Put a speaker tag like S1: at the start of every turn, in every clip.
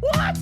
S1: What?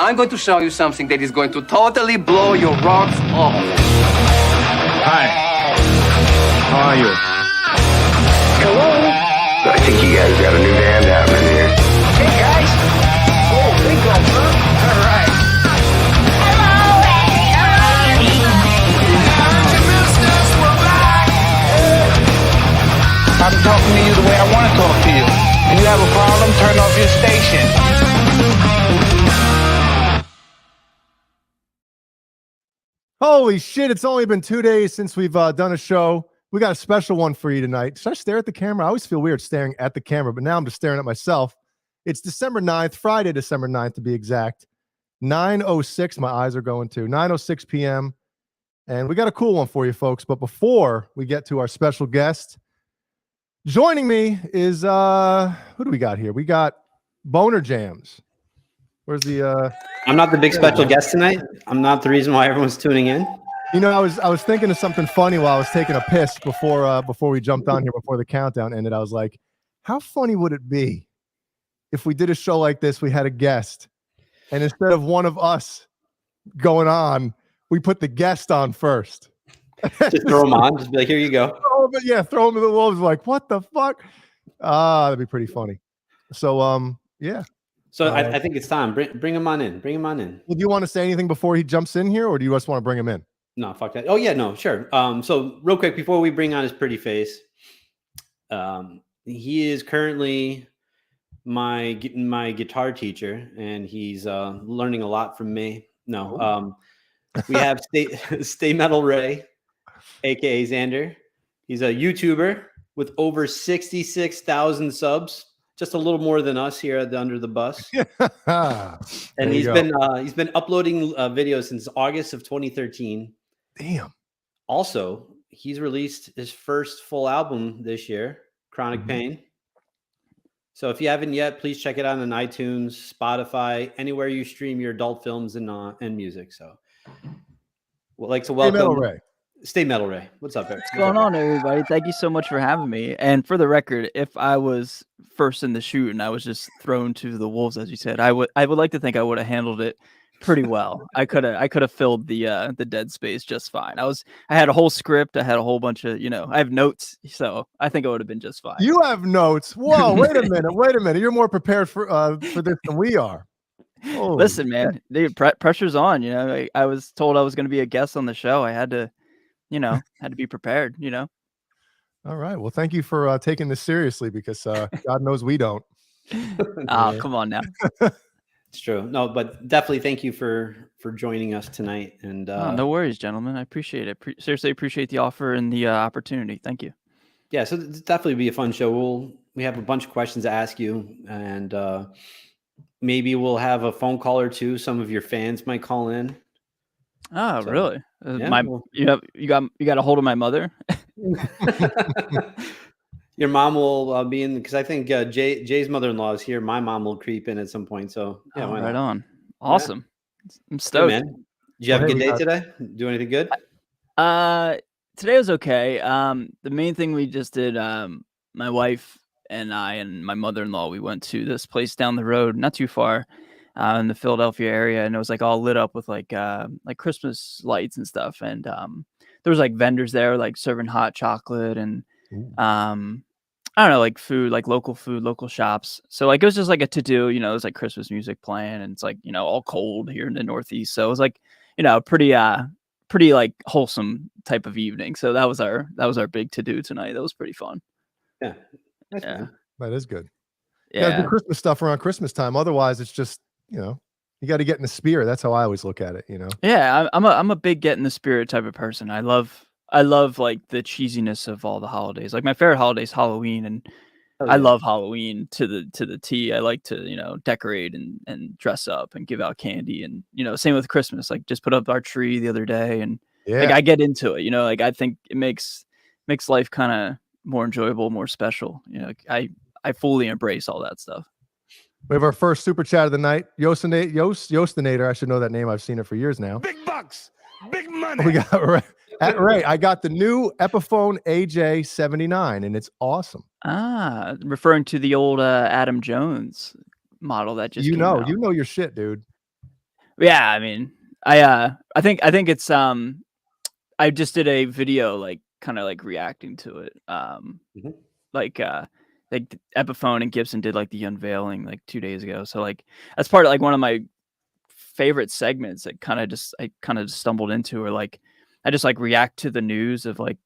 S1: Now I'm going to show you something that is going to totally blow your rocks off.
S2: Hi. How are you?
S3: Hello? I think you guys got a new band happening here.
S4: Hey guys! Oh, big one, huh? All right. I'm talking to you the way I want to talk to you. If you have a problem, turn off your station.
S5: Holy shit, it's only been 2 days since we've done a show. We got a special one for you tonight. Should I stare at the camera? I always feel weird staring at the camera, but now I'm just staring at myself. It's December 9th, Friday, December 9th to be exact. 9:06, my eyes are going to. 9:06 p.m. And we got a cool one for you folks. But before we get to our special guest, joining me is, who do we got here? We got BonerJams. Where's the...
S6: I'm not the big special guest tonight. I'm not the reason why everyone's tuning in.
S5: You know, I was thinking of something funny while I was taking a piss before we jumped on here, before the countdown ended. I was like, how funny would it be if we did a show like this, we had a guest, and instead of one of us going on, we put the guest on first.
S6: Just throw him on. Just be like, here you go.
S5: Oh, but yeah, throw him to the wolves. Like, what the fuck? That'd be pretty funny. So, yeah.
S6: So I think it's time. Bring him on in. Bring him on in.
S5: Well, do you want to say anything before he jumps in here, or do you just want to bring him in?
S6: No, fuck that. Oh yeah, no, sure. So real quick before we bring on his pretty face, he is currently my guitar teacher, and he's learning a lot from me. No, we have Stay Metal Ray, aka Xander. He's a YouTuber with over 66,000 subs. Just a little more than us here at the Under the Bus. And he's been uploading videos since August of 2013.
S5: Damn.
S6: Also, he's released his first full album this year, Chronic Pain. So if you haven't yet, please check it out on iTunes, Spotify, anywhere you stream your adult films and music. So we'd like to welcome Stay Metal Ray. What's up, Eric?
S7: What's going on, everybody? Thank you so much for having me. And for the record, if I was first in the shoot and I was just thrown to the wolves, as you said, I would like to think I would have handled it pretty well. I could have filled the dead space just fine. I had a whole script. I had a whole bunch of, I have notes, so I think I would have been just fine.
S5: You have notes. Whoa, wait a minute. You're more prepared for this than we are. Holy
S7: Listen, man, dude, pressure's on. I was told I was going to be a guest on the show. I had to. Had to be prepared,
S5: All right. Well, thank you for taking this seriously, because God knows we don't.
S7: Oh, come on now.
S6: It's true. No, but definitely thank you for joining us tonight. And
S7: no worries, gentlemen. I appreciate it. Seriously appreciate the offer and the opportunity. Thank you.
S6: Yeah, so it's definitely be a fun show. We have a bunch of questions to ask you, and maybe we'll have a phone call or two. Some of your fans might call in.
S7: Oh,
S6: So,
S7: really?
S6: yeah,
S7: You got a hold of my mother?
S6: Your mom will be in, because I think Jay's mother-in-law is here. My mom will creep in at some point. So yeah, why
S7: right
S6: not?
S7: on. Awesome. Yeah. I'm stoked.
S6: Hey, man. Did you have a good day today? Do anything good?
S7: Today was okay. The main thing we just did, my wife and I and my mother-in-law, we went to this place down the road, not too far, in the Philadelphia area, and it was like all lit up with like Christmas lights and stuff. And there was like vendors there, like serving hot chocolate and I don't know, like food, like local food, local shops. So like it was just like a to-do, it was like Christmas music playing, and it's like, all cold here in the Northeast. So it was like, pretty like wholesome type of evening. So that was our big to-do tonight. That was pretty fun.
S6: Yeah.
S7: Yeah.
S5: That is good.
S7: Yeah.
S5: You gotta do Christmas stuff around Christmas time. Otherwise, it's just, you got to get in the spirit. That's how I always look at it,
S7: Yeah, I'm a big get in the spirit type of person. I love like the cheesiness of all the holidays. Like my favorite holiday is Halloween, and I love Halloween to the T. I like to, decorate and dress up and give out candy, and same with Christmas. Like just put up our tree the other day, and like I get into it. Like I think it makes life kind of more enjoyable, more special. I fully embrace all that stuff.
S5: We have our first super chat of the night. Yostinator. I should know that name. I've seen it for years now.
S2: Big bucks, big money.
S5: We got Ray. I got the new Epiphone AJ79, and it's awesome.
S7: Referring to the old Adam Jones model that just came out.
S5: You know your shit, dude.
S7: Yeah, I mean, I think it's I just did a video like kind of like reacting to it.
S6: Mhm.
S7: Like Epiphone and Gibson did like the unveiling like 2 days ago. So like that's part of like one of my favorite segments that I kind of stumbled into, or like I just like react to the news of like,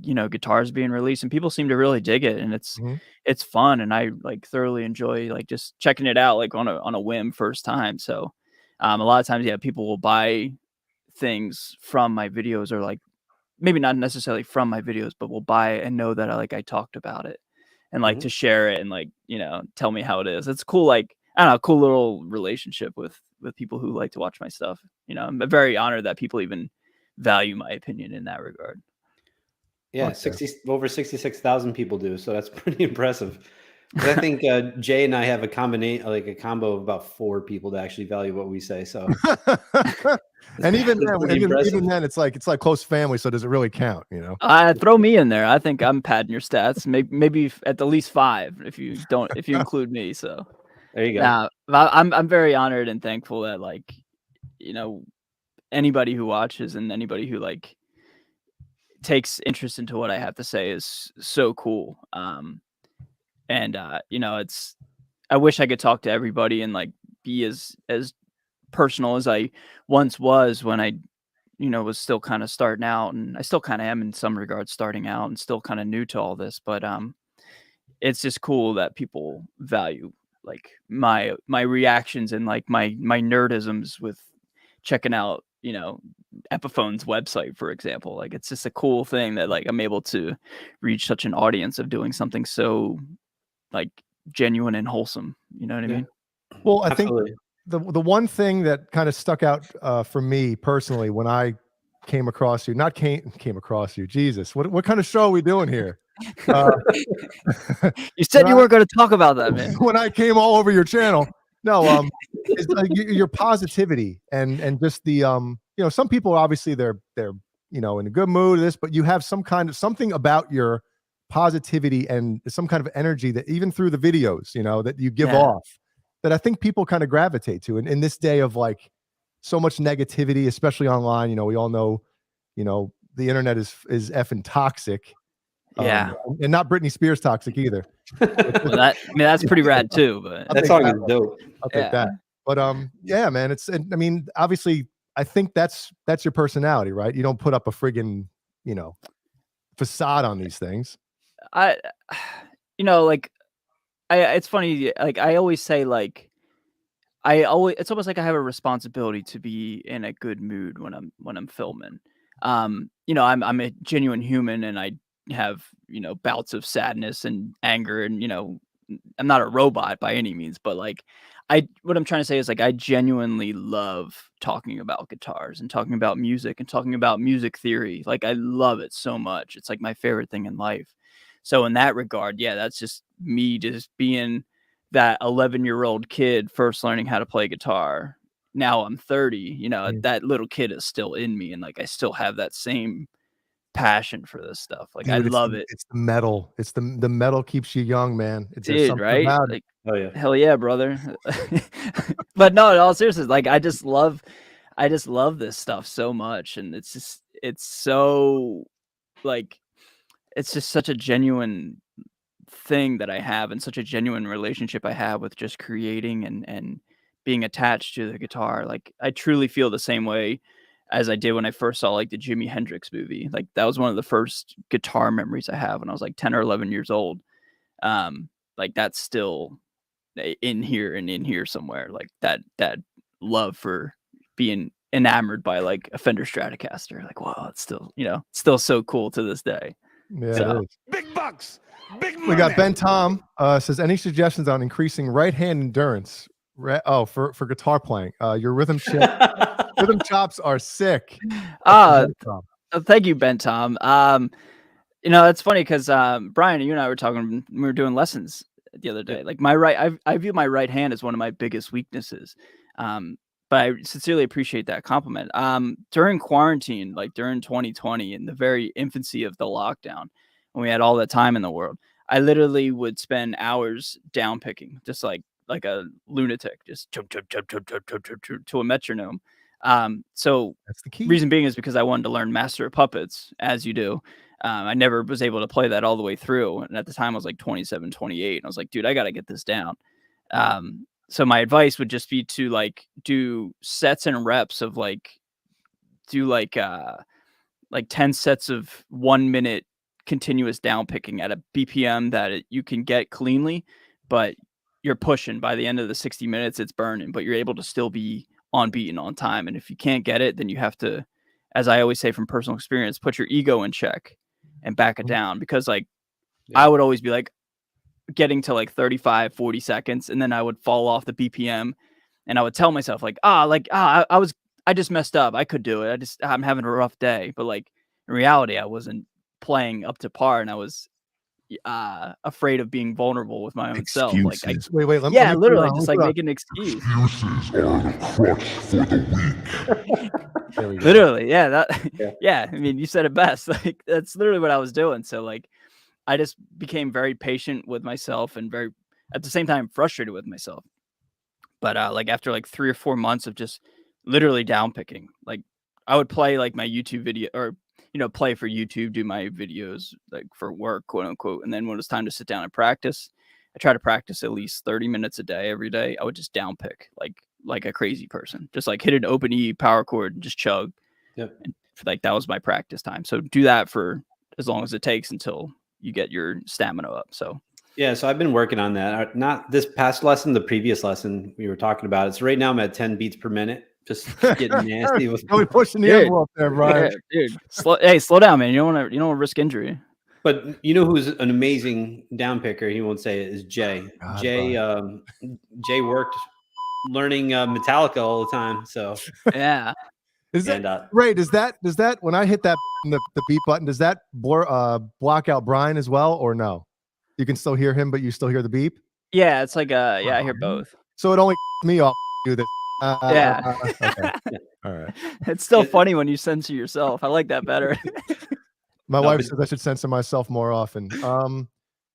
S7: you know, guitars being released, and people seem to really dig it, and
S5: Mhm.
S7: it's fun, and I like thoroughly enjoy like just checking it out like on a whim first time. So a lot of times, yeah, people will buy things from my videos, or like maybe not necessarily from my videos, but will buy it and know that I talked about it, and like
S6: Mhm.
S7: to share it and like, you know, tell me how it is. It's cool, like I don't know, cool little relationship with people who like to watch my stuff. You know, I'm very honored that people even value my opinion in that regard.
S6: Yeah,
S5: Fuck yeah.
S6: over 66,000 people do, so that's pretty impressive. 'Cause I think Jay and I have a combo of about 4 people that actually value what we say. So
S5: And even
S6: it's
S5: then,
S6: pretty impressive.
S5: even then, it's like close family. So does it really count? You know?
S7: Throw me in there. I think I'm padding your stats. Maybe at the least 5 if you include me. So
S6: There you go.
S7: now I'm very honored and thankful that like, you know, anybody who watches and anybody who like takes interest into what I have to say is so cool. And you know, I wish I could talk to everybody and like be as personal as I once was when I, you know, was still kind of starting out, and I still kind of am in some regards starting out and still kind of new to all this, but it's just cool that people value like my reactions and like my nerdisms with checking out, you know, Epiphone's website, for example. Like it's just a cool thing that like I'm able to reach such an audience of doing something so like genuine and wholesome. You know what I
S6: Yeah,
S7: mean?
S5: Well, I think
S6: absolutely.
S5: the one thing that kind of stuck out for me personally when I came across you, not came across you, Jesus, what kind of show are we doing here? Uh,
S7: You said
S5: when
S7: you
S5: I
S7: weren't going to talk about that, man.
S5: when I came all over your channel, no, it's like your positivity and just the you know, some people obviously they're you know in a good mood this, but you have some kind of something about your positivity and some kind of energy that even through the videos, you know, that you give
S7: Yeah.
S5: off that I think people kind of gravitate to. And in this day of like so much negativity, especially online, you know, we all know, you know, the internet is effing toxic.
S7: Yeah.
S5: And not Britney Spears toxic either.
S7: Well, I mean, that's pretty rad too, but
S5: I'll
S6: That
S5: take
S6: song
S5: that
S6: is
S5: one.
S6: dope.
S5: I'll take
S7: yeah.
S5: that. But yeah, man, I mean, obviously, I think that's your personality, right? You don't put up a friggin', you know, facade on these things.
S7: I you know, like it's funny, like I always say like it's almost like I have a responsibility to be in a good mood when I'm filming. You know, I'm a genuine human, and I have, you know, bouts of sadness and anger, and you know, I'm not a robot by any means, but like what I'm trying to say is like I genuinely love talking about guitars and talking about music and talking about music theory. Like I love it so much. It's like my favorite thing in life. So in that regard, yeah, that's just me just being that 11-year-old kid first learning how to play guitar. Now I'm 30, you know,
S5: Mm.
S7: that little kid is still in me, and like I still have that same passion for this stuff. Like I
S5: Dude,
S7: love it.
S5: it's the metal. It's the metal keeps you young, man. There's
S7: Dude,
S5: something
S7: right?
S5: about it.
S7: Like
S6: Oh yeah.
S7: hell yeah, brother. But no, in all seriousness, like I just love this stuff so much, and it's so like it's just such a genuine thing that I have, and such a genuine relationship I have with just creating and being attached to the guitar. Like I truly feel the same way as I did when I first saw like the Jimi Hendrix movie. Like that was one of the first guitar memories I have when I was like 10 or 11 years old. Like that's still in here and in here somewhere. Like that love for being enamored by like a Fender Stratocaster. Like, wow, it's still, you know, still so cool to this day.
S5: Yeah,
S7: So
S5: it is.
S2: Big bucks. Big money.
S5: We got Ben Tom says any suggestions on increasing right hand endurance? For guitar playing. Your rhythm chops are sick.
S7: uh
S5: Ben Tom.
S7: thank you, Ben Tom. You know, it's funny because Brian, you and I were talking, we were doing lessons the other day. Like I view my right hand as one of my biggest weaknesses. But I sincerely appreciate that compliment. During quarantine, like during 2020, in the very infancy of the lockdown, when we had all the time in the world, I literally would spend hours down picking, just like like a lunatic, just chub, chub, chub, chub, chub, chub, chub, chub, to a metronome. So
S5: That's the key.
S7: reason being is because I wanted to learn Master of Puppets, as you do. I never was able to play that all the way through. And at the time I was like 27, 28. And I was like, dude, I got to get this down. So my advice would just be to like do sets and reps of like 10 sets of 1 minute continuous down picking at a BPM that you can get cleanly, but you're pushing by the end of the 60 minutes, it's burning, but you're able to still be on beat and on time. And if you can't get it, then you have to, as I always say from personal experience, put your ego in check and back it down, because like I would always be like getting to like 35, 40 seconds. And then I would fall off the BPM and I would tell myself like, I just messed up. I could do it. I'm having a rough day. But like in reality, I wasn't playing up to par, and I was afraid of being vulnerable with my own self. Like,
S5: wait, let me
S7: literally just like make an excuse. Literally, yeah, yeah. I mean, you said it best. Like that's literally what I was doing. So like, I just became very patient with myself and very, at the same time, frustrated with myself. But like after like 3 or 4 months of just literally down picking, like I would play like my YouTube video, or play for YouTube, do my videos like for work, quote unquote. And then when it was time to sit down and practice, I try to practice at least 30 minutes a day, every day. I would just down pick like a crazy person, just like hit an open E power chord and just chug.
S6: Yep.
S7: And like that was my practice time. So do that for as long as it takes until you get your stamina up. So
S6: yeah, so I've been working on that. Not this past lesson, the previous lesson we were talking about it. So right now I'm at 10 beats per minute. Just getting nasty with
S5: really pushing the envelope there, Brian.
S7: Yeah, dude. Slow down, man. You don't want to risk injury.
S6: But you know who's an amazing down picker? He won't say it, is Jay. Jay worked learning Metallica all the time. So
S7: yeah.
S5: Does that when I hit that the beat button, does that block out Brian as well, or no? You can still hear him, but you still hear the beep?
S7: Yeah, it's like I hear both.
S5: So it only me off do that.
S7: Yeah.
S5: Okay. All right.
S7: It's still funny when you censor yourself. I like that better.
S5: My wife says I should censor myself more often.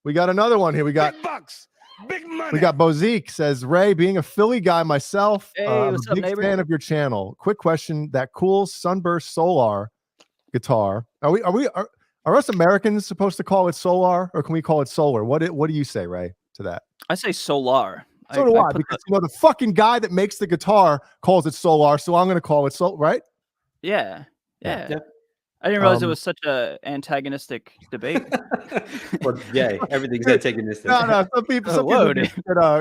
S5: We got another one here. We got
S2: big bucks, big money.
S5: We got Bozique says, Ray, being a Philly guy myself,
S7: hey,
S5: I'm
S7: what's
S5: a
S7: up,
S5: big
S7: neighbor?
S5: fan of your channel. Quick question: that cool Sunburst Solar guitar. Are us Americans supposed to call it Solar, or can we call it Solar? What do you say, Ray, to that?
S7: I say Solar.
S5: So do I, because the fucking guy that makes the guitar calls it Solar, so I'm going to call it Solar, right?
S7: Yeah. I didn't realize it was such a antagonistic debate.
S6: Well, yeah, everything's antagonistic.
S5: No, some people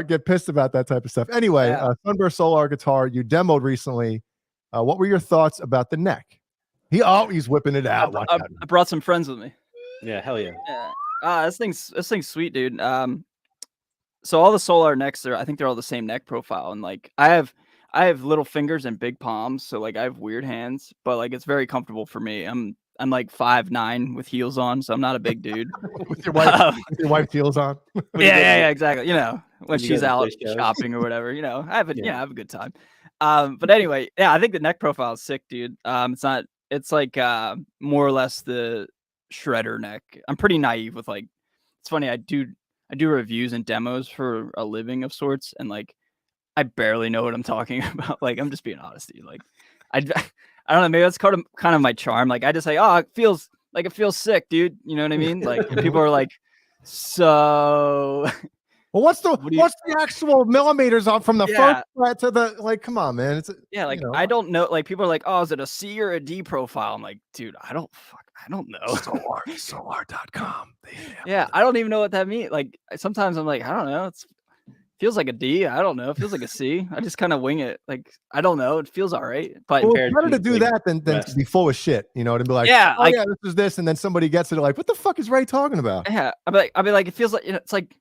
S5: get pissed about that type of stuff. Anyway, Sunburst Solar guitar you demoed recently. What were your thoughts about the neck? He's whipping it out.
S7: I brought some friends with me.
S6: Yeah, hell yeah.
S7: This thing's sweet, dude. So all the Solar necks I think they're all the same neck profile, and like I have little fingers and big palms, so like I have weird hands, but like it's very comfortable for me. I'm like 5'9" with heels on, so I'm not a big dude.
S5: with your wife's heels on.
S7: Yeah, exactly. When she's out shopping or whatever, I have a good time. But anyway, yeah, I think the neck profile is sick, dude. It's like more or less the shredder neck. I'm pretty naive with like, it's funny, I do reviews and demos for a living of sorts, and like I barely know what I'm talking about. Like I'm just being honest with you. Like I don't know, maybe that's kind of my charm. Like I just say, oh, it feels sick, dude. You know what I mean? Like people are like, so
S5: well, what's the actual millimeters on from the first fret to the, like, come on, man. It's
S7: I don't know. Like people are like, oh, is it a C or a D profile? I'm like, dude, I don't know.
S5: Solar.com.
S7: Yeah, I don't even know what that means. Like sometimes I'm like, I don't know. It feels like a D. I don't know. It feels like a C. I just kind of wing it. Like I don't know. It feels all right. But
S5: it's better to do that than to be full of shit. To be like, this is this, and then somebody gets it, like, what the fuck is Ray talking about?
S7: Yeah, I'll be like, it feels like it's like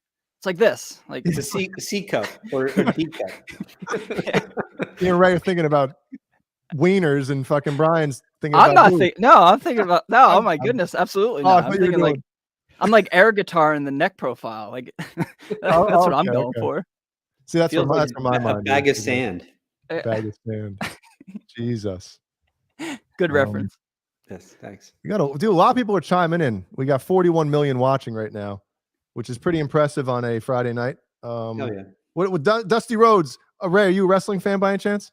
S7: this. Like
S6: it's a C cup or D cup.
S5: Me and Ray are thinking about wieners, and fucking Brian's thinking.
S7: I'm thinking about oh my goodness, absolutely not. I'm thinking like. I'm like air guitar in the neck profile. Like that's what I'm going for.
S5: See, that's for my mind.
S6: A bag of sand.
S5: Bag of sand. Jesus.
S7: Good reference.
S6: Yes, thanks.
S5: We got a lot of people are chiming in. We got 41 million watching right now, which is pretty impressive on a Friday night.
S6: Hell yeah.
S5: What Dusty Rhodes? Ray, are you a wrestling fan by any chance?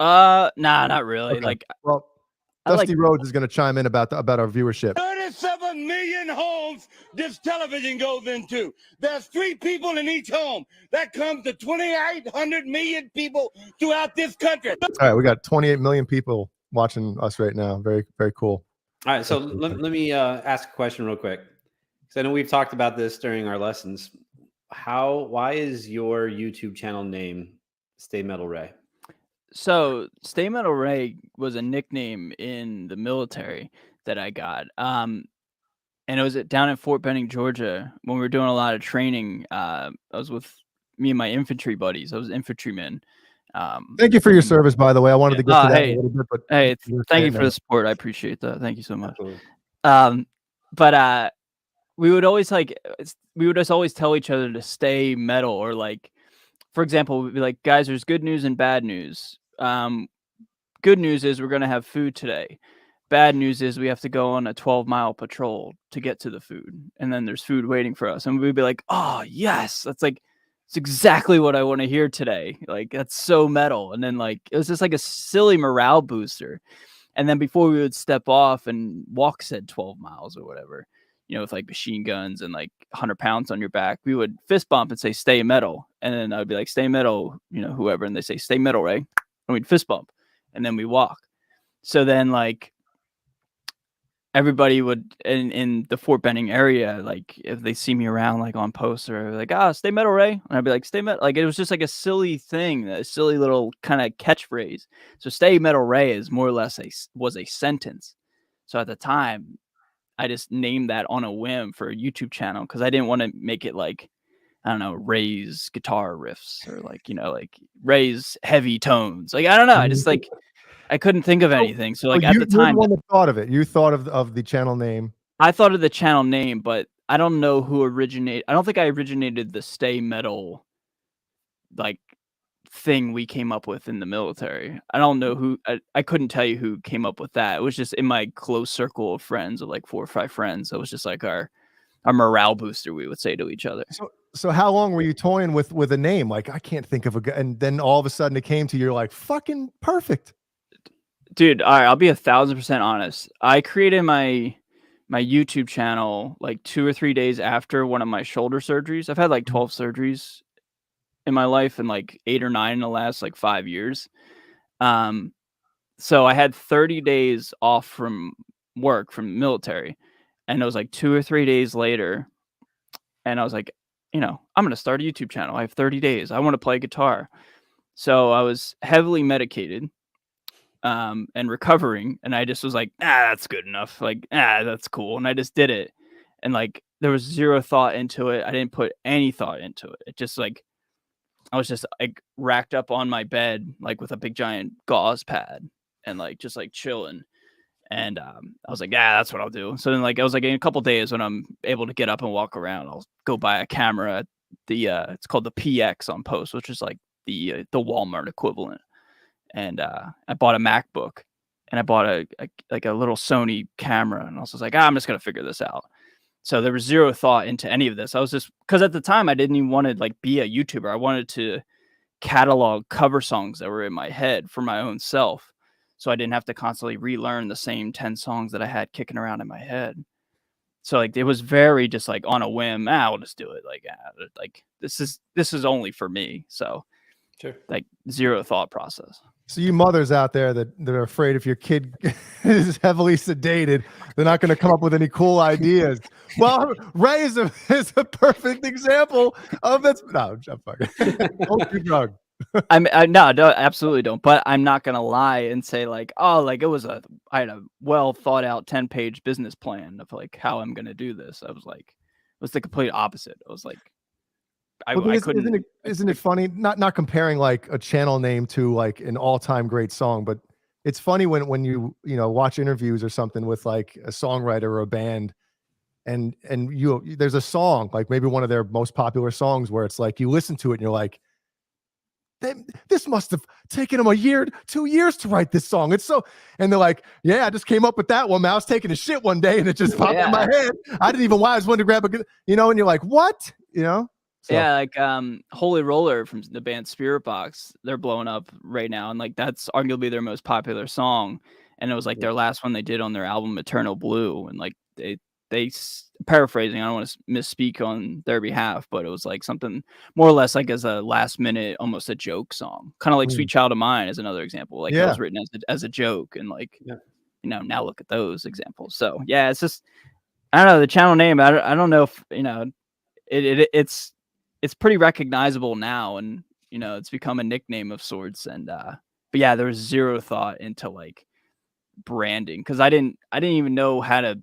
S7: Nah, not really.
S5: Okay.
S7: Like,
S5: Well,
S7: I
S5: Dusty Rhodes is going to chime in about our viewership.
S2: 37 million homes this television goes into. There's 3 people in each home. That comes to 2,800 million people throughout this country.
S5: All right, we got 28 million people watching us right now. Very, very cool.
S6: All right, so let me ask a question real quick, because I know we've talked about this during our lessons. Why is your YouTube channel name Stay Metal Ray?
S7: So Stay Metal Ray was a nickname in the military that I got. And it was down in Fort Benning, Georgia, when we were doing a lot of training. I was with me and my infantry buddies. I was infantryman.
S5: Thank you for your service, by the way. I wanted to get to that
S7: hey,
S5: a little bit, but
S7: hey, thank you for the support. I appreciate that. Thank you so much.
S6: Absolutely.
S7: But we would always just always tell each other to stay metal, or like, for example, we'd be like, guys, there's good news and bad news. Good news is we're going to have food today. Bad news is we have to go on a 12-mile patrol to get to the food. And then there's food waiting for us. And we'd be like, oh, yes. It's exactly what I want to hear today. Like, that's so metal. And then like, it was just like a silly morale booster. And then before we would step off and walk said 12 miles or whatever, with like machine guns and like 100 pounds on your back, we would fist bump and say, stay metal. And then I would be like, stay metal, whoever. And they say, stay metal, Ray. And we'd fist bump. And then we walk. So then like, everybody would in the Fort Benning area, like if they see me around like on posts, or like, stay metal, Ray. And I'd be like, stay metal. Like, it was just like a silly thing, a silly little kind of catchphrase. So stay metal, Ray is more or less was a sentence. So at the time, I just named that on a whim for a YouTube channel, because I didn't want to make it like, I don't know, Ray's guitar riffs, or like, like Ray's heavy tones. Like, I don't know. I just like, I couldn't think of anything. So like, at the time,
S5: you're the one that thought of it. You thought of the channel name.
S7: I thought of the channel name, but I don't know who originated. I don't think I originated the stay metal like thing we came up with in the military. I don't know who. I couldn't tell you who came up with that. It was just in my close circle of friends, of like 4 or 5 friends. It was just like our morale booster, we would say to each other.
S5: So how long were you toying with a name? Like, I can't think of a guy, and then all of a sudden it came to you, you're like, fucking perfect.
S7: Dude, all right, I'll be 1,000% honest. I created my YouTube channel like 2 or 3 days after one of my shoulder surgeries. I've had like 12 surgeries in my life, and like 8 or 9 in the last like 5 years. So I had 30 days off from work, from the military, and it was like 2 or 3 days later, and I was like, I'm going to start a YouTube channel. I have 30 days. I want to play guitar. So I was heavily medicated and recovering, and I just was like, that's good enough. Like, that's cool. And I just did it. And like, there was zero thought into it. I didn't put any thought into it. It just like, I was just like racked up on my bed, like with a big giant gauze pad, and like, just like chilling. And I was like, that's what I'll do. So then like, I was like, in a couple days when I'm able to get up and walk around, I'll go buy a camera. It's called the PX on Post, which is like the Walmart equivalent. And I bought a MacBook, and I bought a little Sony camera, and I was like, I'm just gonna figure this out. So there was zero thought into any of this. I was just, because at the time I didn't even want to like be a YouTuber. I wanted to catalog cover songs that were in my head for my own self, so I didn't have to constantly relearn the same 10 songs that I had kicking around in my head. So like, it was very just like on a whim. I'll just do it. Like this is only for me. So
S6: sure, like
S7: zero thought process.
S5: So you mothers out there that are afraid if your kid is heavily sedated, they're not going to come up with any cool ideas. Well, Ray is a perfect example of that. No, I'm fucking. Don't do drug.
S7: No, absolutely don't. But I'm not gonna lie and say like, like I had a well thought out 10-page business plan of like how I'm gonna do this. I was like, it was the complete opposite. I was like, I couldn't.
S5: Isn't it funny? Not comparing like a channel name to like an all-time great song, but it's funny when you watch interviews or something with like a songwriter or a band, and there's a song, like maybe one of their most popular songs, where it's like you listen to it and you're like, this must have taken them 2 years to write this song. It's so, and they're like, yeah, I just came up with that one. Man, I was taking a shit one day and it just popped in my head. I didn't even why I was wanting to grab and you're like, what? So
S7: Yeah, like Holy Roller from the band Spirit Box, they're blowing up right now, and like that's arguably their most popular song. And it was like their last one they did on their album Eternal Blue, and like paraphrasing, I don't want to misspeak on their behalf, but it was like something more or less like as a last minute, almost a joke song, kind of like Sweet Child of Mine is another example. Like that
S5: yeah,
S7: was written as a joke, and like now look at those examples. So yeah, it's just I don't know the channel name. I don't know if it's pretty recognizable now, and it's become a nickname of sorts. And but yeah, there was zero thought into like branding because I didn't even know how to.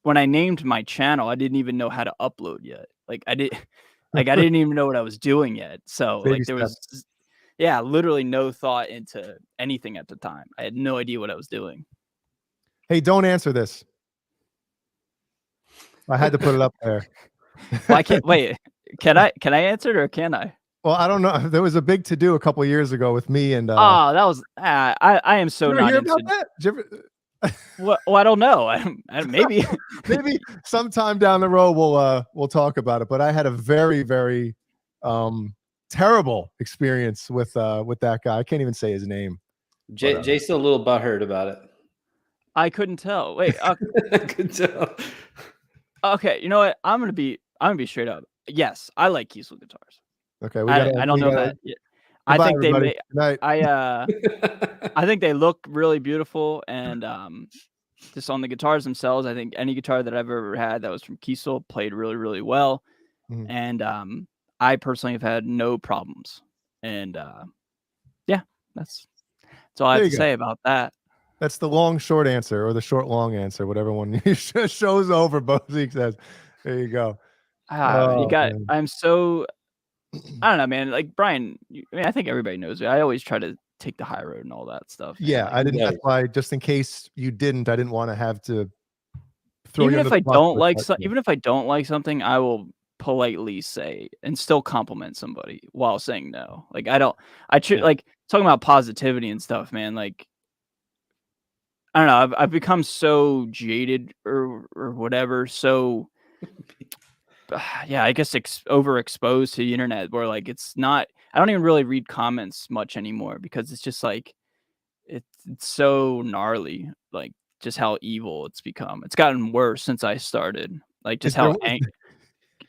S7: When I named my channel, I didn't even know how to upload yet. Like I didn't even know what I was doing yet. So
S5: baby
S7: like there
S5: steps.
S7: was literally no thought into anything at the time. I had no idea what I was doing.
S5: Hey, don't answer this. I had to put it up there.
S7: Well, I can't wait. Can I answer it or can I?
S5: Well, I don't know. There was a big to do a couple of years ago with me and.
S7: Oh, that was I am so
S5: you ever
S7: not
S5: hear
S7: into.
S5: about that? Did you ever,
S7: Well, I don't know. Maybe
S5: maybe sometime down the road we'll talk about it. But I had a very very terrible experience with that guy. I can't even say his name.
S6: Jay's still a little butthurt about it.
S7: I couldn't tell. Wait.
S6: I could tell.
S7: Okay. You know what? I'm gonna be straight up. Yes, I like Kiesel guitars.
S5: Okay,
S7: I don't know that. I
S5: Goodbye,
S7: think
S5: everybody. Good night.
S7: I think they look really beautiful, and just on the guitars themselves, I think any guitar that I've ever had that was from Kiesel played really, really well.
S5: Mhm.
S7: And I personally have had no problems. And yeah, that's all I
S5: There
S7: have
S5: you
S7: to
S5: go.
S7: say about that.
S5: That's the long short answer or the short long answer, whatever one show's over. Bozique says, "There you go." Oh, man.
S7: I'm so I don't know, man. Like Brian, I think everybody knows me. I always try to take the high road and all that stuff.
S5: Yeah,
S7: Like,
S5: I didn't. That's why, just in case you didn't, I didn't want to have to throw you
S7: even
S5: under
S7: if I
S5: the bus
S7: don't
S5: with
S7: like
S5: that.
S7: even if I don't like something, I will politely say and still compliment somebody while saying no. Like like talking about positivity and stuff, man. Like I don't know. I've become so jaded or whatever. So yeah, I guess overexposed to the internet where like it's not. I don't even really read comments much anymore because it's just like it's so gnarly. Like just how evil it's become. It's gotten worse since I started. Like just how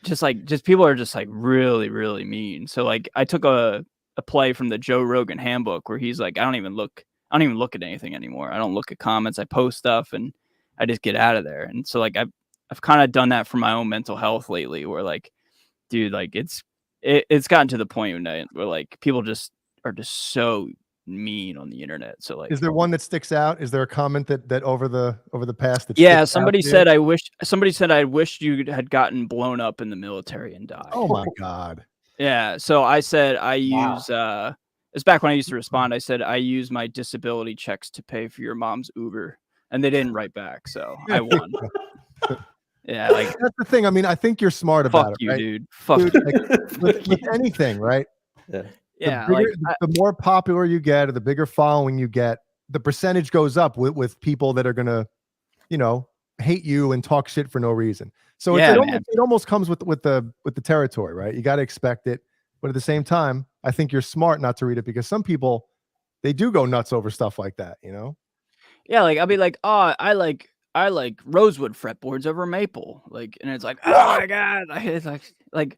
S7: just people are just like really, really mean. So like I took a play from the Joe Rogan handbook where he's like, I don't even look at anything anymore. I don't look at comments. I post stuff and I just get out of there. And so like I've kind of done that for my own mental health lately where like, dude, like it's gotten to the point where like people just are just so mean on the internet. So like,
S5: Is there one that sticks out? Is there a comment that over the past? That
S7: yeah,
S5: sticks out
S7: somebody
S5: to you?
S7: said I wished you had gotten blown up in the military and died.
S5: Oh my God.
S7: Yeah, so I said I use it's back when I used to respond. I said I use my disability checks to pay for your mom's Uber, and they didn't write back, so I won. Yeah, like
S5: That's the thing. I mean, I think you're smart
S7: fuck
S5: about it,
S7: you,
S5: right?
S7: dude. Fuck
S5: Dude,
S7: you.
S5: like, with anything, right?
S7: Yeah,
S5: the,
S7: like
S5: bigger, the more popular you get, or the bigger following you get, the percentage goes up with people that are gonna, hate you and talk shit for no reason. So
S7: Yeah,
S5: it almost comes with the territory, right? You got to expect it, but at the same time, I think you're smart not to read it because some people they do go nuts over stuff like that,
S7: yeah, like I'll be like, oh, I like rosewood fretboards over maple, like, and it's like, oh my god, it's like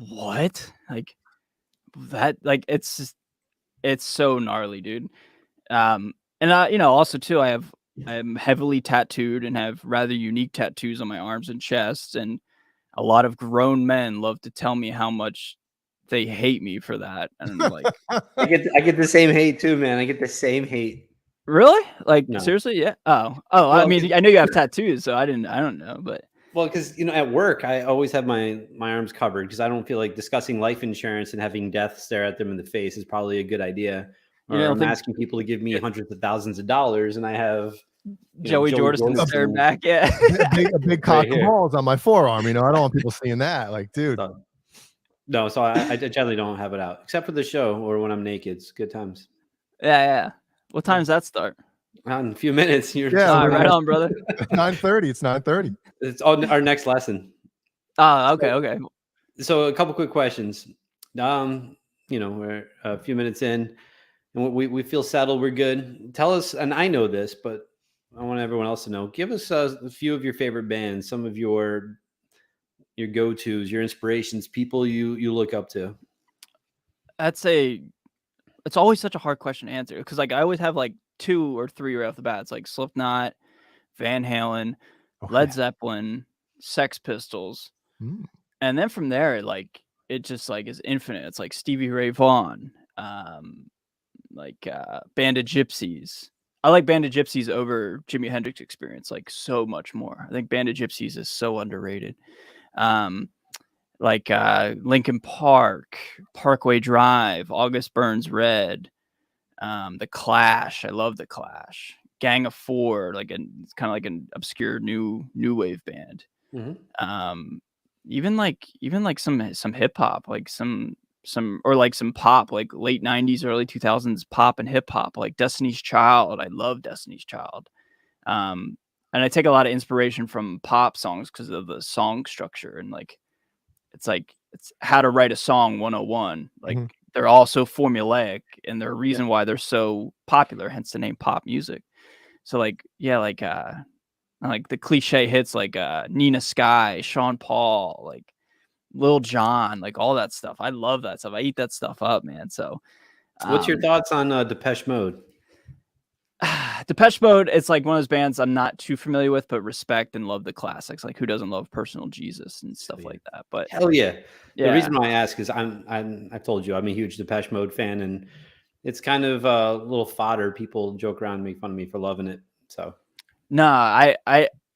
S7: what, like that, like it's just it's so gnarly, dude. And also too, I am heavily tattooed and have rather unique tattoos on my arms and chest, and a lot of grown men love to tell me how much they hate me for that. And like,
S6: I get the same hate too, man. I get the same hate.
S7: really? Like,
S6: No.
S7: seriously? Yeah. Oh,
S6: Well,
S7: I mean, I know you have tattoos, so I don't know, but
S6: Well, because at work, I always have my arms covered because I don't feel like discussing life insurance and having death stare at them in the face is probably a good idea. Or
S7: You don't
S6: I'm
S7: think-
S6: asking people to give me hundreds of thousands of dollars, and I have
S7: Joey Jordison staring back. Yeah.
S5: a big cock
S6: Right
S5: and
S6: here.
S5: balls on my forearm. I don't want people seeing that. Like, dude.
S6: So I generally don't have it out except for the show or when I'm naked. It's good times.
S7: Yeah. What time does that start?
S6: In a few minutes.
S7: Right on, brother.
S5: 9:30. It's 9:30.
S6: It's on our next lesson.
S7: Oh, okay.
S6: So a couple quick questions. We're a few minutes in, and we feel settled. We're good. Tell us, and I know this, but I want everyone else to know. Give us a few of your favorite bands, some of your go-tos, your inspirations, people you look up to.
S7: It's always such a hard question to answer because like I always have like 2 or 3 right off the bat. It's like Slipknot, Van Halen, Led Zeppelin, Sex Pistols, and then from there, like it just like is infinite. It's like Stevie Ray Vaughan, Band of Gypsies. I like Band of Gypsies over Jimi Hendrix Experience like so much more. I think Band of Gypsies is so underrated. Linkin Park, Parkway Drive, August Burns Red, The Clash. I love The Clash. Gang of Four, it's kind of like an obscure new wave band. Even some hip hop, like some pop, like late 90s, early 2000s pop and hip hop, like Destiny's Child. I love Destiny's Child. And I take a lot of inspiration from pop songs because of the song structure and it's how to write a song 101. Like they're all so formulaic and they're a reason why they're so popular, hence the name pop music. So like the cliche hits like Nina Sky, Sean Paul, like Lil Jon, like all that stuff. I love that stuff. I eat that stuff up, man. So
S6: what's your thoughts on Depeche Mode?
S7: Depeche Mode, it's like one of those bands I'm not too familiar with, but respect and love the classics. Like who doesn't love Personal Jesus and stuff like that? But
S6: hell yeah. The reason why I ask is I told you I'm a huge Depeche Mode fan, and it's kind of a little fodder. People joke around and make fun of me for loving it. So
S7: I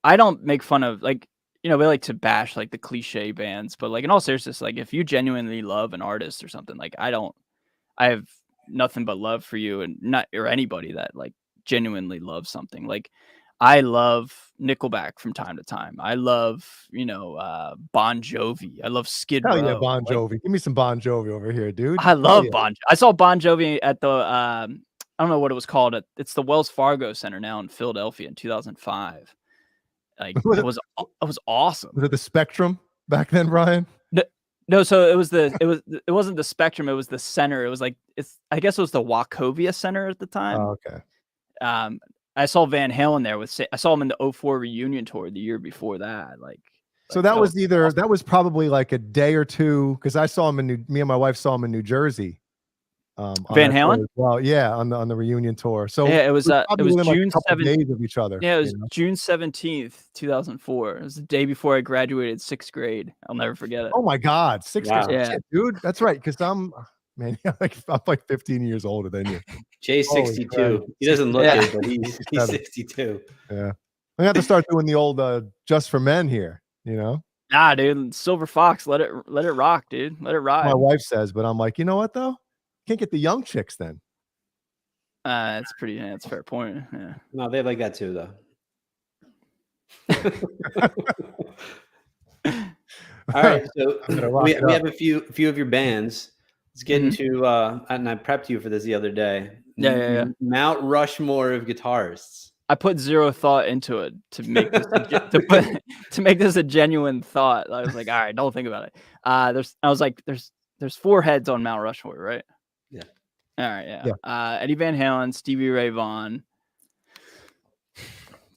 S7: don't make fun of we like to bash like the cliche bands, but like in all seriousness, like if you genuinely love an artist or something, like I have nothing but love for you or anybody that like genuinely loves something. Like I love Nickelback from time to time. I love, Bon Jovi. I love Skid Row.
S5: Yeah, Bon Jovi. Give me some Bon Jovi over here, dude.
S7: I love Bon. I saw Bon Jovi at the I don't know what it was called. It's the Wells Fargo Center now in Philadelphia in 2005. Like it was awesome.
S5: Was it the Spectrum back then, Brian?
S7: No, so it wasn't the Spectrum, it was the center. It was like I guess it was the Wachovia Center at the time.
S5: Oh, okay.
S7: I saw Van Halen there I saw him in the 2004 reunion tour the year before that.
S5: So that was that was probably like a day or two because I saw him me and my wife saw him in New Jersey.
S7: Van Halen?
S5: Well, yeah, on the reunion tour. So
S7: yeah, it was June 7th.
S5: Days of each other.
S7: Yeah, it was June 17th, 2004. It was the day before I graduated 6th grade. I'll never forget it.
S5: Oh my God, 6th grade,
S7: Yeah.
S5: shit, dude. That's right, because I'm like 15 years older than you.
S6: Jay's 62. He doesn't look it, but he's 62.
S5: Yeah, I have to start doing the old Just for Men here.
S7: Nah, dude, Silver Fox, let it rock, dude. Let it ride.
S5: My wife says, but I'm like, you know what though? Can't get the young chicks then.
S7: It's a fair point. Yeah.
S6: No, they like that too, though. All right, so we have a few of your bands. Let's get into and I prepped you for this the other day.
S7: Yeah.
S6: Mount Rushmore of guitarists.
S7: I put zero thought into it to make this to make this a genuine thought. I was like, all right, don't think about it. There's 4 heads on Mount Rushmore, right?
S6: Yeah.
S7: All right, yeah. Eddie Van Halen, Stevie Ray Vaughan,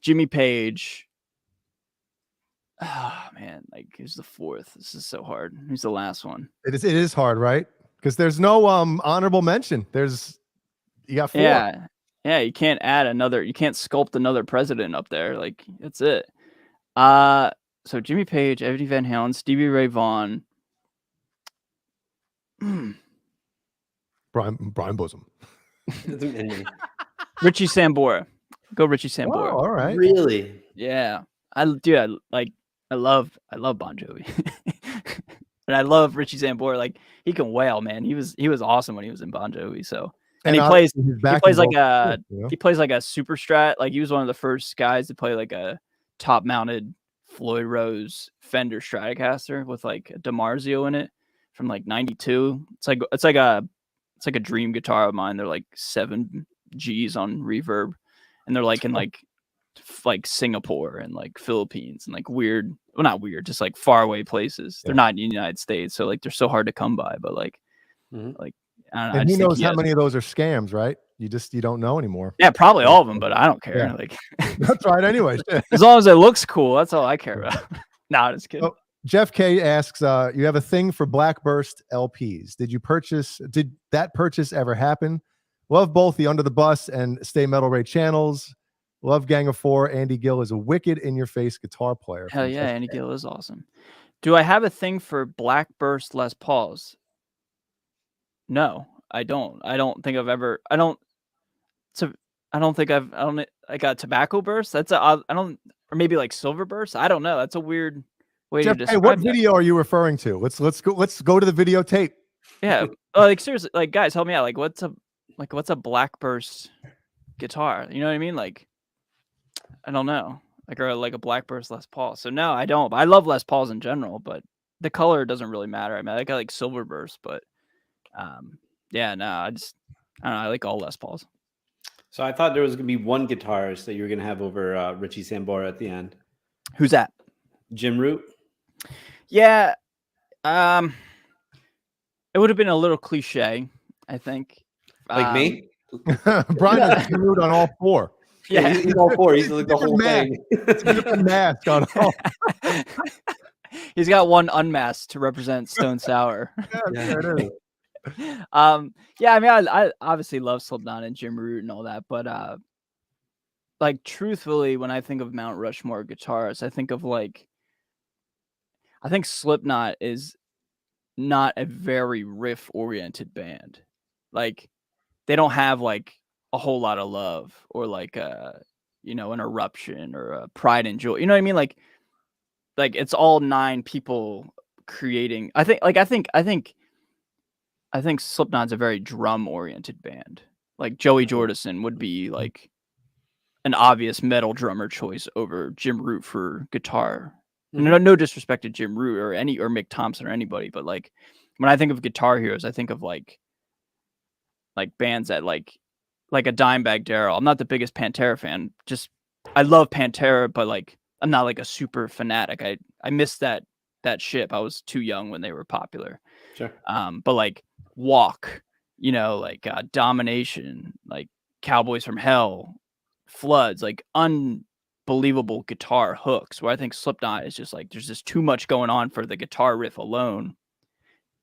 S7: Jimmy Page. Oh man, who's the 4th? This is so hard. Who's the last one?
S5: It is hard, right? Because there's no honorable mention. You got 4.
S7: Yeah, you can't you can't sculpt another president up there. Like that's it. So Jimmy Page, Eddie Van Halen, Stevie Ray Vaughan.
S5: Brian Bosom.
S7: Richie Sambora. Go Richie Sambora.
S5: Oh, all right.
S6: Really?
S7: Yeah. I love Bon Jovi. And I love Richie Sambora. Like he can wail, man. He was awesome when he was in Bon Jovi. So and he plays like a super strat. Like he was one of the first guys to play like a top mounted Floyd Rose Fender Stratocaster with like a DiMarzio in it from like 92. It's like a dream guitar of mine. They're like 7 Gs on reverb, and they're like in like like Singapore and like Philippines and like weird, well, not weird, just like far away places. They're not in the United States, so like they're so hard to come by. But like, like I don't know.
S5: And who knows how many of those are scams, right? You don't know anymore.
S7: Yeah, probably all of them, but I don't care.
S5: Yeah.
S7: Like
S5: That's right. Anyways,
S7: as long as it looks cool, that's all I care about. Nah, just kidding.
S5: Oh, Jeff K asks, you have a thing for Blackburst LPs. Did that purchase ever happen? Love both the Under the Bus and Stay Metal Ray channels. Love Gang of Four. Andy Gill is a wicked in-your-face guitar player.
S7: Hell yeah, Andy Gill is awesome. Do I have a thing for Blackburst Les Pauls? No, I don't. I don't think I've ever. I don't think I've. I got Tobacco Burst. That's a. I don't. Or maybe like Silver Burst. I don't know. That's a weird way to describe.
S5: Hey, what video are you referring to? Let's go to the videotape.
S7: Yeah. Like seriously, like guys, help me out. Like what's a Blackburst guitar? You know what I mean? Like I don't know. Like or like a Blackburst Les Paul. So no, I don't. I love Les Pauls in general, but the color doesn't really matter. I mean, I got like Silver Burst, but yeah, no, I don't know. I like all Les Pauls.
S6: So I thought there was going to be one guitarist that you were going to have over Richie Sambora at the end.
S7: Who's that?
S6: Jim Root.
S7: Yeah. It would have been a little cliche, I think.
S6: Like me?
S5: Brian is rude on all four.
S6: Yeah, he's all four. He's like the whole thing.
S5: It's a different mask on all.
S7: He's got one unmasked to represent Stone Sour.
S5: Yeah, it is.
S7: Yeah, I mean, I obviously love Slipknot and Jim Root and all that, but like truthfully, when I think of Mount Rushmore guitarists, I think Slipknot is not a very riff oriented band. Like they don't have like a whole lot of love or like an Eruption or a Pride and Joy. You know what I mean? Like it's all 9 people creating. I think Slipknot's a very drum-oriented band. Like Joey Jordison would be like an obvious metal drummer choice over Jim Root for guitar. No disrespect to Jim Root or Mick Thompson or anybody, but like when I think of Guitar Heroes, I think of like bands that like a Dimebag Darrell. I'm not the biggest Pantera fan. Just I love Pantera, but like I'm not like a super fanatic. I missed that ship. I was too young when they were popular.
S6: Sure.
S7: But like Walk, like Domination, like Cowboys from Hell, Floods, like unbelievable guitar hooks, where I think Slipknot is just like there's just too much going on for the guitar riff alone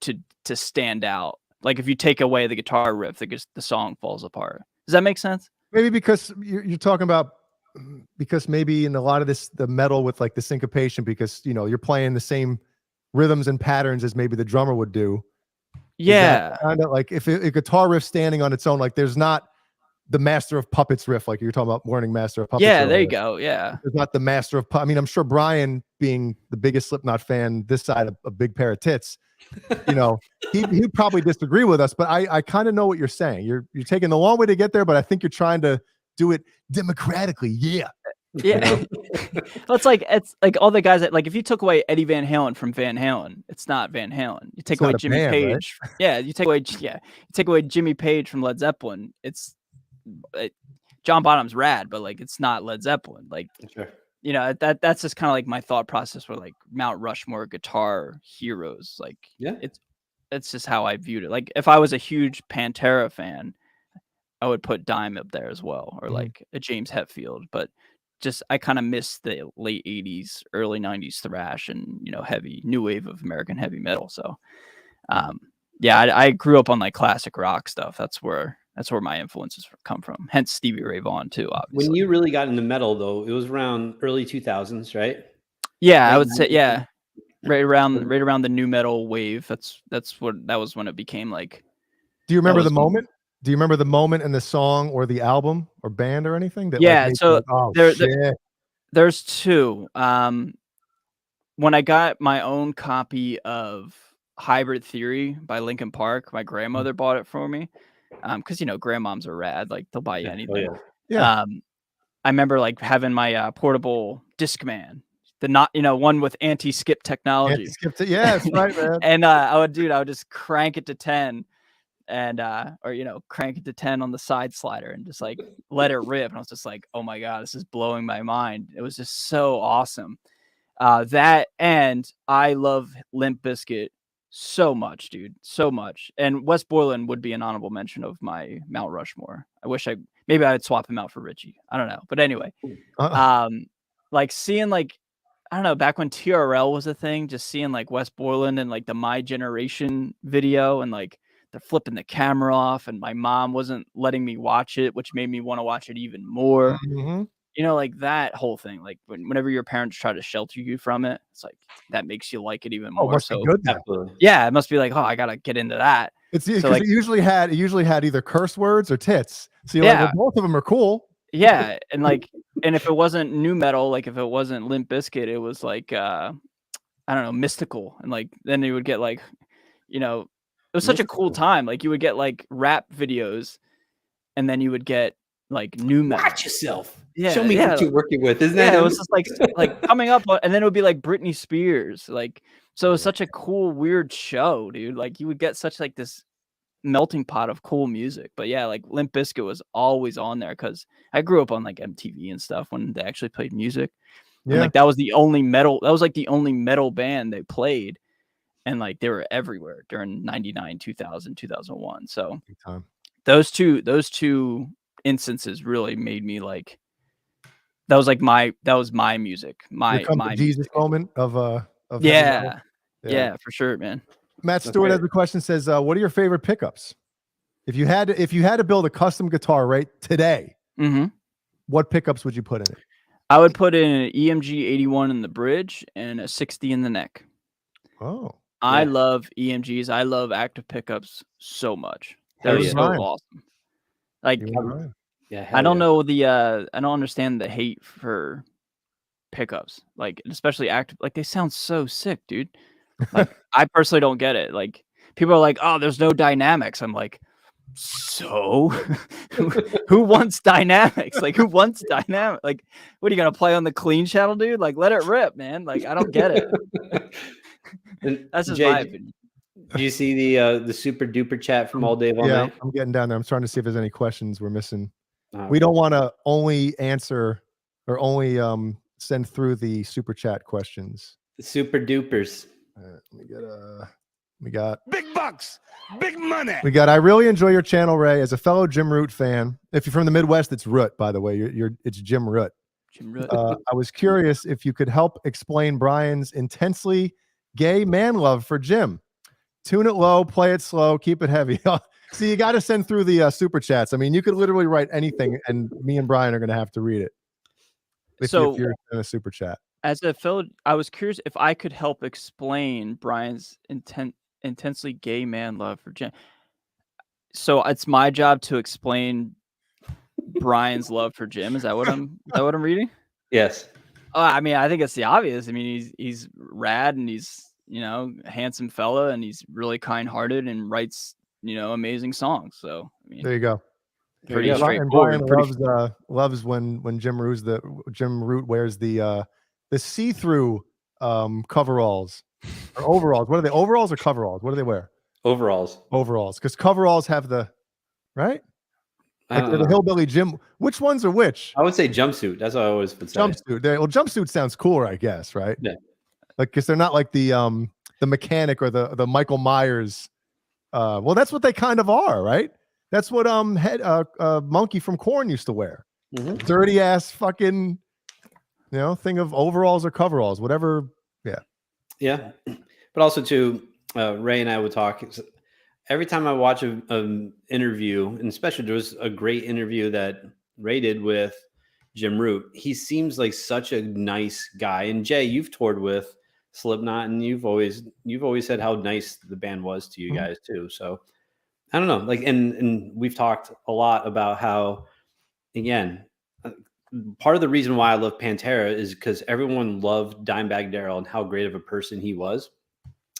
S7: to stand out. Like if you take away the guitar riff, the song falls apart. Does that make sense?
S5: Maybe because you're talking about maybe in a lot of this, the metal with like the syncopation, because you're playing the same rhythms and patterns as maybe the drummer would do.
S7: Yeah.
S5: Kind of like if a guitar riff standing on its own, like there's not the Master of Puppets riff, like you're talking about learning Master of Puppets.
S7: Yeah,
S5: earlier.
S7: there you go. Yeah.
S5: There's not the Master of I mean, I'm sure Brian, being the biggest Slipknot fan this side of a big pair of tits, he'd probably disagree with us, but I kind of know what you're saying. You're taking the long way to get there, but I think you're trying to do it democratically. Yeah.
S7: Yeah. It's like all the guys that like if you took away Eddie Van Halen from Van Halen, it's not Van Halen. You take away Jimmy Page. Right? Yeah, you take away Jimmy Page from Led Zeppelin. John Bonham's rad, but like it's not Led Zeppelin. Like
S6: sure.
S7: That's just kind of like my thought process for like Mount Rushmore guitar heroes. Like it's just how I viewed it. Like if I was a huge Pantera fan, I would put Dime up there as well, or like a James Hetfield, but just I kind of miss the late 80s, early 90s thrash and heavy new wave of American heavy metal. So I grew up on like classic rock stuff. That's where my influences come from. Hence Stevie Ray Vaughan too, obviously.
S6: When you really got into metal though, it was around early 2000s, right?
S7: Yeah, I would say right around the new metal wave. That was when it became like.
S5: Do you remember the moment? Do you remember the moment in the song or the album or band or anything?
S7: So there's two. When I got my own copy of Hybrid Theory by Linkin Park, my grandmother bought it for me. Because grandmoms are rad, like they'll buy you anything.
S5: Yeah.
S7: I remember like having my portable Discman, one with anti-skip technology.
S5: Yeah, that's right, man.
S7: And I would just crank it to 10. and or crank it to 10 on the side slider and just like let it rip. And I was just like, oh my god, this is blowing my mind. It was just so awesome. That, and I love Limp Bizkit so much, dude, so much. And Wes Borland would be an honorable mention of my Mount Rushmore. I wish maybe I'd swap him out for Richie. I don't know, but anyway, like seeing like, I don't know, back when TRL was a thing, just seeing like Wes Borland and like the My Generation video, and like they're flipping the camera off, and my mom wasn't letting me watch it, which made me want to watch it even more. Like that whole thing, like whenever your parents try to shelter you from it, it's like that makes you like it even more.
S5: Must be good then.
S7: Yeah, it must be like, oh, I gotta get into that.
S5: It's because it usually had either curse words or tits. So you're like, well, both of them are cool.
S7: Yeah, and if it wasn't new metal, like if it wasn't Limp Bizkit, it was like I don't know, mystical, and like then you would get like, it was such a cool time. Like you would get like rap videos, and then you would get like new metal.
S6: Watch yourself.
S7: Yeah,
S6: show me what you're working with. Isn't that?
S7: It was just like coming up, and then it would be like Britney Spears. Like, so it was such a cool, weird show, dude. Like you would get such like this melting pot of cool music. But yeah, like Limp Bizkit was always on there because I grew up on like MTV and stuff when they actually played music. Yeah. And like that was the only metal. That was like the only metal band they played, and like they were everywhere during 99, 2000, 2001. So those two instances really made me like. That was my music. My
S5: Jesus
S7: music.
S5: moment of
S7: yeah, for sure, man.
S5: Matt Stewart has a question. Says, "What are your favorite pickups? If you had to build a custom guitar right today, what pickups would you put in it?"
S7: I would put in an EMG 81 in the bridge and a 60 in the neck.
S5: Oh,
S7: I love EMGs. I love active pickups so much. That was so awesome. Like.
S6: Yeah,
S7: I don't know I don't understand the hate for pickups, like especially active. Like they sound so sick, dude. Like I personally don't get it. Like people are like, "Oh, there's no dynamics." I'm like, so who wants dynamics? Like who wants dynamic? Like what are you gonna play on the clean channel, dude? Like let it rip, man. Like I don't get it. That's just my opinion.
S6: Do you see the super duper chat from All Day All Night?
S5: I'm getting down there. I'm trying to see if there's any questions we're missing. We don't want to only answer or only send through the super chat questions.
S6: The super dupers.
S5: We got
S2: big bucks, big money.
S5: We got. I really enjoy your channel, Ray. As a fellow Jim Root fan, if you're from the Midwest, it's Root, by the way. It's Jim Root.
S7: Jim Root.
S5: I was curious if you could help explain Brian's intensely gay man love for Jim. Tune it low, play it slow, keep it heavy. See, you got to send through the super chats. I mean, you could literally write anything, and me and Brian are going to have to read it. If you're in a super chat.
S7: As a fellow, I was curious if I could help explain Brian's intensely gay man love for Jim. So it's my job to explain Brian's love for Jim. Is that what I'm reading?
S6: Yes.
S7: I mean, I think it's the obvious. I mean, he's rad, and he's a handsome fella, and he's really kind-hearted and writes amazing songs. So I mean,
S5: there you go.
S7: Pretty straightforward.
S5: And Brian loves when Jim Root wears the see-through coveralls or overalls. What are they? Overalls or coveralls? What do they wear?
S6: Overalls.
S5: Overalls, because coveralls have the right. Like the hillbilly Jim. Which ones are which?
S6: I would say jumpsuit. That's what I always would say.
S5: Jumpsuit. Well, jumpsuit sounds cooler, I guess, right?
S6: Yeah.
S5: Like, because they're not like the mechanic or the Michael Myers. Well, that's what they kind of are, right? That's what Monkey from Korn used to wear. Dirty ass fucking thing of overalls or coveralls, whatever.
S6: Yeah. But also too, Ray and I would talk. Every time I watch an interview, and especially there was a great interview that Ray did with Jim Root. He seems like such a nice guy. And Jay, you've toured with Slipknot, and you've always said how nice the band was to you guys too. So I don't know, like, and we've talked a lot about how, again, part of the reason why I love Pantera is because everyone loved Dimebag Darrell and how great of a person he was.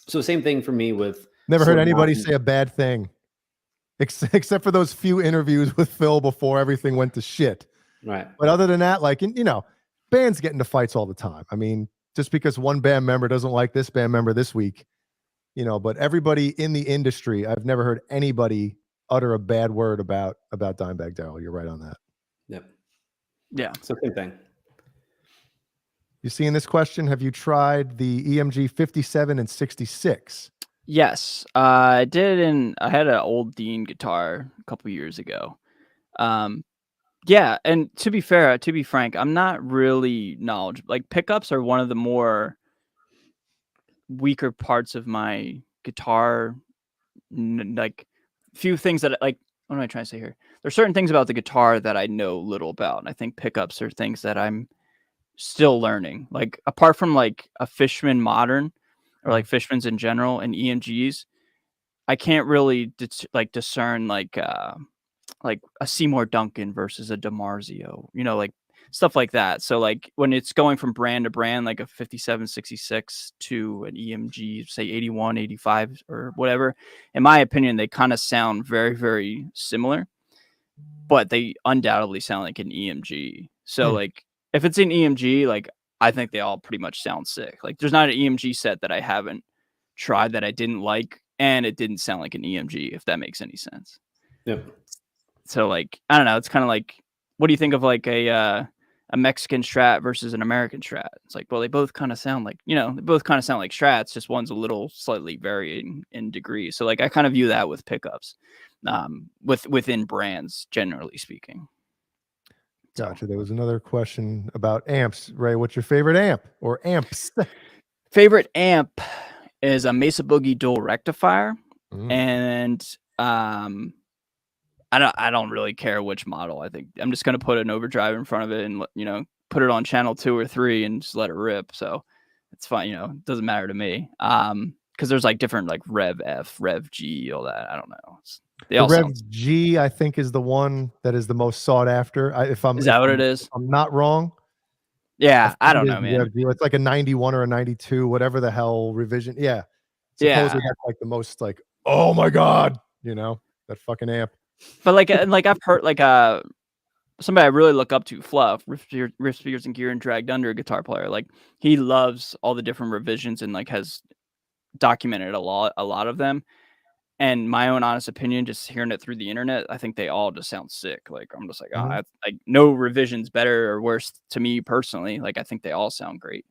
S6: So same thing for me with.
S5: Never heard anybody say a bad thing, except for those few interviews with Phil before everything went to shit.
S6: Right.
S5: But other than that, like, bands get into fights all the time. I mean, just because one band member doesn't like this band member this week, but everybody in the industry, I've never heard anybody utter a bad word about Dimebag Darrell. You're right on that.
S6: Yep.
S7: Yeah.
S6: It's the same thing.
S5: You seeing this question? Have you tried the EMG 57 and 66?
S7: Yes, I did. I had an old Dean guitar a couple years ago. Yeah, and to be frank, I'm not really knowledgeable. Like pickups are one of the more weaker parts of my guitar. Like few things that like, what am I trying to say here? There's certain things about the guitar that I know little about, and I think pickups are things that I'm still learning. Like apart from like a Fishman Modern or like Fishmans in general and EMGs, I can't really discern like a Seymour Duncan versus a DiMarzio, like stuff like that. So like when it's going from brand to brand, like a 57, 66 to an EMG, say 81, 85 or whatever, in my opinion, they kind of sound very, very similar, but they undoubtedly sound like an EMG. So like if it's an EMG, like I think they all pretty much sound sick. Like there's not an EMG set that I haven't tried that I didn't like, and it didn't sound like an EMG, if that makes any sense.
S6: Yep.
S7: So like I don't know, it's kind of like, what do you think of like a Mexican Strat versus an American Strat? It's like, well, they both kind of sound like, Strats, just one's a little slightly varying in degree. So like I kind of view that with pickups, within brands, generally speaking.
S5: Gotcha. There was another question about amps. Ray, what's your favorite amp or amps?
S7: Favorite amp is a Mesa Boogie dual rectifier, and I don't really care which model. I think I'm just gonna put an overdrive in front of it and put it on channel 2 or 3 and just let it rip. So it's fine. It doesn't matter to me. Because there's like different like Rev F, Rev G, all that. I don't know. The
S5: Rev G, I think, is the one that is the most sought after. Is that
S7: what it is?
S5: I'm not wrong.
S7: Yeah, I don't know, man.
S5: It's like a 91 or a 92, whatever the hell revision. Yeah. Supposedly that's like the most like, oh my God, that fucking amp.
S7: But like I've heard like somebody I really look up to, Fluff, Riff Spears and Gear and Dragged Under, guitar player. Like he loves all the different revisions and like has documented a lot of them. And my own honest opinion, just hearing it through the internet, I think they all just sound sick. Like I'm just like, like no revision's better or worse to me personally. Like I think they all sound great.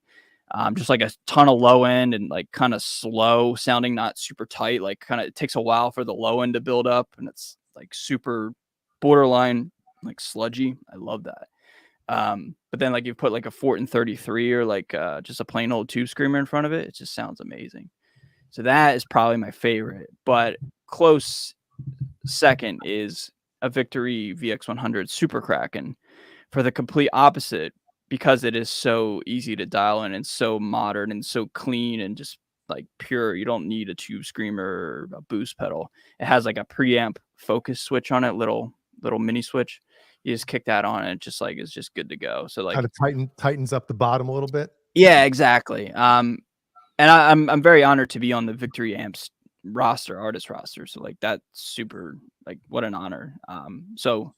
S7: Just like a ton of low end and like kind of slow sounding, not super tight. Like kind of it takes a while for the low end to build up, and it's like super borderline like sludgy. I love that. But then like you put like a Fortin 33 or like just a plain old tube screamer in front of it, it just sounds amazing. So that is probably my favorite, but close second is a Victory VX100 Super Kraken for the complete opposite, because it is so easy to dial in and so modern and so clean and just like pure. You don't need a tube screamer or a boost pedal. It has like a preamp focus switch on it, little mini switch. You just kick that on and it just like it's just good to go. So like
S5: kind of tightens up the bottom a little bit.
S7: Yeah, exactly. And I'm very honored to be on the Victory Amps artist roster. So like that's super, like what an honor. So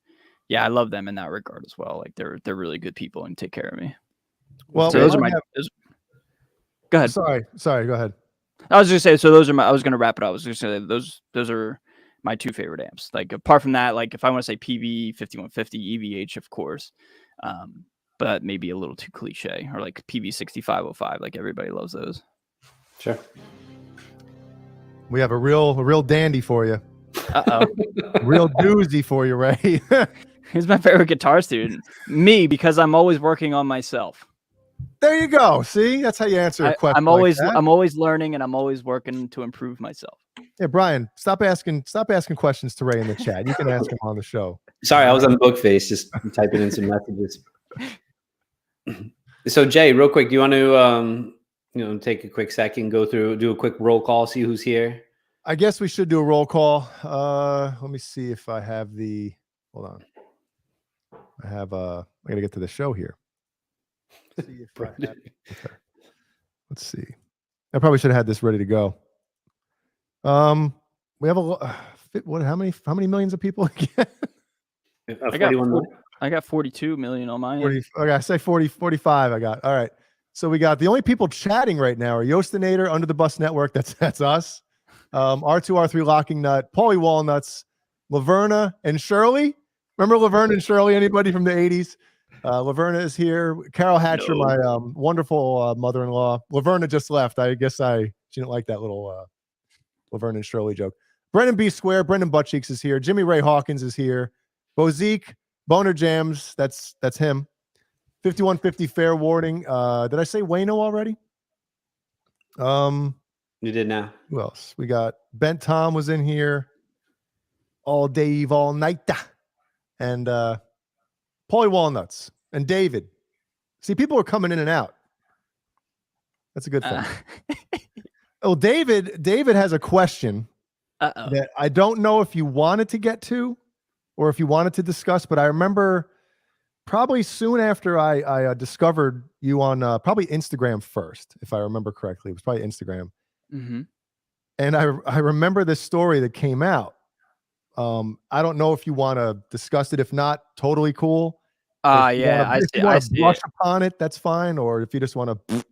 S7: yeah, I love them in that regard as well. Like they're really good people and take care of me.
S5: Well,
S7: so those are my. Go ahead.
S5: Sorry. Go ahead.
S7: I was just say so. Those are I was gonna wrap it up. I was just gonna say those are my two favorite amps. Like apart from that, like if I want to say PV 5150, EVH, of course. But maybe a little too cliche, or like PV 6505. Like everybody loves those.
S6: Sure.
S5: We have a real dandy for you. Real doozy for you, Ray.
S7: He's my favorite guitar student. Me, because I'm always working on myself.
S5: There you go. See, that's how you answer a question.
S7: I'm always learning, and I'm always working to improve myself.
S5: Yeah, Brian, stop asking questions to Ray in the chat. You can ask him on the show.
S6: Sorry, I was on the book face, just typing in some messages. So Jay, real quick, do you want to take a quick second, do a quick roll call, see who's here?
S5: I guess we should do a roll call. Let me see if I have hold on. I gotta get to the show here. See if I have it. Okay. Let's see. I probably should have had this ready to go. We have how many millions of people again?
S7: I got 42 million on mine.
S5: 40, okay, I say 40, 45 I got. All right. So we got the only people chatting right now are Yostinator, Under the Bus Network. That's us. R2R3 Locking Nut, Paulie Walnuts, Laverna and Shirley. Remember Laverna and Shirley? Anybody from the 80s? Laverna is here. Carol Hatcher,
S7: No.
S5: my wonderful mother-in-law. Laverna just left. I guess she didn't like that little Laverna and Shirley joke. Brendan B. Square, Brendan Buttcheeks is here. Jimmy Ray Hawkins is here. Bozique, BonerJams, that's him. 5150 Fair Warning. Did I say Wayno already?
S6: You did now.
S5: Who else? We got Bent Tom was in here. All Dave, all night. And Paulie Walnuts and David. See, people are coming in and out. That's a good thing. Oh, David has a question that I don't know if you wanted to get to or if you wanted to discuss, but I remember probably soon after I discovered you on probably Instagram first, if I remember correctly. It was probably Instagram.
S7: Mm-hmm.
S5: And I remember this story that came out. I don't know if you want to discuss it. If not, totally cool.
S7: Yeah, I see. I see
S5: brush
S7: it.
S5: upon it, that's fine. Or if you just want to.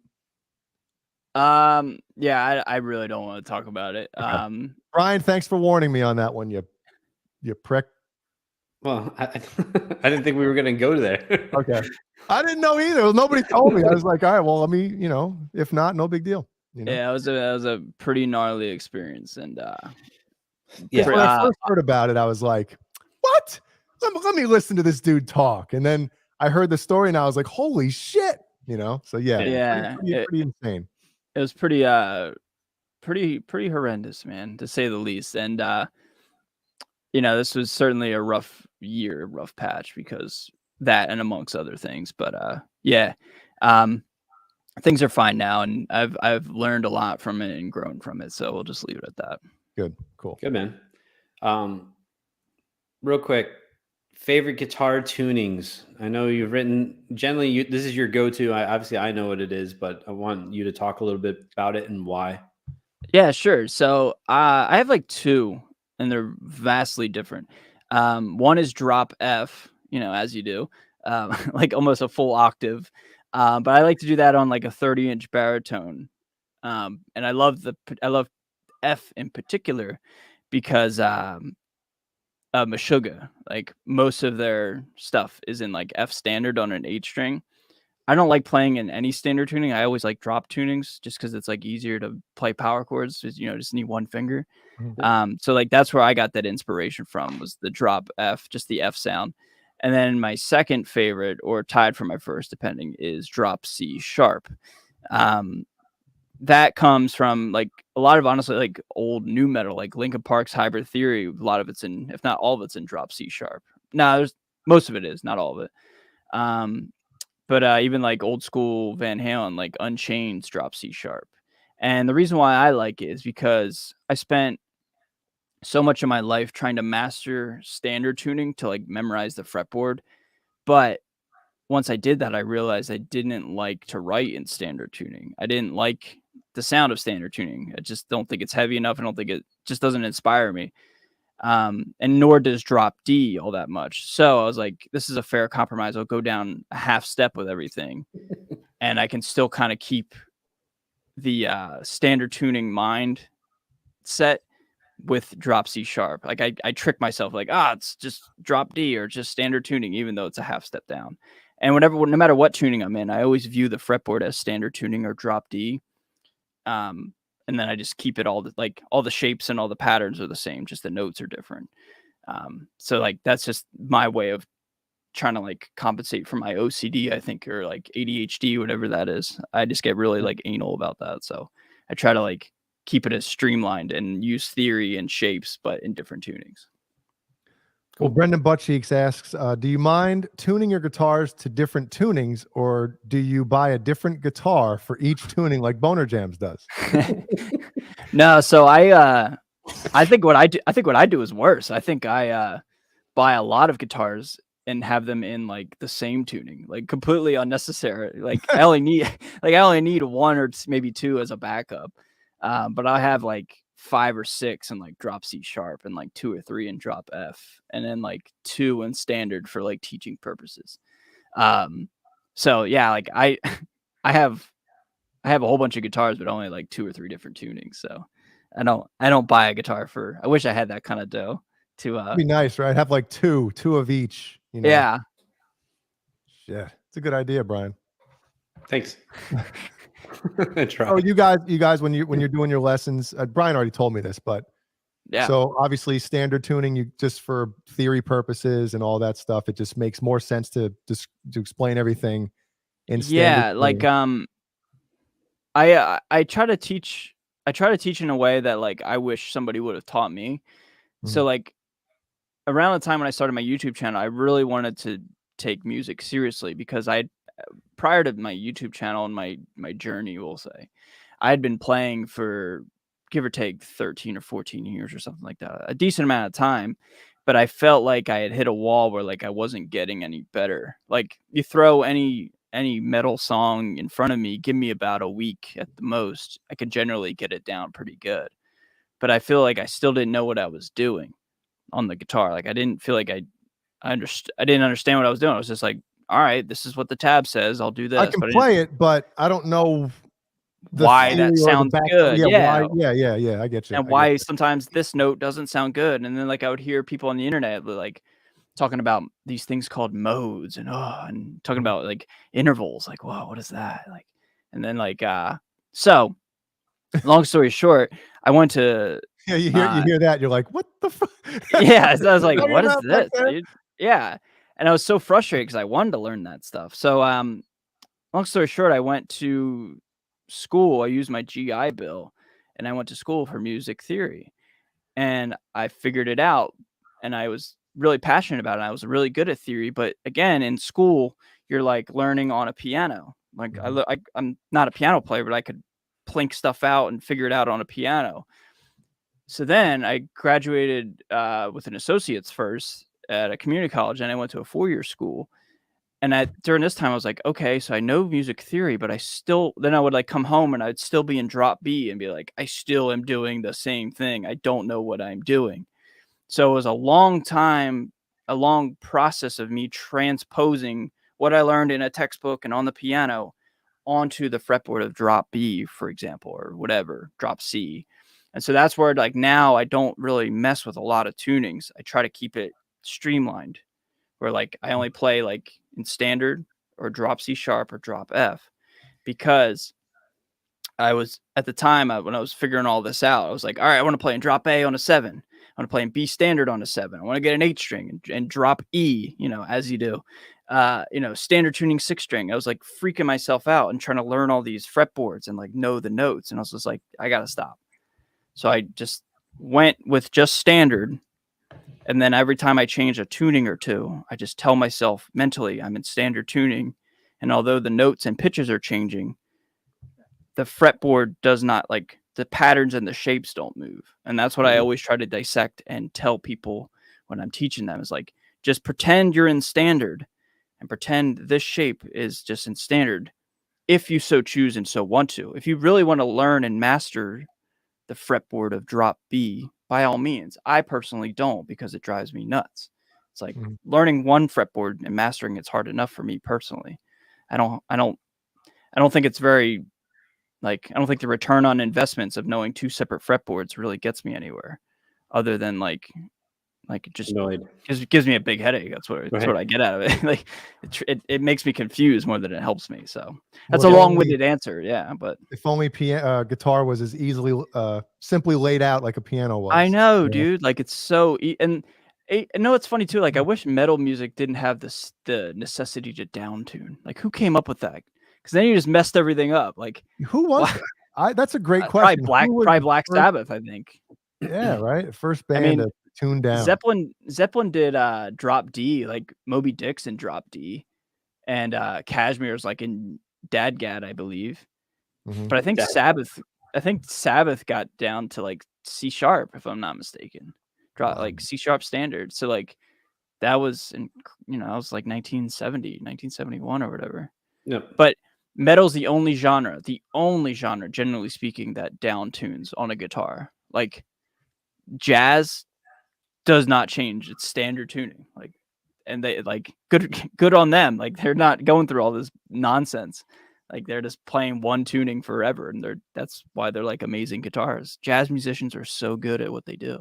S7: Yeah, I really don't want to talk about it.
S5: Okay. Brian, thanks for warning me on that one. You prick.
S6: Well, I didn't think we were going to go there.
S5: Okay. I didn't know either. Nobody told me. I was like, all right, well, let me, if not, no big deal.
S7: Yeah, it was a pretty gnarly experience. And
S5: when I first heard about it, I was like, what? Let me listen to this dude talk. And then I heard the story and I was like, holy shit. So yeah. Pretty insane.
S7: It was pretty horrendous, man, to say the least. And this was certainly a rough year, rough patch because that and amongst other things. But things are fine now, and I've learned a lot from it and grown from it. So we'll just leave it at that.
S5: Good, cool,
S6: good, man. Real quick, favorite guitar tunings. I know you've written. Generally, this is your go-to. Obviously, I know what it is, but I want you to talk a little bit about it and why.
S7: Yeah, sure. So I have like two, and they're vastly different. One is drop F, as you do, like almost a full octave. But I like to do that on like a 30-inch baritone. And I love F in particular because Meshuggah, like most of their stuff is in like F standard on an 8-string. I don't like playing in any standard tuning. I always like drop tunings just because it's like easier to play power chords. Just need one finger. Mm-hmm. So like that's where I got that inspiration from, was the drop F, just the F sound. And then my second favorite, or tied for my first, depending, is drop C sharp. That comes from like a lot of, honestly, like old new metal, like Linkin Park's Hybrid Theory. A lot of it's in, if not all of it's in drop C sharp. No, most of it is, not all of it. But even like old school Van Halen, like Unchained's drop C sharp. And the reason why I like it is because I spent so much of my life trying to master standard tuning to like memorize the fretboard. But once I did that, I realized I didn't like to write in standard tuning. I didn't like the sound of standard tuning. I just don't think it's heavy enough. I don't think it just doesn't inspire me. And nor does drop D all that much. So I was like, this is a fair compromise. I'll go down a half step with everything and I can still kind of keep the standard tuning mind set with drop C sharp. Like I trick myself like, it's just drop D or just standard tuning, even though it's a half step down. And no matter what tuning I'm in, I always view the fretboard as standard tuning or drop D. And then I just keep it all the shapes and all the patterns are the same, just the notes are different. So like that's just my way of trying to like compensate for my OCD, I think, or like ADHD, whatever that is. I just get really like anal about that. So I try to like keep it as streamlined and use theory and shapes, but in different tunings.
S5: Well, Brendan Buttcheeks asks, do you mind tuning your guitars to different tunings, or do you buy a different guitar for each tuning like BonerJams does?
S7: No, so I think what I do is worse. I think I buy a lot of guitars and have them in like the same tuning, like completely unnecessary. Like I only need one or maybe two as a backup. But I have like 5 or 6 in like drop C sharp and like 2 or 3 in drop F, and then like 2 in standard for like teaching purposes. So yeah, like I have I have a whole bunch of guitars, but only like 2 or 3 different tunings. So I don't buy a guitar for. I wish I had that kind of dough to.
S5: It'd be nice, right? Have like two of each. You know?
S7: Yeah.
S5: Yeah, it's a good idea, Brian.
S6: Thanks. I try.
S5: Oh, you guys, when you're doing your lessons, Brian already told me this, but
S7: Yeah.
S5: so obviously standard tuning, you just for theory purposes and all that stuff, it just makes more sense to explain everything in standard
S7: like
S5: tuning.
S7: I try to teach in a way that like I wish somebody would have taught me. So like around the time when I started my YouTube channel, I really wanted to take music seriously because prior to my YouTube channel and my journey, we'll say, I had been playing for give or take 13 or 14 years or something like that, a decent amount of time. But I felt like I had hit a wall where like I wasn't getting any better. Like you throw any metal song in front of me, give me about a week at the most, I could generally get it down pretty good. But I feel like I still didn't know what I was doing on the guitar. Like I didn't feel like I didn't understand what I was doing. I was just like, all right, this is what the tab says. I'll do this.
S5: I can play it, but I don't know
S7: why that sounds good.
S5: Yeah, yeah. I get you.
S7: And why sometimes this note doesn't sound good. And then like I would hear people on the internet like talking about these things called modes and talking about like intervals. Like, whoa, what is that? Like, and then like so long story short, I went to
S5: you hear that, you're like, what the fuck?
S7: Yeah, so I was like, what is this, dude? Yeah. And I was so frustrated because I wanted to learn that stuff. So long story short, I went to school. I used my GI Bill and I went to school for music theory. And I figured it out and I was really passionate about it. I was really good at theory, but again, in school, you're like learning on a piano. Like I'm not a piano player, but I could plink stuff out and figure it out on a piano. So then I graduated with an associate's first at a community college, and I went to a 4-year school. And during this time, I was like, okay, so I know music theory, but then I would like come home and I'd still be in drop B and be like, I still am doing the same thing. I don't know what I'm doing. So it was a long process of me transposing what I learned in a textbook and on the piano onto the fretboard of drop B, for example, or whatever, drop C. And so that's where like now I don't really mess with a lot of tunings. I try to keep it streamlined where like I only play like in standard or drop C sharp or drop F, because I was at the time when I was figuring all this out, I was like, all right, I want to play in drop A on a 7. I want to play in B standard on a 7. I want to get an 8 string and drop E, as you do, standard tuning 6 string. I was like freaking myself out and trying to learn all these fretboards and like know the notes. And I was just like, I got to stop. So I just went with just standard. And then every time I change a tuning or two, I just tell myself mentally I'm in standard tuning. And although the notes and pitches are changing, the fretboard does not, like, the patterns and the shapes don't move. And that's what I always try to dissect and tell people when I'm teaching them is like, just pretend you're in standard and pretend this shape is just in standard if you so choose and so want to. If you really want to learn and master the fretboard of drop B, by all means. I personally don't, because it drives me nuts. It's like learning one fretboard and mastering it's hard enough for me personally. I don't think it's very, like, I don't think the return on investments of knowing 2 separate fretboards really gets me anywhere, other than like it just gives me a big headache. That's what I get out of it. Like it makes me confused more than it helps me. So that's a long-winded answer. Yeah. But
S5: if only guitar was as easily, simply laid out like a piano was.
S7: I know, dude. Like it's so, and I know it's funny too. Like I wish metal music didn't have the necessity to down tune. Like who came up with that? Because then you just messed everything up. Like
S5: who was that? That's a great question.
S7: Probably Black Sabbath, I think.
S5: Yeah, right. First band to tune down.
S7: Zeppelin did drop D, like Moby Dick's in drop D, and Kashmir's like in Dadgad, I believe. But I think Sabbath got down to like C sharp, if I'm not mistaken. Drop like C sharp standard. So like that was in, I was like 1971 or whatever.
S6: Yeah.
S7: But metal's the only genre, generally speaking, that down tunes on a guitar. Like jazz does not change its standard tuning. Like, and they like good on them. Like they're not going through all this nonsense. Like they're just playing one tuning forever, and that's why they're like amazing guitarists. Jazz musicians are so good at what they do.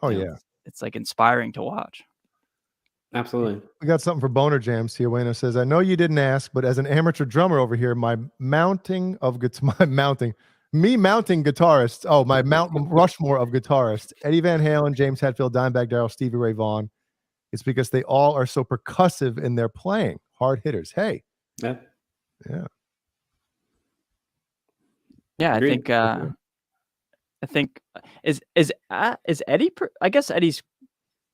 S5: Oh
S7: You know,
S5: yeah.
S7: it's like inspiring to watch.
S6: Absolutely.
S5: We got something for BonerJams here. Wayno says, I know you didn't ask, but as an amateur drummer over here, me mounting guitarists. Oh, my Mount Rushmore of guitarists: Eddie Van Halen, James Hetfield, Dimebag Darrell, Stevie Ray Vaughan. It's because they all are so percussive in their playing, hard hitters. Hey,
S6: Yeah.
S7: Yeah,
S6: Agreed.
S7: I think is Eddie? I guess Eddie's.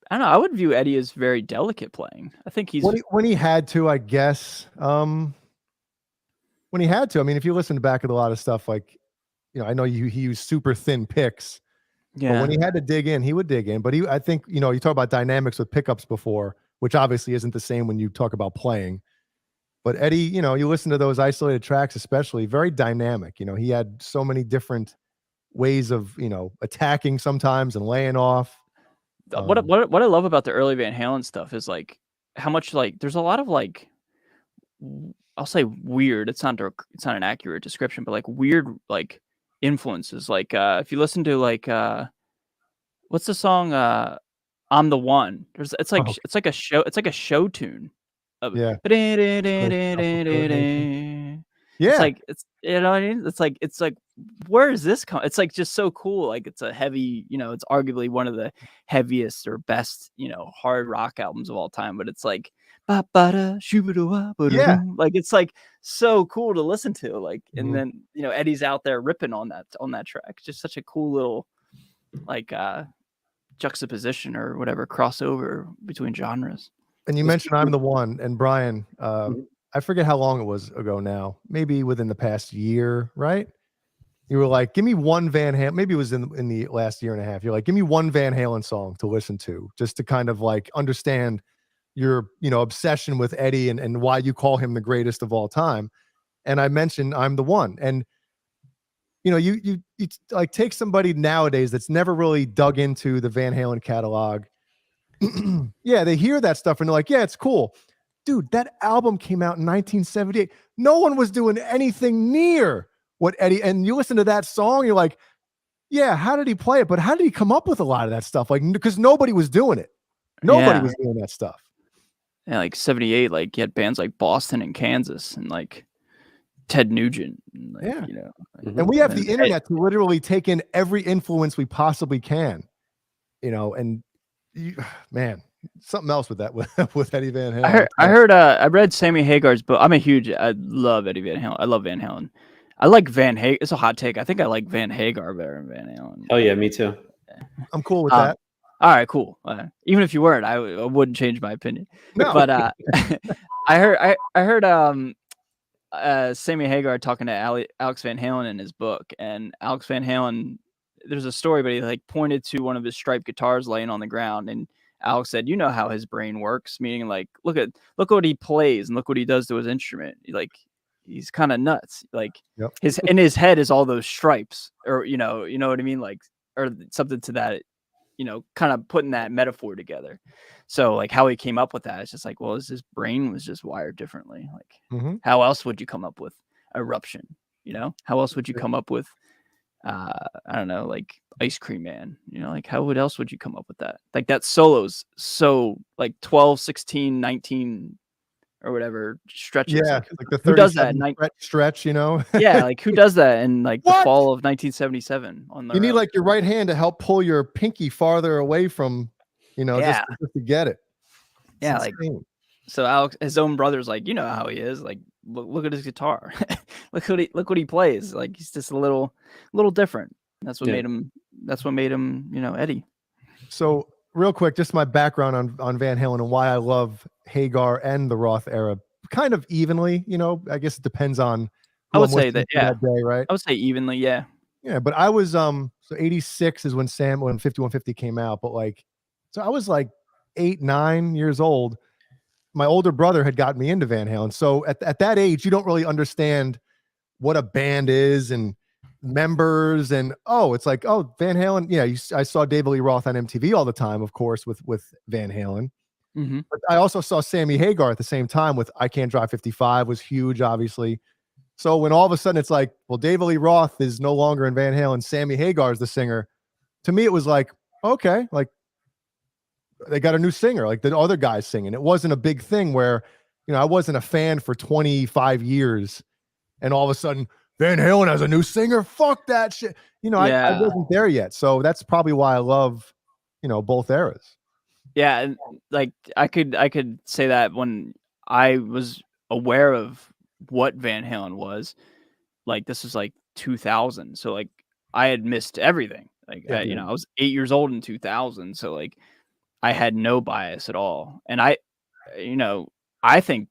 S7: I don't know. I would view Eddie as very delicate playing. I think he's
S5: when he had to, I guess. When he had to, I mean, if you listen back at a lot of stuff, like, I know he used super thin picks.
S7: yeah.
S5: But when he had to dig in, he would dig in. But I think, you talk about dynamics with pickups before, which obviously isn't the same when you talk about playing. But Eddie, you listen to those isolated tracks, especially, very dynamic. He had so many different ways of, attacking sometimes and laying off.
S7: What I love about the early Van Halen stuff is like how much like there's a lot of like I'll say weird. It's not an accurate description, but like weird like influences. Like if you listen to like what's the song I'm the One? It's like a show tune.
S5: Yeah.
S7: It's like it's what I mean? It's like where is this coming? It's like just so cool. Like it's a heavy, it's arguably one of the heaviest or best, hard rock albums of all time. But it's like like it's like so cool to listen to. Like and then Eddie's out there ripping on that track. It's just such a cool little like juxtaposition or whatever crossover between genres.
S5: And you mentioned I'm the One, and Brian, I forget how long it was ago now, maybe within the past year, right? You were like, give me one Van Halen, maybe it was in the last year and a half. You're like, give me one Van Halen song to listen to, just to kind of like understand your, obsession with Eddie and why you call him the greatest of all time. And I mentioned I'm the One. And, you like take somebody nowadays that's never really dug into the Van Halen catalog. Yeah, they hear that stuff and they're like, yeah, it's cool. Dude, that album came out in 1978. No one was doing anything near what Eddie, and you listen to that song, you're like, yeah, how did he play it? But how did he come up with a lot of that stuff? Like, because nobody was doing it. Nobody was doing that stuff.
S7: Yeah, like 78, like you had bands like Boston and Kansas and like Ted Nugent. And like,
S5: and we have the internet to literally take in every influence we possibly can, and man, something else with that with Eddie Van Halen.
S7: I read Sammy Hagar's book. I love Eddie Van Halen. I love Van Halen. I like Van Hagar. It's a hot take. I think I like Van Hagar better than Van Halen.
S6: Oh yeah, me too.
S5: I'm cool with that.
S7: All right, cool. Even if you weren't, I wouldn't change my opinion.
S5: No.
S7: But I heard Sammy Hagar talking to Alex Van Halen in his book, and Alex Van Halen, there's a story, but he like pointed to one of his striped guitars laying on the ground, and Alex said, "You know how his brain works," meaning like, look what he plays and look what he does to his instrument. He's kind of nuts. Like in his head is all those stripes, or you know what I mean, like or something to that. Kind of putting that metaphor together. So like how he came up with that, it's just like, well, his brain was just wired differently. Like how else would you come up with Eruption? How else would you come up with I don't know, like Ice Cream Man? Like how else would you come up with that? Like that solo's so like 12, 16, 19 or whatever stretches.
S5: Yeah, like the 30
S7: who does that
S5: stretch,
S7: Yeah, like who does that in like the fall of 1977 on the
S5: You need like your right hand to help pull your pinky farther away from, just to get it.
S7: Yeah, like so Alex, his own brother's like, how he is. Like, look at his guitar. look what he plays. Like he's just a little different. That's what made him. That's what made him, Eddie.
S5: So real quick, just my background on Van Halen and why I love Hagar and the Roth era kind of evenly. I guess it depends on.
S7: I would say that
S5: day, right?
S7: I would say evenly, yeah.
S5: Yeah, but I was so 86 is when 5150 came out, but like, so I was like 8, 9 years old. My older brother had gotten me into Van Halen. So at that age, you don't really understand what a band is and members and it's like, Van Halen. Yeah, I saw David Lee Roth on MTV all the time, of course, with Van Halen. But I also saw Sammy Hagar at the same time with I Can't Drive 55 was huge, obviously. So when all of a sudden it's like, well, David Lee Roth is no longer in Van Halen, Sammy Hagar is the singer. To me, it was like, okay, like they got a new singer, like the other guys singing. It wasn't a big thing where, I wasn't a fan for 25 years, and all of a sudden Van Halen has a new singer. Fuck that shit. I wasn't there yet. So that's probably why I love, both eras.
S7: Yeah, and like I could say that when I was aware of what Van Halen was, like this was like 2000, so like I had missed everything. Like I was 8 years old in 2000, so like I had no bias at all. And I think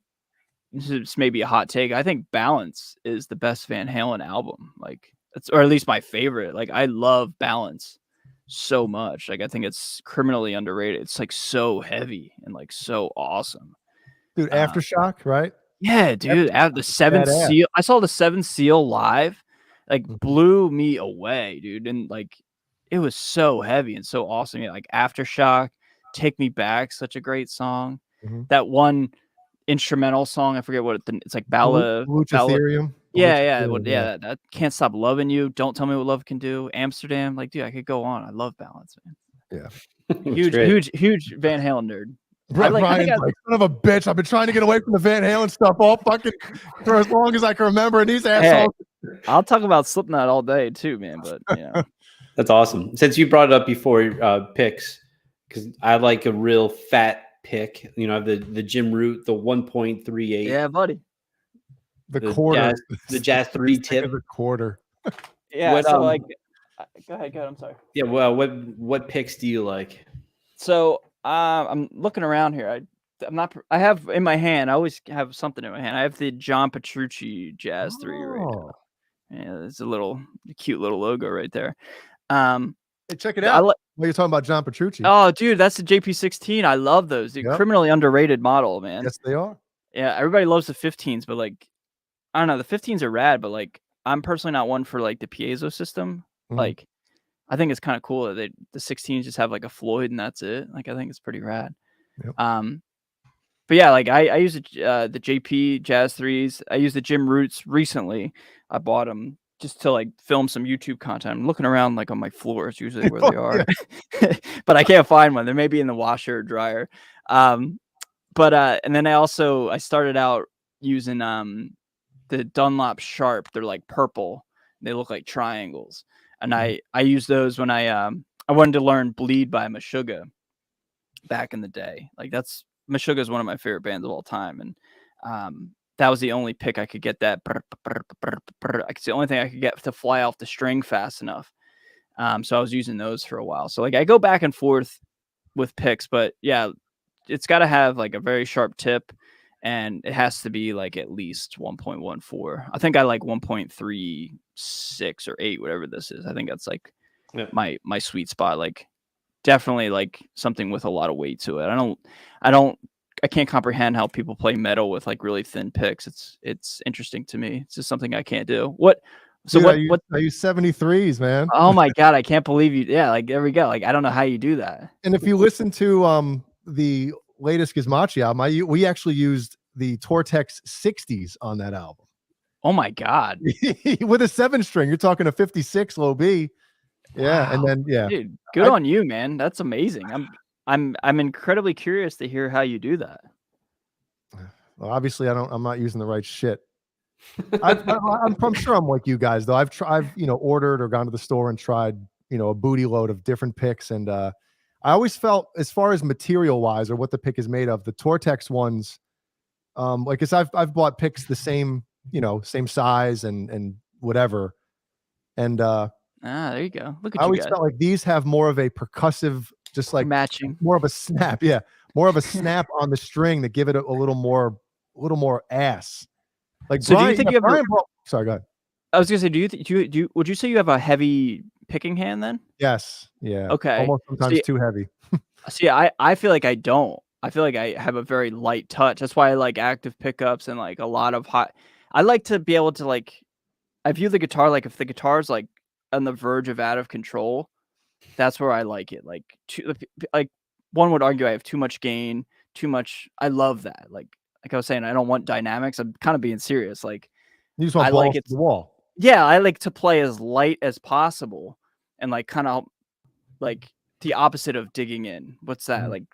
S7: this is maybe a hot take. I think Balance is the best Van Halen album. Like or at least my favorite. Like I love Balance so much. Like I think it's criminally underrated. It's like so heavy and like so awesome.
S5: Dude, Aftershock, right?
S7: Yeah, dude. The Seventh Seal. I saw the Seventh Seal live. Like blew me away, dude. And like it was so heavy and so awesome. Yeah, like Aftershock, Take Me Back, such a great song. That one instrumental song, I forget what it's like.
S5: Luchitherium.
S7: Yeah. That Can't Stop Loving You. Don't Tell Me What Love Can Do. Amsterdam. Like, dude, I could go on. I love Balance, man.
S5: Yeah.
S7: huge Van Halen nerd.
S5: Brian's like, son of a bitch. I've been trying to get away from the Van Halen stuff all fucking for as long as I can remember. And these assholes.
S7: Hey, I'll talk about Slipknot all day too, man. But
S6: That's awesome. Since you brought it up before, picks, because I like a real fat pick. I have the Jim Root, the 1.38.
S7: Yeah, buddy.
S5: The quarter.
S6: The Jazz 3 tip.
S5: The quarter.
S7: Yeah. So like, go ahead. I'm sorry.
S6: Yeah. Well, what picks do you like?
S7: So I'm looking around here. I have in my hand. I always have something in my hand. I have the John Petrucci Jazz 3 right now. Yeah, it's a cute little logo right there.
S5: Hey, check it out. What are you talking about, John Petrucci?
S7: Oh, dude, that's the JP16. I love those. Dude, criminally underrated model, man.
S5: Yes, they are.
S7: Yeah, everybody loves the 15s, but like, I don't know, the 15s are rad, but like, I'm personally not one for like the piezo system. Like, I think it's kind of cool that the 16s just have like a Floyd and that's it. Like, I think it's pretty rad.
S5: Yep.
S7: But yeah, like I use the JP Jazz 3s. I use the Jim Roots recently. I bought them just to like film some YouTube content. I'm looking around like on my floors, usually where they are, but I can't find one. They may be in the washer or dryer. And then I started out using the Dunlop Sharp. They're like purple. They look like triangles. And I used those when I wanted to learn Bleed by Meshuggah back in the day. Like Meshuggah is one of my favorite bands of all time. And that was the only pick I could get that. It's the only thing I could get to fly off the string fast enough. So I was using those for a while. So like I go back and forth with picks, but yeah, it's got to have like a very sharp tip, and it has to be like at least 1.14. I think I like 1.36 or 8, whatever this is. I think that's like my sweet spot. Like definitely like something with a lot of weight to it. I can't comprehend how people play metal with like really thin picks. It's interesting to me. It's just something I can't do. So
S5: I use 73s, man.
S7: Oh my God, I can't believe you. Yeah, like there we go. Like I don't know how you do that.
S5: And if you listen to the latest Gizmachi album, we actually used the Tortex 60s on that album.
S7: Oh my God.
S5: With a 7-string. You're talking a 56 low B. Yeah, wow. And then
S7: dude, good on you, man. That's amazing. I'm incredibly curious to hear how you do that.
S5: Well, obviously I'm not using the right shit. I'm sure I'm like you guys though. I've ordered or gone to the store and tried, a booty load of different picks. And I always felt, as far as material wise or what the pick is made of, the Tortex ones, like as I've bought picks the same, same size and whatever. And
S7: there you go. Look at
S5: I
S7: you
S5: always
S7: guys.
S5: felt like these have more of a percussive, just like
S7: matching,
S5: more of a snap. Yeah. More of a snap on the string that give it a little more ass. Like,
S7: so
S5: Brian,
S7: do you think you have?
S5: Sorry, go ahead.
S7: I was gonna say, would you say you have a heavy picking hand then?
S5: Yes. Yeah.
S7: Okay.
S5: Almost sometimes too heavy.
S7: See, I feel like I don't. I feel like I have a very light touch. That's why I like active pickups and like a lot of hot. I like to be able to like. I view the guitar like if the guitar's like on the verge of out of control, that's where I like it. Like one would argue I have too much gain, too much. I love that. Like I was saying, I don't want dynamics. I'm kind of being serious. Like
S5: You just want
S7: I
S5: balls
S7: like
S5: to
S7: it.
S5: the wall.
S7: Yeah, I like to play as light as possible, and like kind of like the opposite of digging in. What's that
S5: Mhm.
S7: like?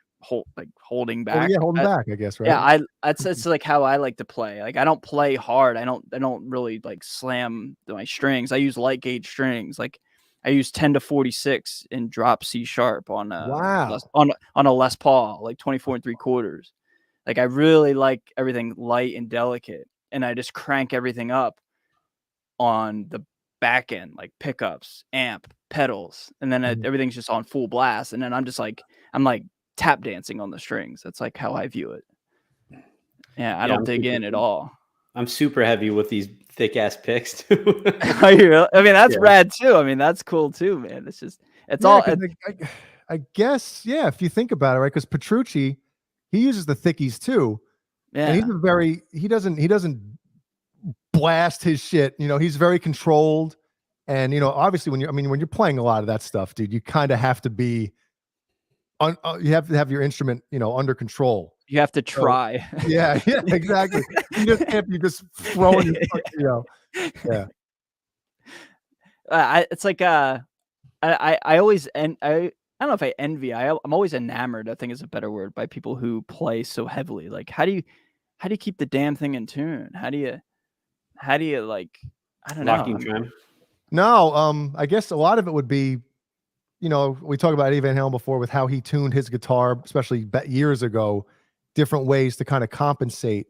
S7: Holding
S5: Well,
S7: back.
S5: yeah, holding back, I guess, right?
S7: Yeah, it's like how I like to play. Like I don't play hard. I don't really like slam my strings. I use light gauge strings. Like I use 10 to 46 in drop C sharp on
S5: Wow.
S7: on a Les Paul, like 24 3/4. Like I really like everything light and delicate, and I just crank everything up on the back end, like pickups, amp, pedals, and then
S5: Mhm.
S7: everything's just on full blast. And then I'm like tap dancing on the strings. That's like how I view it. Yeah, I
S6: Yeah,
S7: don't dig in at all.
S6: I'm super heavy with these thick ass picks too.
S7: Are you really? I mean, that's
S6: Yeah.
S7: rad too. I mean, that's cool too, man. It's just, it's
S5: Yeah,
S7: all,
S5: 'cause I guess, yeah, if you think about it, right? Because Petrucci, he uses the thickies too, and
S7: yeah,
S5: he doesn't blast his shit. He's very controlled, and obviously when you're playing a lot of that stuff, dude, you kind of have to be you have to have your instrument, under control.
S7: you have to
S5: So,
S7: try.
S5: yeah, yeah, exactly. You just can't be just throwing your, yeah.
S7: It's like, I always, and I don't know if I envy, I'm always enamored, I think is a better word, by people who play so heavily. Like, how do you keep the damn thing in tune? How do you like, I don't know.
S6: Locking trim.
S5: No, I guess a lot of it would be, we talked about Eddie Van Halen before with how he tuned his guitar, especially years ago, different ways to kind of compensate.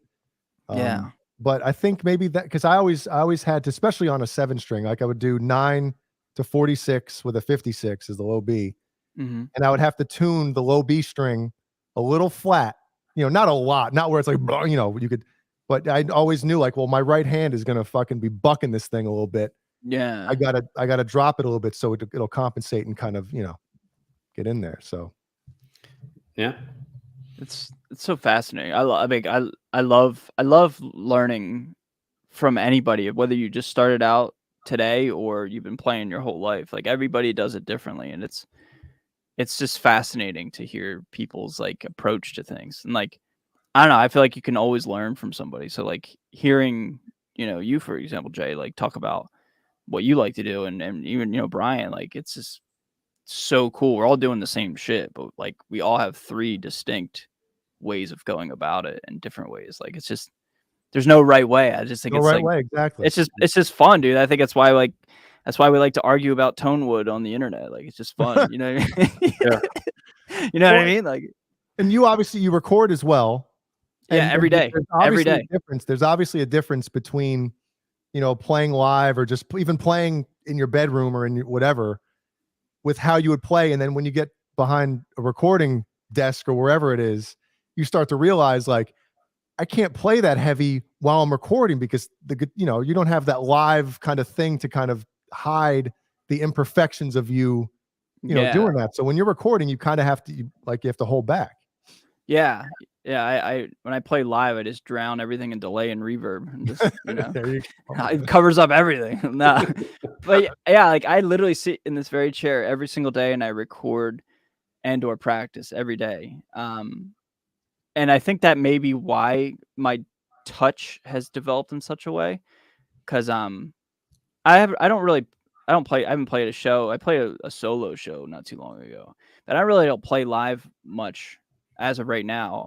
S7: Yeah.
S5: But I think maybe that, because I always had to, especially on a 7-string, like I would do 9 to 46 with a 56 as the low B,
S7: Mhm.
S5: and I would have to tune the low B string a little flat, not a lot, not where it's like, you could, but I always knew like, well, my right hand is gonna fucking be bucking this thing a little bit.
S7: Yeah.
S5: I gotta drop it a little bit so it'll compensate and kind of get in there. So
S6: Yeah.
S7: It's so fascinating. I mean, I love learning from anybody, whether you just started out today or you've been playing your whole life. Like everybody does it differently, and it's just fascinating to hear people's like approach to things. And like I don't know, I feel like you can always learn from somebody. So like hearing, you for example, Jay, like talk about what you like to do, and even Brian, like it's just so cool. We're all doing the same shit, but like we all have 3 distinct ways of going about it in different ways. Like it's just there's no right way. I just think
S5: the
S7: it's
S5: right
S7: like
S5: way, exactly.
S7: it's just fun, dude. I think that's why we like to argue about tone wood on the internet. Like it's just fun, you know what I mean?
S5: Yeah.
S7: You know what I mean? Like
S5: And you obviously you record as well.
S7: yeah, every day.
S5: There's
S7: Every
S5: obviously
S7: day.
S5: a difference. There's obviously a difference between, playing live or just even playing in your bedroom or in whatever, with how you would play. And then when you get behind a recording desk or wherever it is, you start to realize like, I can't play that heavy while I'm recording because you don't have that live kind of thing to kind of hide the imperfections of you doing that. So when you're recording, you kind of have to, you have to hold back.
S7: Yeah. Yeah. I when I play live, I just drown everything in delay and reverb and just,
S5: There you go.
S7: it covers up everything. Nah. But yeah, like I literally sit in this very chair every single day and I record and or practice every day. And I think that may be why my touch has developed in such a way. Cause I haven't played a show. I played a solo show not too long ago, but I really don't play live much as of right now.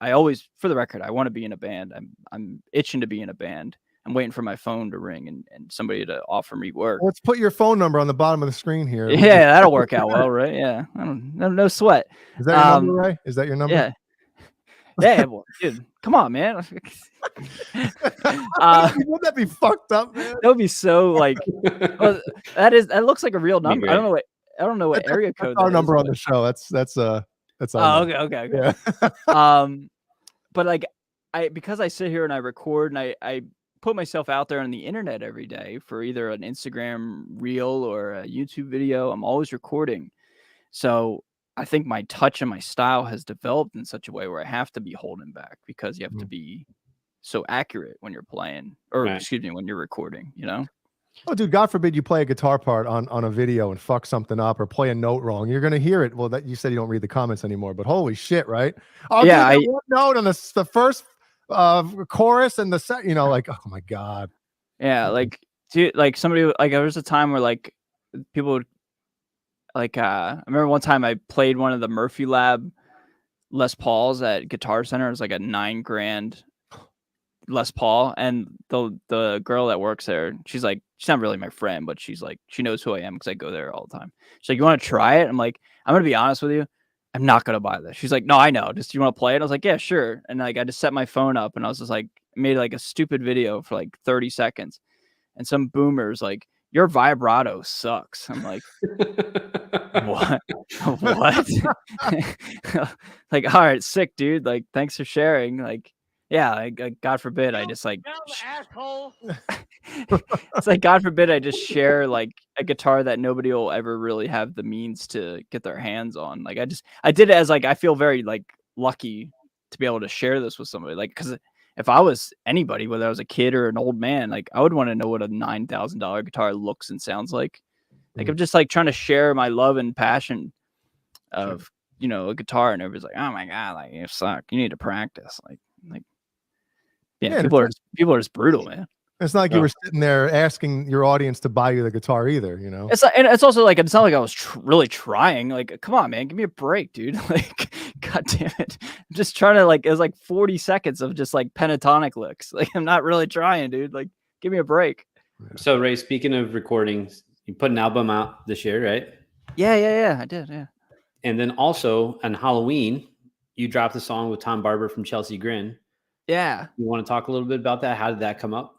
S7: I always, for the record, I want to be in a band. I'm itching to be in a band. I'm waiting for my phone to ring and somebody to offer me work.
S5: Let's put your phone number on the bottom of the screen here.
S7: Yeah, that'll work out well, right? Yeah. No sweat.
S5: Is that your number, Ray? Is that your number?
S7: Yeah. Yeah, well, dude, come on, man.
S5: Wouldn't that be fucked up, man?
S7: That would be so like. Well, that looks like a real number.
S6: great.
S7: I don't know what area code.
S5: That's our
S7: that
S5: number
S7: is,
S5: on the show. That's our
S7: Oh,
S5: number.
S7: okay.
S5: Yeah.
S7: But like because I sit here and I record and I put myself out there on the internet every day for either an Instagram reel or a YouTube video. I'm always recording, so I think my touch and my style has developed in such a way where I have to be holding back because you have to be so accurate when you're playing, or
S6: Right.
S7: excuse me, when you're recording.
S5: Oh, dude, God forbid you play a guitar part on a video and fuck something up or play a note wrong. You're gonna hear it. Well, that you said you don't read the comments anymore, but holy shit, right? Oh,
S7: Yeah,
S5: dude, that one note on the first chorus and the second, like, oh my God.
S7: Yeah, like dude, like somebody like there was a time where like people would like I remember one time I played one of the Murphy Lab Les Pauls at Guitar Center. It was like a $9,000 Les Paul, and the girl that works there, she's not really my friend, but she's like she knows who I am because I go there all the time. She's like, "You want to try it?" I'm like, "I'm gonna be honest with you, I'm not gonna buy this." She's like, "No, I know. Just you want to play it?" I was like, "Yeah, sure." And like I just set my phone up, and I was just like made like a stupid video for like 30 seconds, and some boomers like, "Your vibrato sucks." I'm like, what? What? Like, all right, sick, dude. Like, thanks for sharing. Like, yeah, like God forbid I just like
S2: asshole.
S7: it's like God forbid I just share like a guitar that nobody will ever really have the means to get their hands on. Like I did it as like I feel very like lucky to be able to share this with somebody. Like because if I was anybody, whether I was a kid or an old man, like I would want to know what a $9,000 guitar looks and sounds like. Like I'm just like trying to share my love and passion of a guitar, and everybody's like, "Oh my god, like you suck. You need to practice." Like yeah, people are just brutal, man.
S5: It's not like you were sitting there asking your audience to buy you the guitar either, you know.
S7: It's and it's also like it's not like I was really trying. Like, come on, man, give me a break, dude. Like, god damn it, I'm just trying to like it was like 40 seconds of just like pentatonic licks. Like, I'm not really trying, dude. Like, give me a break.
S6: So Ray, speaking of recordings, you put an album out this year, right?
S7: Yeah, I did, yeah.
S6: And then also on Halloween, you dropped a song with Tom Barber from Chelsea Grin.
S7: Yeah.
S6: You want to talk a little bit about that? How did that come up?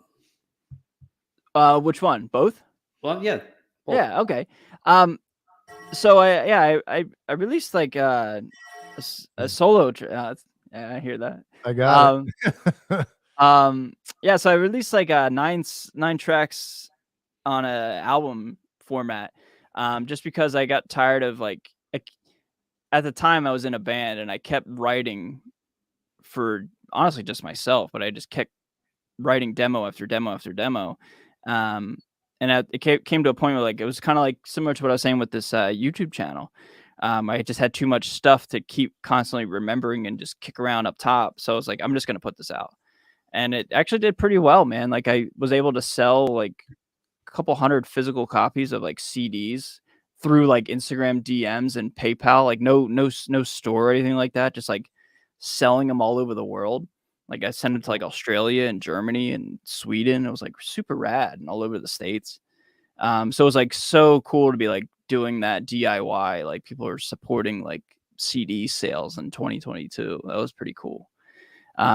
S7: Which one? Both?
S6: Well, yeah. Both.
S7: Yeah, okay. So I released like a solo I hear that.
S5: I got
S7: it. Yeah, so I released like nine tracks on a album format. Just because I got tired of like at the time I was in a band and I kept writing for honestly just myself, but I just kept writing demo after demo after demo. And it came to a point where like it was kind of like similar to what I was saying with this YouTube channel. I just had too much stuff to keep constantly remembering and just kick around up top. So I was like, I'm just gonna put this out, and it actually did pretty well, man. Like I was able to sell like a couple hundred physical copies of like CDs through like Instagram DMs and PayPal. Like no store or anything like that. Just like selling them all over the world. Like I sent it to like Australia and Germany and Sweden. It was like super rad and all over the States. So it was like so cool to be like doing that DIY. Like people are supporting like CD sales in 2022. That was pretty cool.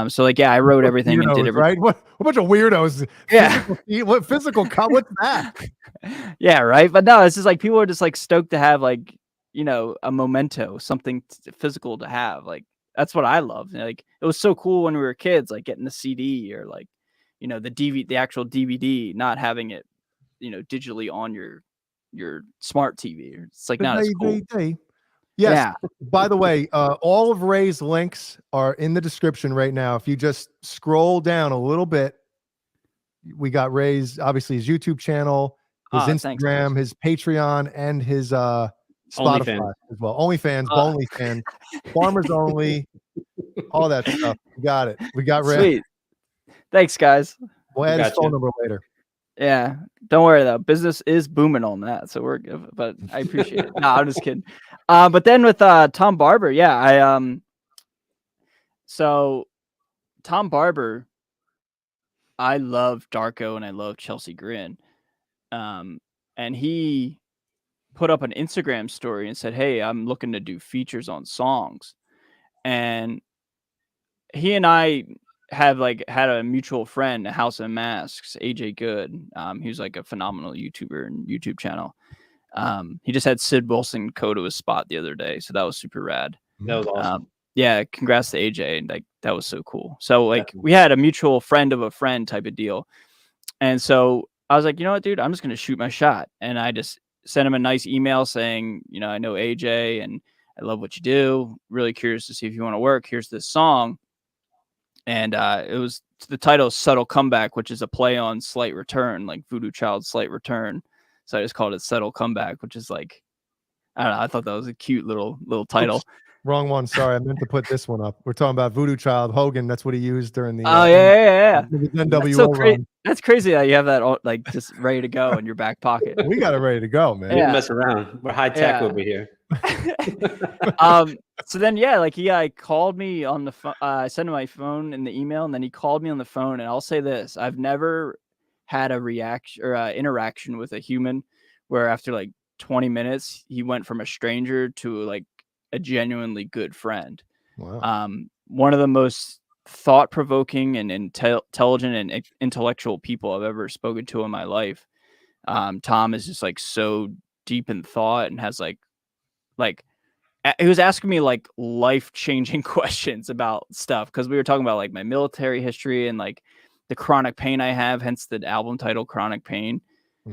S7: So like, yeah, I wrote everything and did everything.
S5: Right? What a bunch of weirdos.
S7: Yeah.
S5: What physical? What's that?
S7: Yeah. Right. But no, it's just like people are just like stoked to have like, a memento, something physical to have. Like, that's what I love. Like it was so cool when we were kids, like getting the CD or like, the DVD, the actual DVD, not having it, digitally on your smart TV. It's like not as cool.
S5: Yes.
S7: Yeah.
S5: By the way, all of Ray's links are in the description right now. If you just scroll down a little bit, we got Ray's obviously his YouTube channel, his Instagram, his Patreon, and his Spotify as well. OnlyFans, OnlyFans, Farmers Only, all that stuff. We got it. We got Ray.
S7: Sweet. Thanks, guys.
S5: We'll add his phone number later.
S7: Yeah. Don't worry though. Business is booming on that. So we're good, but I appreciate it. No, I'm just kidding. But then with Tom Barber, yeah, so Tom Barber, I love Darko and I love Chelsea Grin. And he put up an Instagram story and said, "Hey, I'm looking to do features on songs." And he and I have like had a mutual friend, House of Masks, AJ Good. He was like a phenomenal YouTuber and YouTube channel. He just had Sid Wilson go to his spot the other day, so that was super rad.
S6: That was awesome.
S7: Yeah, congrats to AJ, and like that was so cool. So like we had a mutual friend of a friend type of deal, and so I was like, you know what, dude, I'm just gonna shoot my shot, and I just sent him a nice email saying, I know AJ and I love what you do. Really curious to see if you want to work. Here's this song. And it was the title is Subtle Comeback, which is a play on Slight Return, like Voodoo Child's Slight Return. So I just called it Subtle Comeback, which is like, I don't know. I thought that was a cute little title.
S5: Wrong one. Sorry, I meant to put this one up. We're talking about Voodoo Child Hogan. That's what he used during the
S7: Yeah.
S5: the
S7: That's
S5: NWO
S7: so crazy.
S5: run.
S7: That's crazy that you have that all, like just ready to go in your back pocket.
S5: We got it ready to go, man.
S6: We don't
S7: Yeah.
S6: mess around. We're high tech
S7: Yeah.
S6: over here.
S7: So then like he called me on the phone. I sent him my phone in the email, and then he called me on the phone. And I'll say this: I've never had a reaction or interaction with a human where after like 20 minutes he went from a stranger to like a genuinely good friend.
S5: Wow.
S7: One of the most thought-provoking and intelligent and intellectual people I've ever spoken to in my life. Tom is just like so deep in thought and has like he was asking me like life-changing questions about stuff because we were talking about like my military history and like the chronic pain I have, hence the album title Chronic Pain.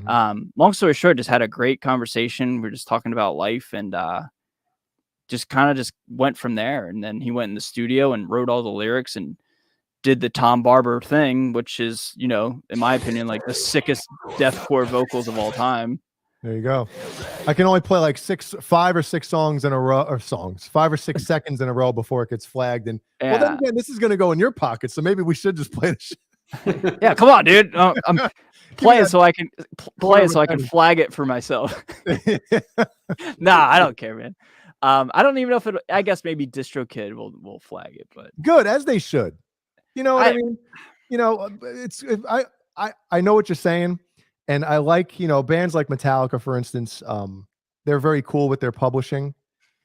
S7: Long story short, just had a great conversation. We're just talking about life and just kind of went from there. And then he went in the studio and wrote all the lyrics and did the Tom Barber thing, which is, you know, in my opinion, like the sickest deathcore vocals of all time.
S5: There you go. I can only play like 5 or 6 songs in a row, or 5 or 6 seconds in a row before it gets flagged. And well, then again, this is going to go in your pocket, so maybe we should just play the shit.
S7: Yeah, come on, dude. I'm playing so I can play it so I can flag it for myself. Nah, I don't care, man. I don't even know if it. I guess maybe DistroKid will flag it, but
S5: good, as they should. You know what I mean? You know, I know what you're saying. And I like, you know, bands like Metallica, for instance, they're very cool with their publishing.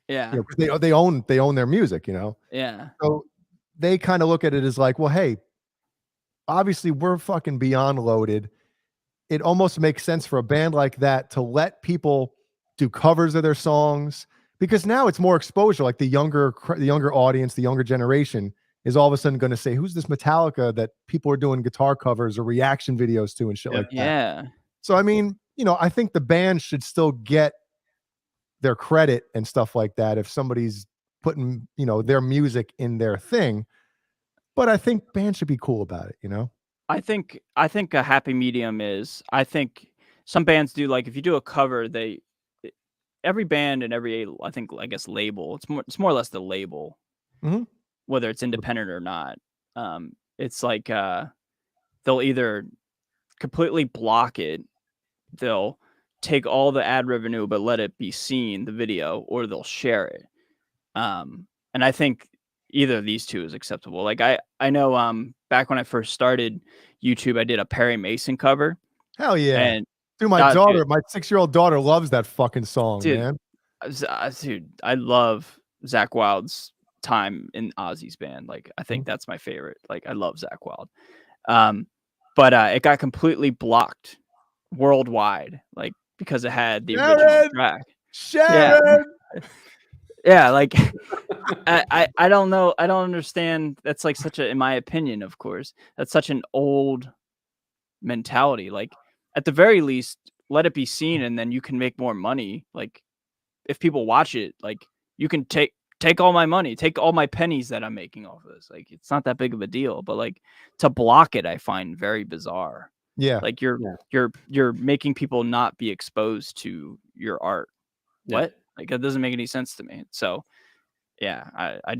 S7: Yeah.
S5: You know, they own their music, you know?
S7: Yeah.
S5: So they kind of look at it as like, well, hey, obviously we're fucking beyond loaded. It almost makes sense for a band like that to let people do covers of their songs because now it's more exposure. Like the younger audience, the younger generation is all of a sudden going to say, who's this Metallica that people are doing guitar covers or reaction videos to and shit like that.
S7: Yeah.
S5: So, I mean, you know, I think the band should still get their credit and stuff like that if somebody's putting, you know, their music in their thing. But I think bands should be cool about it, you know?
S7: I think a happy medium is, I think some bands do, like if you do a cover, every band and every, I guess label, it's more or less the label.
S5: Mm-hmm.
S7: Whether it's independent or not. It's like they'll either completely block it, they'll take all the ad revenue but let it be seen, the video, or they'll share it. And I think either of these two is acceptable. Like I know back when I first started YouTube, I did a Perry Mason cover.
S5: Hell yeah.
S7: And
S5: dude, my 6-year-old daughter loves that fucking song,
S7: dude,
S5: man.
S7: Dude, I love Zakk Wylde's time in Ozzy's band. Like I think that's my favorite. Like I love Zakk Wylde. But it got completely blocked worldwide, like because it had the original track.
S5: Sharon!
S7: Yeah, like I don't know. I don't understand. That's like such a, in my opinion, of course, that's such an old mentality. Like at the very least, let it be seen and then you can make more money. Like if people watch it, like you can take all my money, take all my pennies that I'm making off of this. Like it's not that big of a deal, but like to block it, I find very bizarre.
S5: Yeah.
S7: Like you're making people not be exposed to your art.
S6: Yeah.
S7: What? Like it doesn't make any sense to me. So yeah, I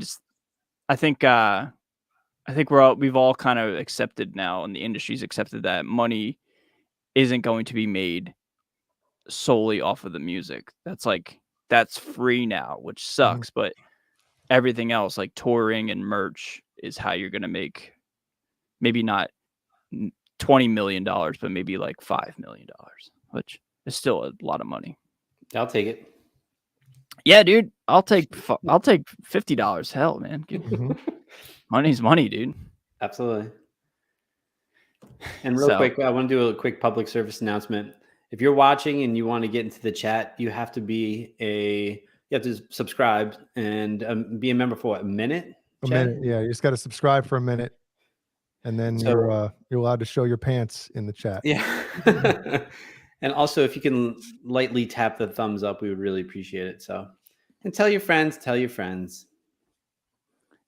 S7: think we've all kind of accepted now, and the industry's accepted that money isn't going to be made solely off of the music. That's free now, which sucks, but everything else like touring and merch is how you're going to make maybe not $20 million, but maybe like $5 million, which is still a lot of money.
S6: I'll take it.
S7: Yeah, dude, I'll take $50. Hell, man. Money's money, dude.
S6: Absolutely. And real quick, I want to do a quick public service announcement. If you're watching and you want to get into the chat, you have to subscribe and be a member for what, a minute?
S5: A minute, yeah. You just got to subscribe for a minute, and then you're allowed to show your pants in the chat.
S6: Yeah. And also, if you can lightly tap the thumbs up, we would really appreciate it. So, and tell your friends.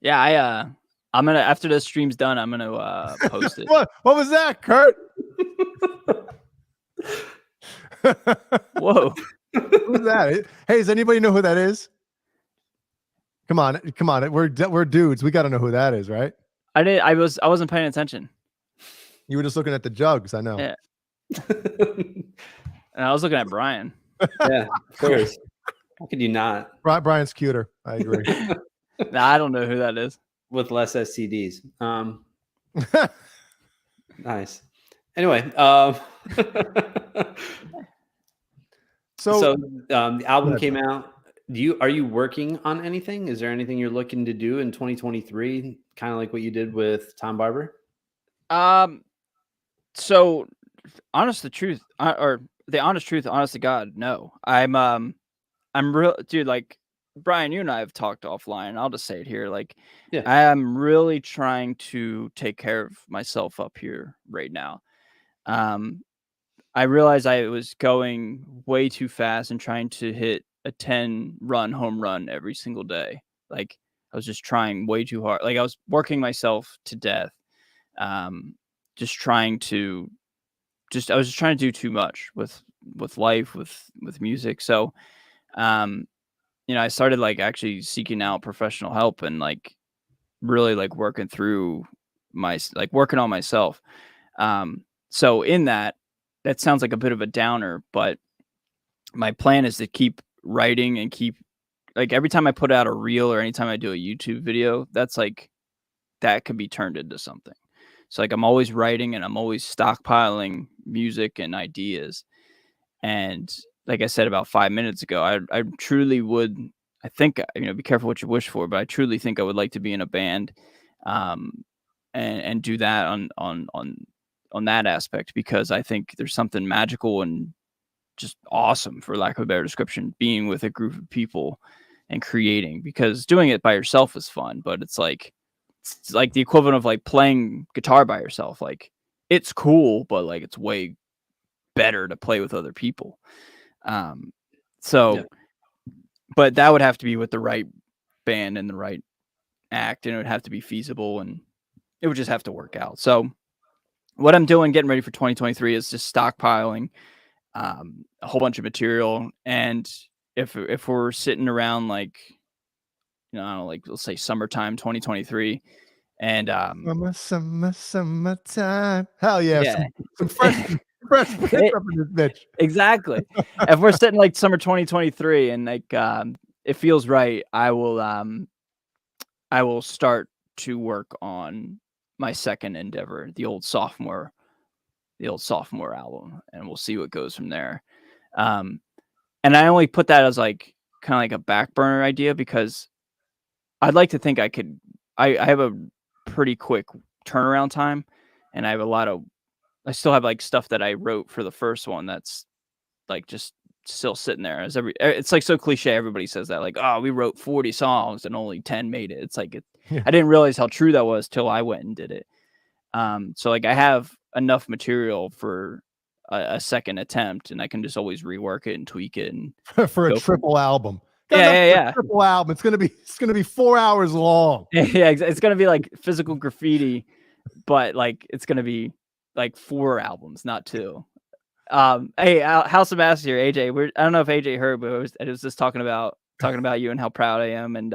S7: Yeah, I'm gonna, after the stream's done, I'm gonna post it.
S5: What was that, Kurt?
S7: Whoa.
S5: Who's that? Hey, does anybody know who that is? Come on. We're dudes. We got to know who that is, right?
S7: I wasn't paying attention.
S5: You were just looking at the jugs. I know.
S7: Yeah. And I was looking at Brian.
S6: Yeah, of course. How could you not?
S5: Brian's cuter. I agree.
S7: Nah, I don't know who that is.
S6: With less STDs. Nice. Anyway, so the album came out. Are you working on anything? Is there anything you're looking to do in 2023? Kind of like what you did with Tom Barber?
S7: So honest to God, no. I'm real, dude. Like Brian, you and I have talked offline. I'll just say it here. Like,
S6: Yeah.
S7: I am really trying to take care of myself up here right now. I realized I was going way too fast and trying to hit a 10-run home run every single day. Like, I was just trying way too hard. Like, I was working myself to death. I was just trying to do too much with life, with music. So, I started like actually seeking out professional help and like really like working on myself. So in that sounds like a bit of a downer, but my plan is to keep writing and keep, like, every time I put out a reel or anytime I do a YouTube video, that's like, that could be turned into something. So like, I'm always writing and I'm always stockpiling music and ideas. And like I said about 5 minutes ago, I truly would, I think, be careful what you wish for, but I truly think I would like to be in a band, and do that on that aspect, because I think there's something magical and just awesome, for lack of a better description, being with a group of people and creating, because doing it by yourself is fun, but it's like the equivalent of like playing guitar by yourself. Like, it's cool, but like, it's way better to play with other people. But that would have to be with the right band and the right act, and it would have to be feasible, and it would just have to work out. So what I'm doing, getting ready for 2023, is just stockpiling a whole bunch of material. And if we're sitting around like, I don't know, like, let's say summertime 2023, and
S5: summertime. Hell yeah.
S7: Yeah.
S5: Some fresh up in this bitch.
S7: Exactly. If we're sitting like summer 2023 and like it feels right, I will start to work on my second endeavor, the old sophomore album, and we'll see what goes from there. And I only put that as like kind of like a back burner idea, because I'd like to think I have a pretty quick turnaround time, and I still have like stuff that I wrote for the first one that's like just still sitting there. It's like so cliche. Everybody says that, like, oh, we wrote 40 songs and only 10 made it. It's like,
S5: Yeah.
S7: I didn't realize how true that was till I went and did it. So like, I have enough material for a second attempt, and I can just always rework it and tweak it and
S5: for a triple album.
S7: Yeah.
S5: Triple album. It's gonna be 4 hours long.
S7: Yeah, it's gonna be like physical graffiti, but like, it's gonna be like 4 albums, not 2. Hey, House of Mass here, AJ. I don't know if AJ heard, but it was just talking about you and how proud I am, and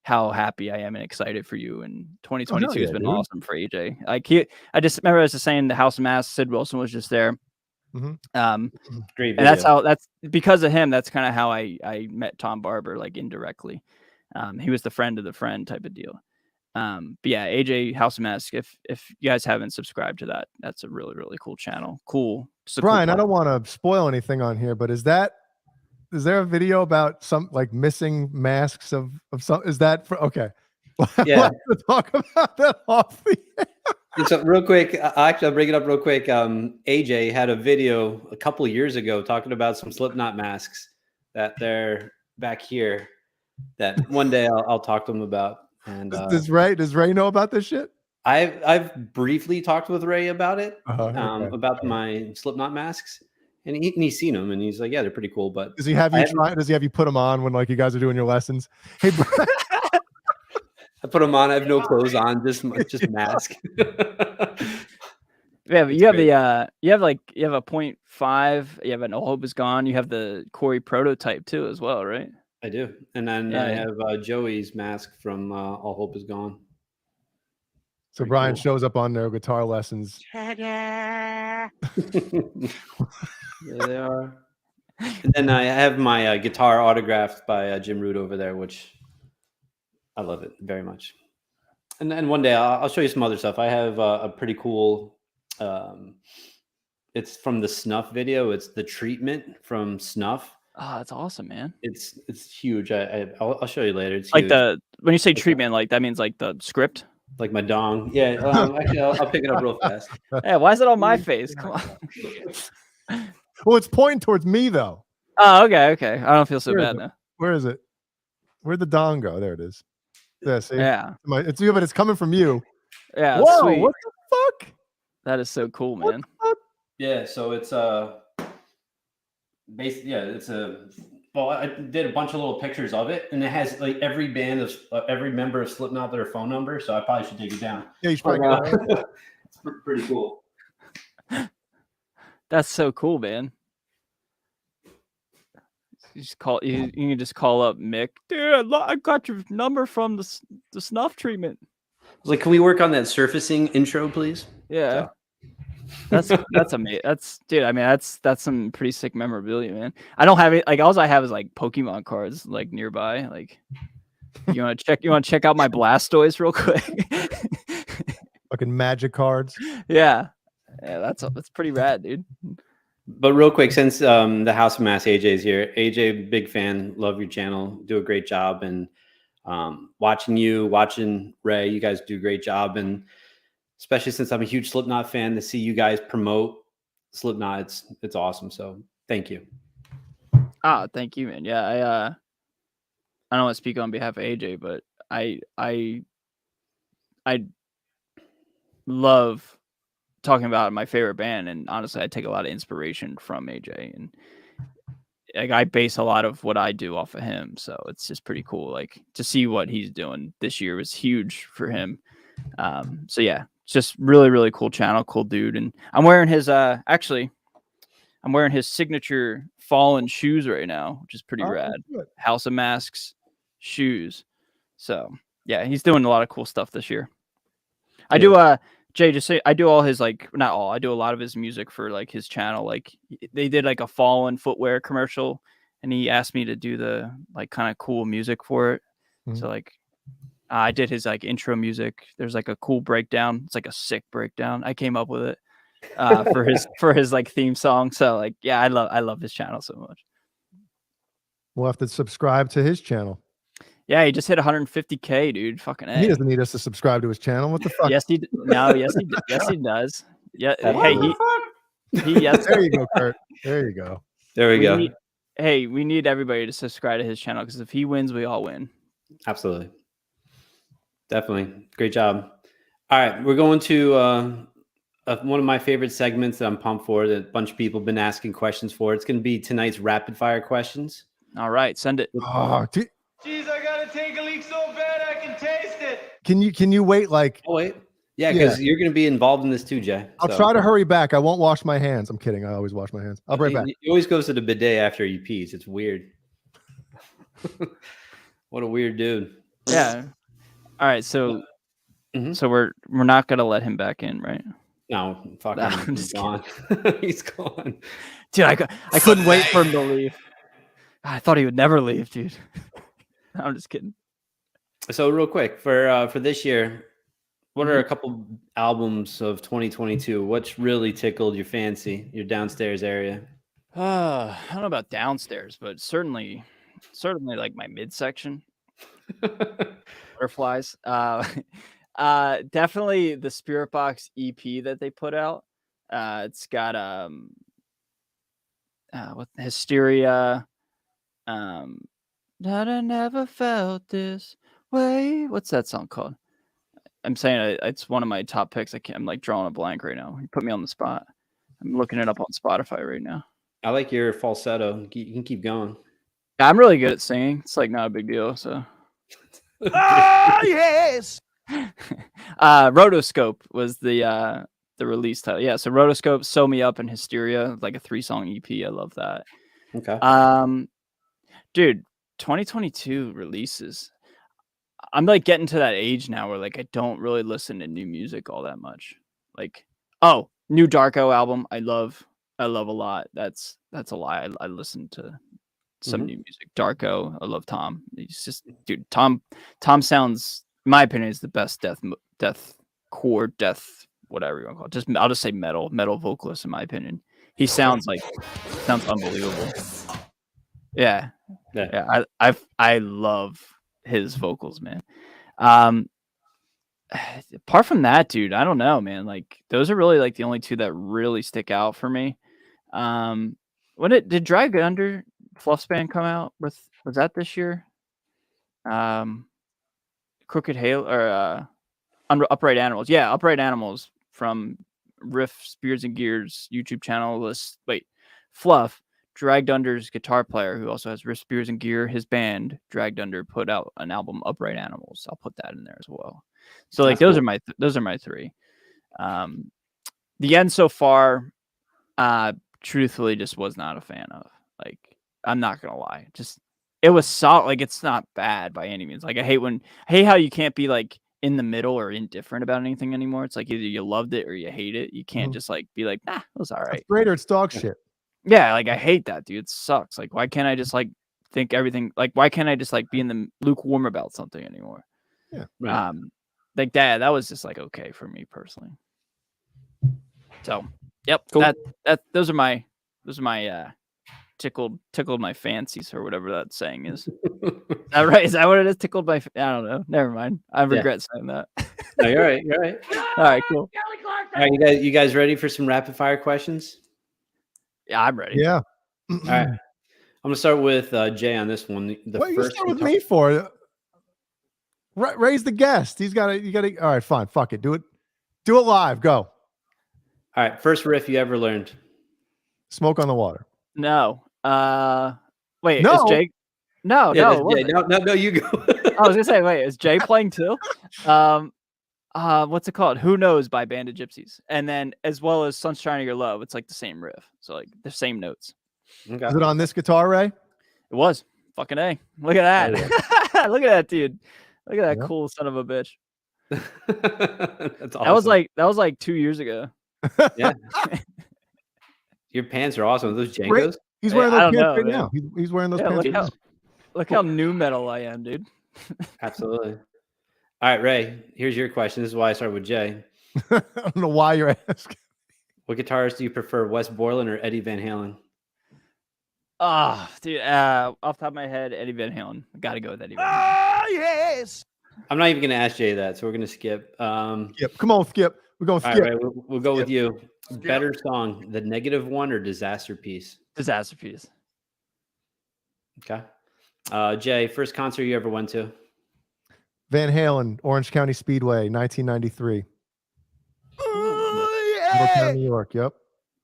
S7: how happy I am and excited for you. And 2022 has been awesome for AJ. Like, I just remember I was just saying the House of Mass. Sid Wilson was just there.
S6: Mm-hmm. Great
S7: video.
S6: And
S7: that's because of him. That's kind of how I met Tom Barber, like, indirectly. He was the friend of the friend type of deal. But yeah, AJ House of Mask. If you guys haven't subscribed to that, that's a really, really cool channel. Cool.
S5: Brian, I don't want to spoil anything on here, but is there a video about some like missing masks of some? Is that for okay?
S6: Yeah.
S5: Let's talk about that off the air.
S6: So real quick, I'll bring it up real quick. AJ had a video a couple of years ago talking about some Slipknot masks that they're back here. That one day I'll talk to him about. And does
S5: Ray know about this shit?
S6: I've briefly talked with Ray about it, about my Slipknot masks, and he's seen them, and he's like, yeah, they're pretty cool. But
S5: does he have you try? Does he have you put them on when like you guys are doing your lessons? Hey, Brian.
S6: I put them on. I have no clothes on, just mask.
S7: Yeah, but you have a 0.5. You have an All Hope Is Gone. You have the Corey prototype too, as well, right?
S6: I do. And then I have Joey's mask from All Hope Is Gone.
S5: So
S6: Pretty
S5: Brian
S6: cool.
S5: shows up on their guitar lessons.
S6: There they are. And then I have my guitar autographed by Jim Root over there, which I love it very much. And then one day I'll show you some other stuff. I have a pretty cool. It's from the Snuff video. It's the treatment from Snuff.
S7: Oh, that's awesome, man.
S6: It's huge. I'll show you later. It's
S7: Like
S6: huge.
S7: when you say treatment, like that means like the script.
S6: Like my dong. Yeah. Actually, I'll pick it up real fast.
S7: Hey, why is it on my face? Come on.
S5: Well, it's pointing towards me though.
S7: Oh, okay. I don't feel so
S5: Where is
S7: bad
S5: it?
S7: now.
S5: Where is it? Where'd the dong go? There it is. Yeah, see?
S7: Yeah.
S5: It's you, but it's coming from you.
S7: Yeah.
S5: Whoa,
S7: Sweet.
S5: what the fuck?
S7: That is so cool,
S5: What
S7: man.
S5: the fuck?
S6: Yeah. So it's basically, yeah, it's a. Well, I did a bunch of little pictures of it, and it has like every band of every member of Slipknot their phone number. So I probably should take it down.
S5: Yeah, you should probably get it.
S6: It's pretty cool.
S7: That's so cool, man. You just call you can just call up Mick. Dude, I got your number from the snuff treatment.
S6: I was like, can we work on that surfacing intro, please?
S7: Yeah. That's amazing. Dude. I mean, that's some pretty sick memorabilia, man. I don't have it. Like, all I have is like Pokemon cards, like nearby. Like, you want to check out my Blastoise real quick?
S5: Fucking magic cards.
S7: Yeah, that's pretty rad, dude.
S6: But real quick, since the House of Mass AJ's here, AJ, big fan, love your channel, do a great job, and watching Ray, you guys do a great job, and especially since I'm a huge Slipknot fan, to see you guys promote Slipknot, it's awesome. So thank you.
S7: Thank you, man. Yeah, I don't want to speak on behalf of AJ, but I love talking about my favorite band, and honestly, I take a lot of inspiration from AJ, and like I base a lot of what I do off of him. So it's just pretty cool, like to see what he's doing this year was huge for him. So yeah, just really, really cool channel, cool dude. And I'm wearing his signature Fallen shoes right now, which is pretty rad.
S5: Good.
S7: House of Masks shoes. So yeah, he's doing a lot of cool stuff this year. I do Jay, just say I do all his I do a lot of his music for like his channel. Like they did like a Fallen footwear commercial, and he asked me to do the like kind of cool music for it.
S5: Mhm.
S7: So like I did his like intro music. There's like a cool breakdown. It's like a sick breakdown. I came up with it for his like theme song. So like yeah, I love his channel so much.
S5: We'll have to subscribe to his channel.
S7: Yeah, he just hit 150K, dude. Fucking A.
S5: He doesn't need us to subscribe to his channel. What the fuck?
S7: Yes, he does. Yeah, hey, yes.
S5: There you go, Kurt. There you go.
S6: There we go.
S7: We need everybody to subscribe to his channel, because if he wins, we all win.
S6: Absolutely. Definitely. Great job. All right. We're going to one of my favorite segments that I'm pumped for, that a bunch of people have been asking questions for. It's going to be tonight's rapid fire questions.
S7: All right, send it.
S5: Oh,
S8: Jeez, I gotta take a leak so bad I can taste it.
S5: can you wait like
S6: Oh, wait. Yeah, because you're going to be involved in this too, Jay.
S5: I'll try to hurry back. I won't wash my hands. I'm kidding. I always wash my hands. I'll be right back.
S6: He always goes to the bidet after he pees. It's weird. What a weird dude.
S7: Yeah. All right, so
S6: Mhm.
S7: so we're not gonna let him back in, right?
S6: No, fuck
S7: No,
S6: him.
S7: I'm
S6: He's
S7: just
S6: gone. He's gone.
S7: Dude, I couldn't wait for him to leave. I thought he would never leave, dude. I'm just kidding.
S6: So real quick, for this year, what are a couple albums of 2022? What's really tickled your fancy, your downstairs area?
S7: I don't know about downstairs, but certainly like my midsection. Butterflies. Definitely the Spirit Box EP that they put out. It's got with Hysteria. That I never felt this way. What's that song called? I'm saying it's one of my top picks. I'm like drawing a blank right now. You put me on the spot. I'm looking it up on Spotify right now.
S6: I like your falsetto. You can keep going.
S7: I'm really good at singing. It's like not a big deal. So.
S8: Yes.
S7: Rotoscope was the release title. Yeah, so Rotoscope, Sew Me Up, and Hysteria, like a 3-song EP. I love that.
S6: Okay.
S7: Dude, 2022 releases. I'm like getting to that age now where like I don't really listen to new music all that much. Like, new Darko album, I love a lot. That's a lie. I listen to some new music. Darko, I love Tom. He's just, dude. Tom sounds, in my opinion, is the best death whatever you want to call it. I'll just say metal vocalist in my opinion. He sounds unbelievable. Yeah. I love his vocals, man. Apart from that, dude, I don't know, man. Like those are really like the only two that really stick out for me. Did Drag Under Fluff's band come out with? Was that this year? Crooked Halo or Upright Animals? Yeah, Upright Animals from Riff Spears and Gears YouTube channel. Fluff, Dragged Under's guitar player, who also has Riff Spears and Gear, his band Dragged Under put out an album, Upright Animals. I'll put that in there as well. So like those are my three. The end so far, truthfully, just was not a fan of. Like, I'm not gonna lie, just it was solid. Like, it's not bad by any means. Like, I hate how you can't be like in the middle or indifferent about anything anymore. It's like either you loved it or you hate it. You can't just like be like, nah, it was all right.
S5: It's great or it's dog shit.
S7: Yeah, like I hate that, dude. It sucks. Like, why can't I just like think everything? Like, why can't I just like be in the lukewarm about something anymore?
S5: Yeah.
S7: Right. Like that was just like okay for me personally. So, yep.
S6: Cool.
S7: Those are my tickled my fancies or whatever that saying is. Is that right? Is that what it is? Tickled my I don't know. Never mind. I regret saying that.
S6: No, you're right.
S7: All right, cool.
S6: All right, you guys ready for some rapid fire questions?
S7: Yeah, I'm ready.
S5: Yeah.
S6: All right. I'm gonna start with Jay on this one.
S5: What you start with me for? Raise the guest. You gotta. All right, fine. Fuck it. Do it live. Go.
S6: All right. First riff you ever learned?
S5: Smoke on the Water.
S7: No. Wait.
S5: No.
S7: Is Jake? No.
S6: Yeah,
S7: No.
S6: No. You go.
S7: I was gonna say, wait. Is Jay playing too? What's it called? Who Knows by Band of Gypsies, and then as well as Sunshine of Your Love. It's like the same riff, so like the same notes.
S6: Okay.
S5: Is it on this guitar, Ray?
S7: It was fucking A. Look at that.
S6: Oh,
S7: Look at that, dude. Look at that cool son of a bitch.
S6: That's awesome.
S7: That was like 2 years ago.
S6: Yeah. Your pants are awesome. Those Jankos.
S5: He's wearing those pants right
S7: man.
S5: now. He's wearing those pants. Right now.
S7: Look how new metal I am, dude.
S6: Absolutely. All right, Ray, here's your question. This is why I started with Jay.
S5: I don't know why you're asking.
S6: What guitarist do you prefer, Wes Borland or Eddie Van Halen?
S7: Oh, dude. Off the top of my head, Eddie Van Halen. Got to go with Eddie Van Halen.
S2: Oh, yes.
S6: I'm not even going to ask Jay that, so we're going to skip.
S5: Skip. Come on, Skip. We're going Skip.
S6: All right, Ray, we'll go with you. Better song, The Negative One or Disaster Piece?
S7: Disaster Piece.
S6: Okay. Jay, first concert you ever went to?
S5: Van Halen, Orange County Speedway, 1993.
S2: Oh,
S5: Middletown, New York. Yep.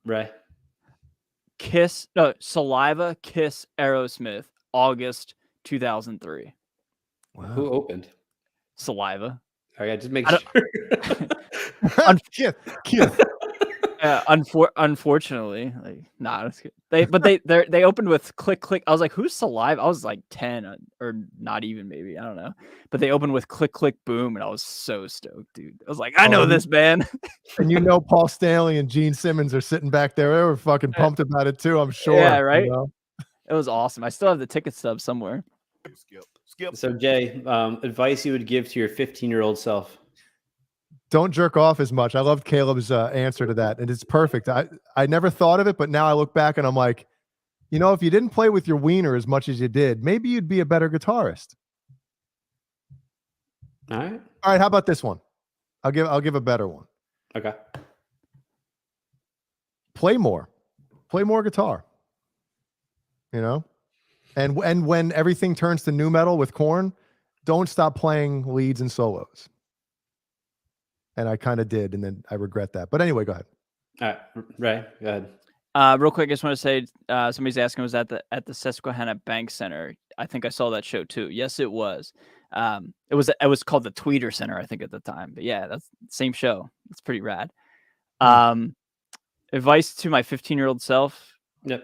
S6: Ray.
S7: Saliva, Kiss, Aerosmith, August 2003.
S5: Wow.
S6: Who opened?
S7: Saliva.
S6: All right, just make sure.
S5: Kiss.
S7: Unfortunately, like, nah, they opened with Click Click. I was like, who's Saliva? I was like 10 or not even, maybe, I don't know. But they opened with Click Click Boom, and I was so stoked, dude. I was like, I know this band.
S5: And Paul Stanley and Gene Simmons are sitting back there. They were fucking pumped about it too, I'm sure.
S7: Yeah, right.
S5: You know?
S7: It was awesome. I still have the ticket stub somewhere.
S2: Skip.
S6: So, Jay, advice you would give to your 15-year-old self?
S5: Don't jerk off as much. I loved Caleb's answer to that, and it's perfect. I never thought of it, but now I look back and I'm like, if you didn't play with your wiener as much as you did, maybe you'd be a better guitarist.
S6: All right.
S5: All right. How about this one? I'll give a better one.
S6: Okay.
S5: Play more guitar. And when everything turns to new metal with Korn, don't stop playing leads and solos. And I kind of did, and then I regret that. But anyway, go ahead.
S6: All right, Ray, go ahead.
S7: Real quick, I just want to say, somebody's asking, was at the Susquehanna Bank Center? I think I saw that show too. Yes, it was. It was called the Tweeter Center, I think, at the time. But yeah, that's the same show. It's pretty rad. Advice to my 15-year-old self:
S6: Yep.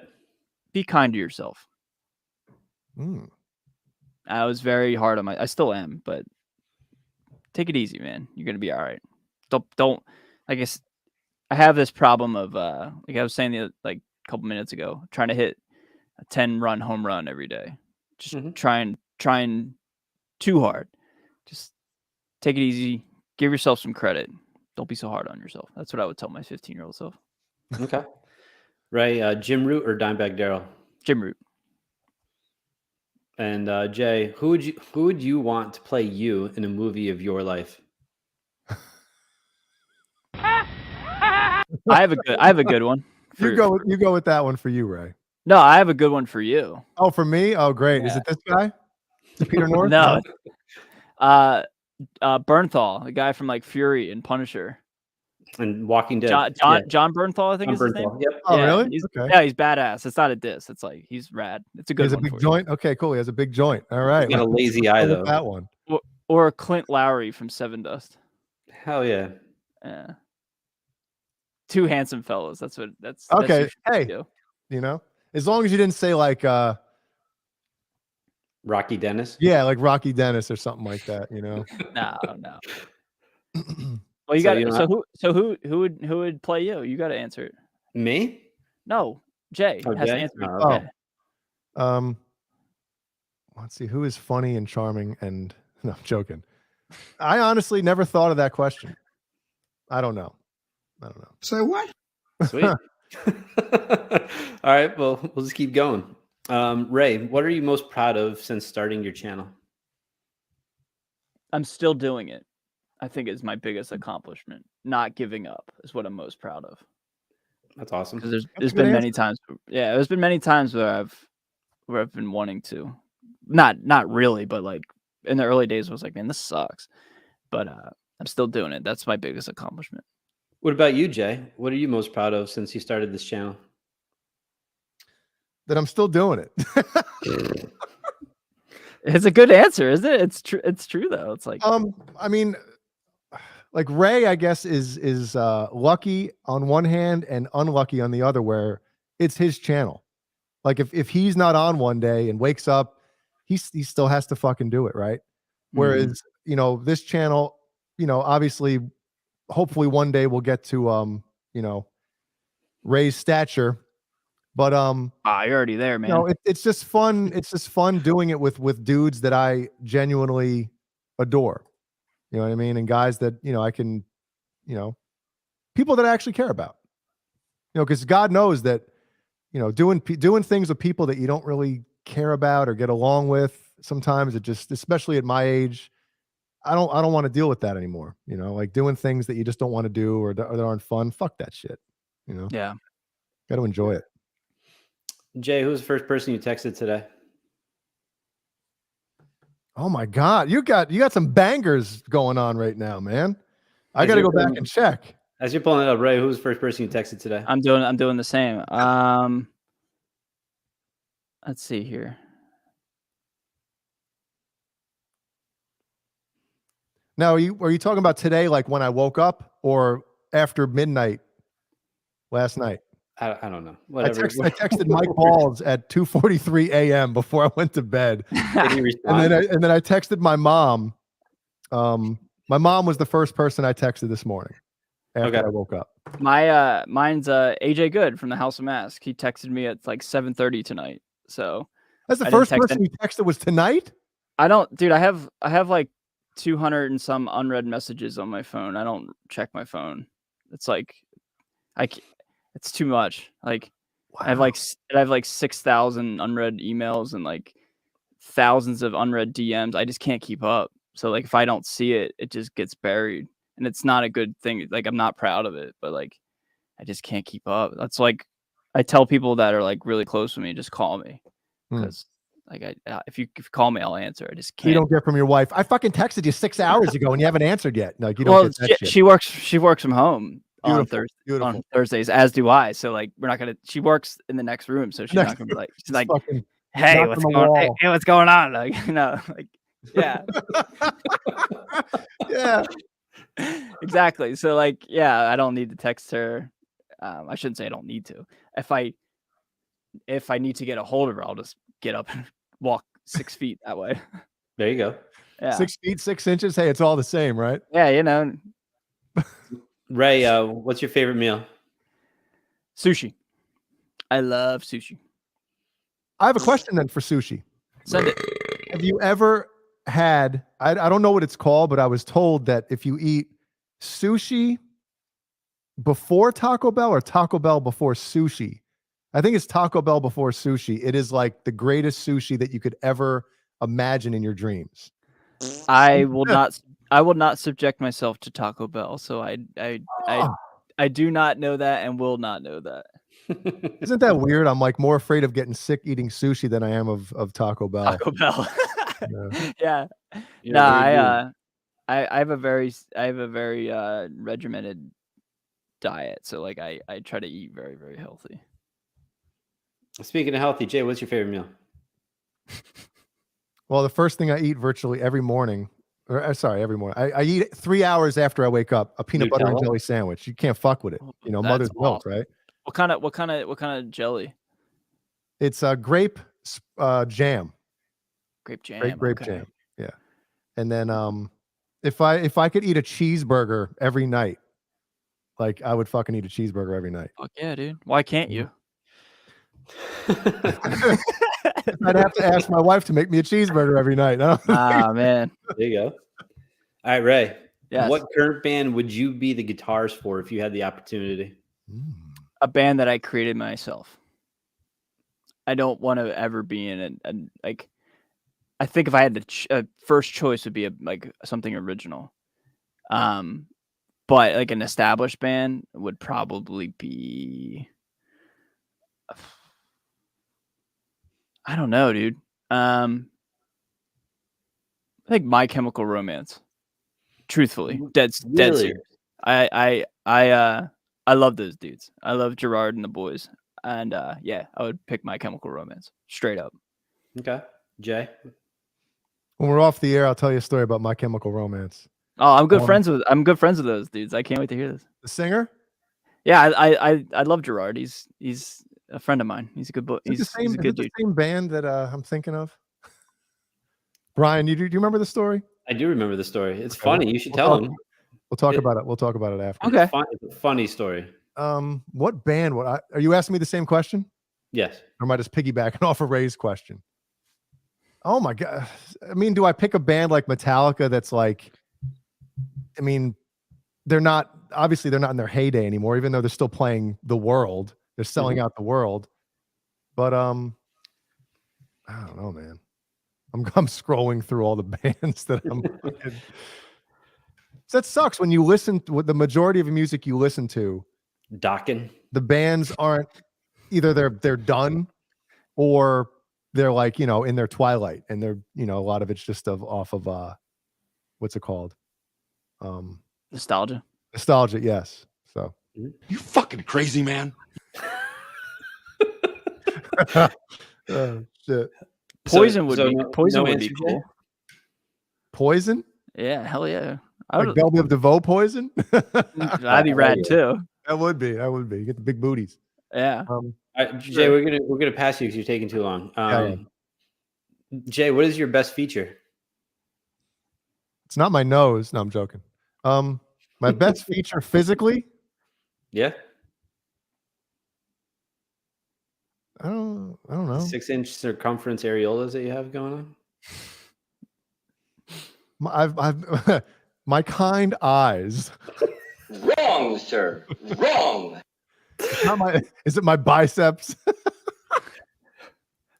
S7: be kind to yourself. I was very hard on I still am, but take it easy, man. You're gonna be all right. Don't. I guess I have this problem of like I was saying like a couple minutes ago, trying to hit a 10-run home run every day. Just trying too hard. Just take it easy. Give yourself some credit. Don't be so hard on yourself. That's what I would tell my 15-year-old self.
S6: Okay. Ray, Jim Root or Dimebag Darrell?
S7: Jim Root.
S6: And Jay, who would you want to play you in a movie of your life?
S7: I have a good one.
S5: You go with that one for you, Ray.
S7: No, I have a good one for you.
S5: Oh, for me? Oh, great.
S7: Yeah.
S5: Is it this guy? Is it Peter North?
S7: No. Bernthal, the guy from like Fury and Punisher.
S6: And Walking Dead.
S7: John Bernthal, I think is his name.
S6: Yep.
S5: Oh,
S7: yeah,
S5: really?
S7: He's,
S5: Okay.
S7: Yeah, he's badass. It's not a diss. It's like he's rad. It's a
S5: He
S7: good
S5: has a
S7: one.
S5: big
S7: for
S5: joint. Okay, cool. He has a big joint. All right.
S6: He's got a lazy eye, though.
S5: That one.
S7: You. Or Clint Lowry from Seven Dust.
S6: Hell yeah.
S7: Yeah. Two handsome fellows. That's what. That's
S5: Okay.
S7: That's
S5: Hey, you know, as long as you didn't say like
S6: Rocky Dennis.
S5: yeah, like Rocky Dennis or something like that, you know.
S7: No. Well, you got who would play you? You got to answer it.
S6: Me?
S7: No, Jay has
S6: Jay?
S7: to answer it.
S6: Oh, okay.
S5: Let's see who is funny and charming and no, I'm joking. I honestly never thought of that question. I don't know.
S2: Say what?
S6: Sweet. All right. Well, we'll just keep going. Ray, what are you most proud of since starting your channel?
S7: I'm still doing it. I think it's my biggest accomplishment. Not giving up is what I'm most proud of.
S6: That's awesome.
S7: Because there's been many times. Yeah, there's been many times where I've been wanting to, not really, but like in the early days, I was like, man, this sucks. But I'm still doing it. That's my biggest accomplishment.
S6: What about you, Jay? What are you most proud of since you started this channel?
S5: That I'm still doing it.
S7: It's a good answer, isn't it? It's true. It's true though. It's like
S5: I mean, like Ray, I guess is lucky on one hand and unlucky on the other, where it's his channel. Like if he's not on one day and wakes up, he still has to fucking do it, right? Whereas you know, this channel, you know, obviously, hopefully one day we'll get to you know, Ray's stature. But
S7: you're already there, man.
S5: You know, it's just fun. It's just fun doing it with dudes that I genuinely adore. You know what I mean? And guys that, you know, I can, you know, people that I actually care about. You know, because God knows that, you know, doing things with people that you don't really care about or get along with, sometimes it just, especially at my age, I don't want to deal with that anymore. You know, like doing things that you just don't want to do or that aren't fun. Fuck that shit. You know?
S7: Yeah.
S5: Got to enjoy it.
S6: Jay, who's the first person you texted today?
S5: Oh my God, you got some bangers going on right now, man. I got to go back and check.
S6: As you're pulling it up, Ray, who's the first person you texted today?
S7: I'm doing the same. Let's see here.
S5: Now, are you talking about today, like when I woke up, or after midnight last night?
S6: I don't know. Whatever.
S5: I texted Mike Balls at 2:43 a.m. before I went to bed.
S6: Did he respond?
S5: and then I texted my mom. My mom was the first person I texted this morning after I woke up.
S7: Mine's AJ Good from the House of Mask. He texted me at like 7:30 tonight. So
S5: that's the first person you texted was tonight?
S7: I don't, dude. I have like 200 and some unread messages on my phone. I don't check my phone. It's like it's too much. Like wow. I have like 6,000 unread emails and like thousands of unread DMs. I just can't keep up. So like if I don't see it, it just gets buried, and it's not a good thing. Like I'm not proud of it, but like I just can't keep up. That's like I tell people that are like really close to me, just call me, because like if you call me, I'll answer. I just can't.
S5: You don't get from your wife, I fucking texted you 6 hours ago and you haven't answered yet. Like you don't get that shit.
S7: She works from home. On Thursdays, as do I. So like we're not gonna. She works in the next room, so she's not gonna be like. She's like, hey, what's going on? Hey, what's going on? Like, you know, like, yeah,
S5: yeah,
S7: exactly. So like, yeah, I don't need to text her. I shouldn't say I don't need to. If I need to get a hold of her, I'll just get up and walk 6 feet that way.
S6: There you go.
S7: Yeah.
S5: 6 feet 6 inches. Hey, it's all the same, right?
S7: Yeah, you know,
S6: Ray, what's your favorite meal?
S7: sushi. I love sushi.
S5: I have a question then for sushi.
S7: Send it.
S5: Have you ever had? I don't know what it's called, but I was told that if you eat sushi before Taco Bell or Taco Bell before sushi, I think it's Taco Bell before sushi. It is like the greatest sushi that you could ever imagine in your dreams.
S7: I will not subject myself to Taco Bell, so I do not know that and will not know that.
S5: Isn't that weird? I'm like more afraid of getting sick eating sushi than I am of Taco Bell.
S7: Taco Bell.
S5: Yeah.
S7: Yeah.
S6: You're
S7: No, I have a very regimented diet, so like I try to eat very, very healthy.
S6: Speaking of healthy, Jay, what's your favorite meal?
S5: Well, the first thing I eat virtually every morning, every morning, I eat 3 hours after I wake up, a peanut butter and
S6: Nutella?
S5: jelly sandwich. You can't fuck with it. You know,
S7: That's
S5: mother's milk,
S7: awesome.
S5: right?
S7: What kind of jelly?
S5: It's a grape jam.
S7: Grape jam.
S5: Grape
S7: okay.
S5: jam. Yeah. And then if I could eat a cheeseburger every night, like I would fucking eat a cheeseburger every night.
S7: Fuck yeah, dude. Why can't you?
S5: I'd have to ask my wife to make me a cheeseburger every night.
S7: Ah, man.
S6: There you go. All right, Ray.
S7: Yes.
S6: What current band would you be the guitarist for if you had the opportunity?
S7: A band that I created myself. I don't want to ever be in like. I think if I had a first choice would be like something original. But like an established band would probably be. I don't know, dude. I think My Chemical Romance. Truthfully, dead
S6: Really?
S7: serious. I love those dudes. I love Gerard and the boys, and yeah, I would pick My Chemical Romance straight up.
S6: Okay, Jay.
S5: When we're off the air, I'll tell you a story about My Chemical Romance.
S7: Oh, I'm good friends with those dudes. I can't wait to hear this.
S5: The singer?
S7: Yeah, I love Gerard. He's a friend of mine. He's a good boy. He's a good dude.
S5: The same band that I'm thinking of. Brian, do you remember the story?
S6: I do remember the story. It's
S5: Okay,
S6: funny. You should tell him.
S5: We'll talk about it. We'll talk about it after.
S7: Okay.
S6: It's a funny story.
S5: What band? Are you asking me the same question?
S6: Yes.
S5: Or am I just piggybacking off of Ray's question? Oh my God. I mean, do I pick a band like Metallica that's like, I mean, they're not in their heyday anymore, even though they're still playing the world. They're selling out the world. But I don't know, man. I'm scrolling through all the bands that I'm that sucks when you listen to the majority of the music you listen to.
S6: Docking.
S5: The bands aren't either they're done or they're like, you know, in their twilight, and they're, you know, a lot of it's just off of what's it called?
S7: Nostalgia.
S5: Nostalgia, yes. So
S2: You fucking crazy, man.
S5: shit.
S7: Poison would
S6: so
S7: be
S6: no
S7: would
S6: answer,
S7: be
S6: Jay?
S7: cool.
S5: Poison?
S7: Yeah, hell yeah. I
S5: Like
S7: would,
S5: Belle Biv DeVoe Poison?
S7: that'd be rad too.
S5: That would be. You get the big booties.
S7: Yeah.
S6: All right, Jay, we're gonna pass you because you're taking too long.
S5: Yeah.
S6: Jay, what is your best feature?
S5: It's not my nose. No, I'm joking. My best feature physically,
S6: Yeah,
S5: I don't know.
S6: 6-inch circumference areolas that you have going on.
S5: I've my kind eyes.
S3: Wrong, sir. Wrong.
S5: Is it my biceps?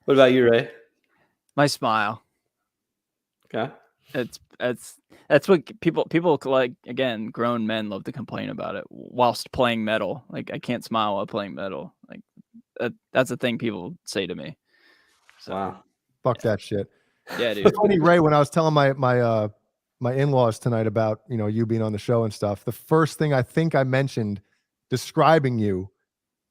S6: What about you, Ray?
S7: My smile.
S6: Okay.
S7: That's what people like, again, grown men love to complain about it whilst playing metal. Like, I can't smile while playing metal. Like that's a thing people say to me. So
S6: Wow.
S5: Fuck that shit.
S7: yeah, dude.
S5: It's funny, Ray, when I was telling my in-laws tonight about, you know, you being on the show and stuff, the first thing I think I mentioned describing you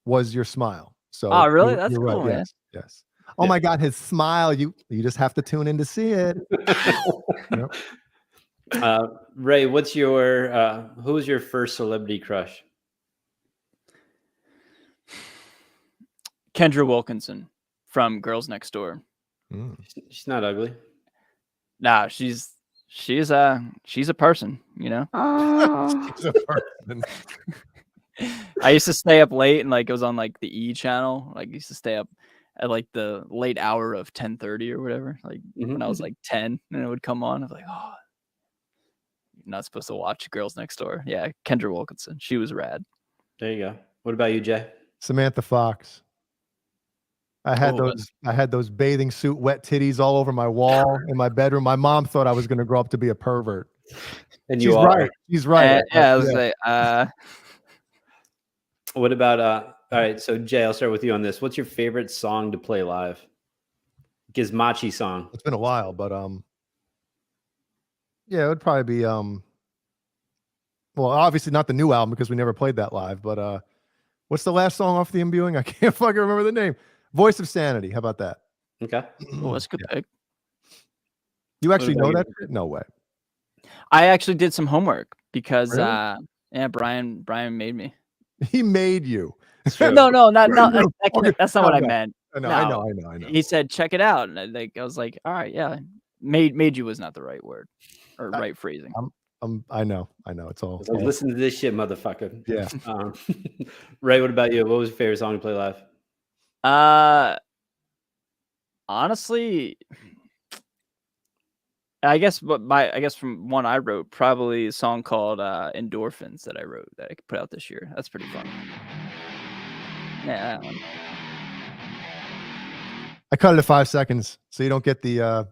S5: was your smile. So
S7: Oh, really? That's
S5: you're
S7: cool,
S5: right.
S7: man.
S5: Yes. Oh my God, his smile. You just have to tune in to see it. Yep.
S6: Ray, what's your who was your first celebrity crush?
S7: Kendra Wilkinson from Girls Next Door.
S6: She's not ugly.
S7: Nah, she's a person, you know.
S5: She's a person.
S7: I used to stay up late and like it was on like the E channel. Like I used to stay up at like the late hour of 10:30 or whatever. Like when I was like 10 and it would come on. I was like, oh, you're not supposed to watch Girls Next Door. Yeah, Kendra Wilkinson. She was rad.
S6: There you go. What about you, Jay?
S5: Samantha Fox. I had those bathing suit wet titties all over my wall in my bedroom. My mom thought I was going to grow up to be a pervert.
S6: And
S5: she's right. She's right.
S7: Yeah, I was like,
S6: what about all right, so Jay, I'll start with you on this. What's your favorite song to play live? Gizmachi song.
S5: It's been a while, but yeah, it would probably be well, obviously not the new album because we never played that live, but what's the last song off the imbuing? I can't fucking remember the name. Voice of Sanity. How about that?
S6: Okay.
S7: well, that's a good pick.
S5: You actually know that shit? No way.
S7: I actually did some homework because
S5: Really?
S7: yeah, Brian made me.
S5: He made you.
S7: No, that's not what I meant.
S5: I know,
S7: No.
S5: I know.
S7: He said, check it out. And I was like, all right, yeah. Made you was not the right word or right phrasing.
S5: I know. It's all.
S6: So listen to this shit, motherfucker.
S5: Yeah.
S6: Ray, what about you? What was your favorite song to play live?
S7: Honestly, I guess from one I wrote, probably a song called Endorphins that I wrote that I could put out this year. That's pretty fun. Yeah, that one.
S5: I cut it to 5 seconds so you don't get the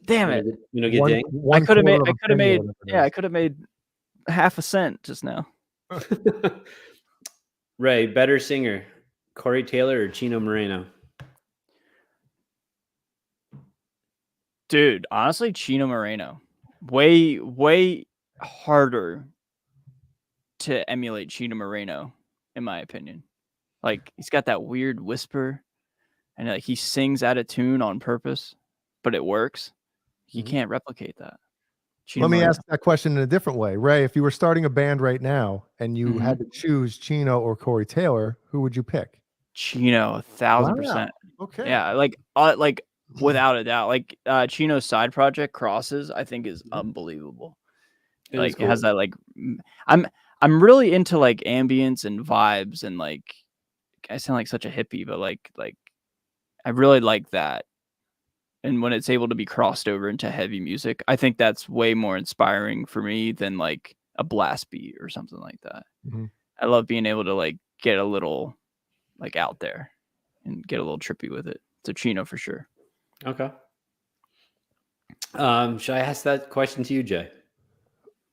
S7: Damn it.
S6: You know, get ding.
S7: I could have made half a cent just now.
S6: Ray, better singer, Corey Taylor or Chino Moreno?
S7: Dude, honestly, Chino Moreno. Way harder to emulate Chino Moreno, in my opinion. Like, he's got that weird whisper, and like he sings out of tune on purpose, but it works. You can't replicate that.
S5: Let me ask that question in a different way. Ray, if you were starting a band right now and you had to choose Chino or Corey Taylor, who would you pick?
S7: Chino, 1,000%.
S5: Okay.
S7: Yeah, like without a doubt. Like Chino's side project, Crosses, I think is unbelievable. It has that like I'm really into like ambience and vibes, and like I sound like such a hippie, but like I really like that. And when it's able to be crossed over into heavy music, I think that's way more inspiring for me than like a blast beat or something like that. I love being able to like get a little like out there and get a little trippy with it. So Chino for sure.
S6: Okay. Should I ask that question to you, Jay?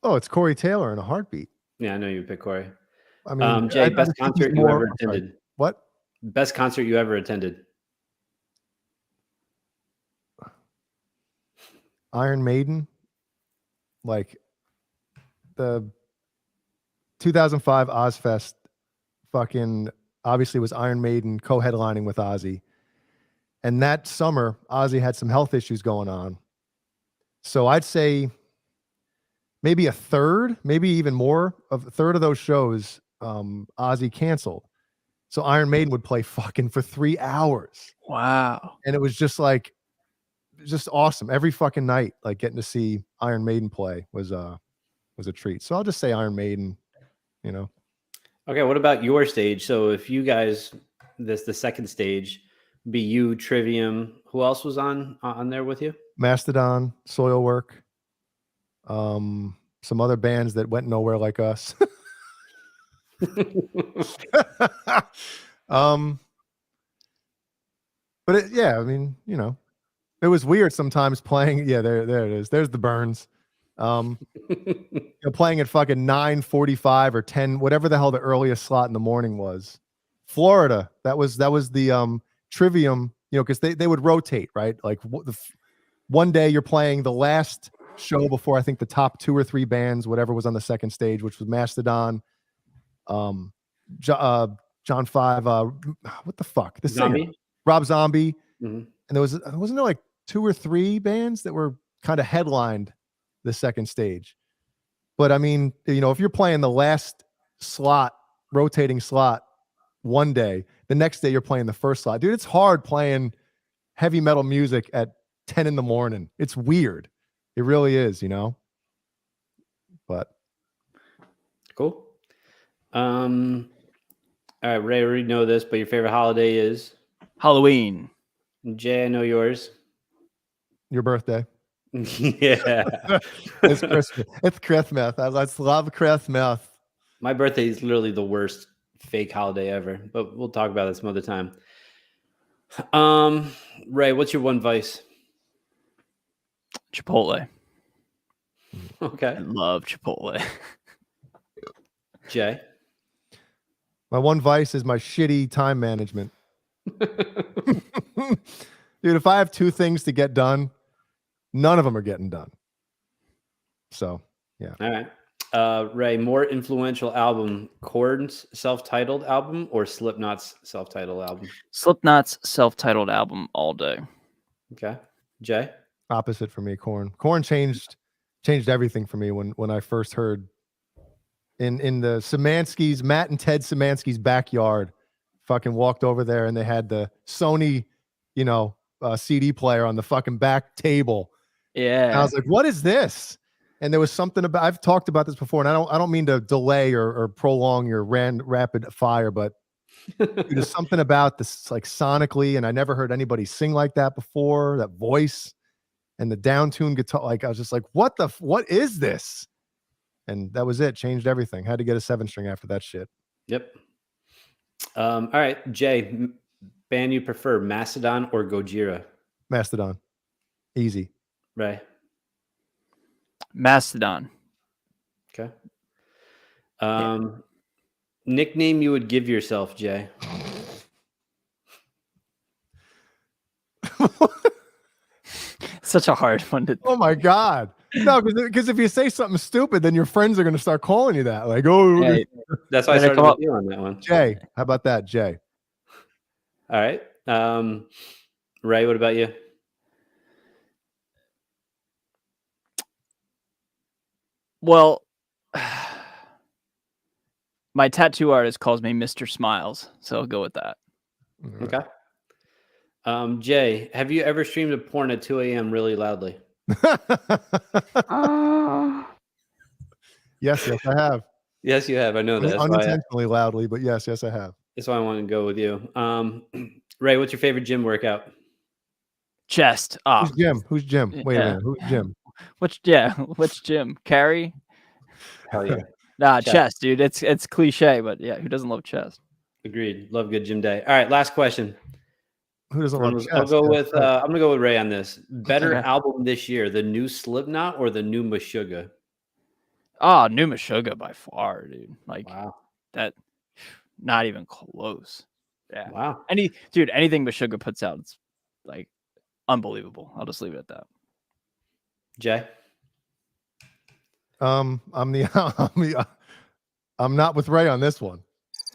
S5: Oh, it's Corey Taylor in a heartbeat.
S6: Yeah, I know you pick Corey.
S5: I mean,
S6: Jay, best concert you ever attended?
S5: What?
S6: Best concert you ever attended?
S5: Iron Maiden, like the 2005 Ozfest, fucking obviously was Iron Maiden co-headlining with Ozzy. And that summer, Ozzy had some health issues going on. So I'd say maybe a third, maybe even more of a third of those shows, Ozzy canceled. So Iron Maiden would play fucking for 3 hours.
S7: Wow.
S5: And it was just like, just awesome. Every fucking night, like getting to see Iron Maiden play was a treat. So I'll just say Iron Maiden, you know.
S6: Okay, what about your stage? So if you guys, the second stage, be you, Trivium, who else was on there with you?
S5: Mastodon, Soilwork, some other bands that went nowhere like us. But yeah, I mean, you know, it was weird sometimes playing. Yeah, there it is. There's the Burns. You know, playing at fucking 9:45 or 10, whatever the hell the earliest slot in the morning was. Florida. That was the Trivium. You know, because they would rotate, right? Like one day you're playing the last show before I think the top 2 or 3 bands, whatever was on the second stage, which was Mastodon, John Five, what the fuck? The singer, Rob Zombie. And wasn't there like 2 or 3 bands that were kind of headlined the second stage. But I mean, you know, if you're playing the last slot, rotating slot one day, the next day you're playing the first slot. Dude, it's hard playing heavy metal music at 10 in the morning. It's weird. It really is, you know. But
S6: Cool. All right, Ray, I already know this, but your favorite holiday is
S7: Halloween.
S6: Jay. I know yours.
S5: your birthday.
S6: Yeah,
S5: It's Christmas. It's Christmas. Let's love Christmas.
S6: my birthday is literally the worst fake holiday ever, but we'll talk about that some other time. Ray, what's your one vice?
S7: Chipotle.
S6: Okay,
S7: I love Chipotle.
S6: Jay.
S5: My one vice is my shitty time management. Dude, if I have 2 things to get done, none of them are getting done. So, yeah.
S6: All right. Ray, more influential album, Korn's self-titled album or Slipknot's self-titled album?
S7: Slipknot's self-titled album all day.
S6: Okay. Jay?
S5: Opposite for me, Korn. Korn changed everything for me when I first heard in the Szymanski's, Matt and Ted Szymanski's backyard. Fucking walked over there and they had the Sony, CD player on the fucking back table.
S7: Yeah.
S5: And I was like, what is this? And there was something about, I've talked about this before, and I don't mean to delay or prolong your rapid fire, but there's something about this, like sonically, and I never heard anybody sing like that before, that voice and the down-tuned guitar. Like, I was just like, what is this? And that was it. Changed everything. Had to get a 7-string after that shit.
S6: Yep. All right. Jay, band you prefer, Mastodon or Gojira?
S5: Mastodon. Easy.
S6: Ray?
S7: Mastodon.
S6: Okay. Nickname you would give yourself, Jay?
S7: Such a hard one to.
S5: Oh my God. No, because if you say something stupid, then your friends are going to start calling you that. Like, oh,
S7: Hey,
S6: That's why I started with you on that one.
S5: Jay. How about that, Jay?
S6: All right. Ray, what about you?
S7: Well, my tattoo artist calls me Mr. Smiles, so I'll go with that.
S6: Okay. Jay, have you ever streamed a porn at 2 a.m. really loudly?
S5: Yes, I have.
S6: Yes, you have. I know that. That's why
S5: Unintentionally loudly, but yes, I have.
S6: that's why I want to go with you. Ray, what's your favorite gym workout?
S7: Chest.
S5: Who's Jim? Who's Jim? Wait a
S7: Yeah.
S5: minute. Who's Jim?
S7: Which Jim? Carrie?
S6: Hell yeah.
S7: Nah,
S6: Chest.
S7: chest, dude. It's cliche, but yeah, who doesn't love chest?
S6: Agreed. Love good gym day. All right, last question.
S5: Who doesn't love
S6: I'll
S5: chest?
S6: go
S5: Yeah,
S6: with
S5: right.
S6: I'm gonna go with Ray on this. Better
S7: Okay.
S6: album this year, the new Slipknot or the new Meshuggah?
S7: Oh, new Meshuggah by far, dude. Like
S6: Wow.
S7: that, not even close. Yeah.
S6: Wow.
S7: Anything Meshuggah puts out, it's like unbelievable. I'll just leave it at that.
S6: Jay?
S5: I'm not with Ray on this one.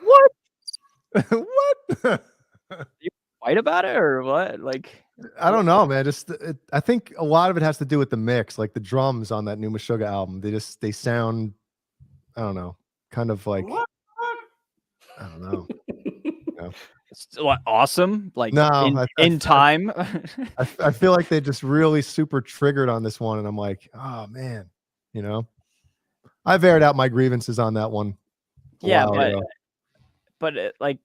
S7: What?
S5: What?
S7: Fight about it or what? Like,
S5: I don't know, man. I think a lot of it has to do with the mix, like the drums on that new Meshuggah album. They sound, I don't know, kind of like, I don't know.
S7: it's what, awesome. Like
S5: No,
S7: in time.
S5: I feel like they just really super triggered on this one, and I'm like, oh man, I've aired out my grievances on that one.
S7: Yeah,
S5: while ago.
S7: but like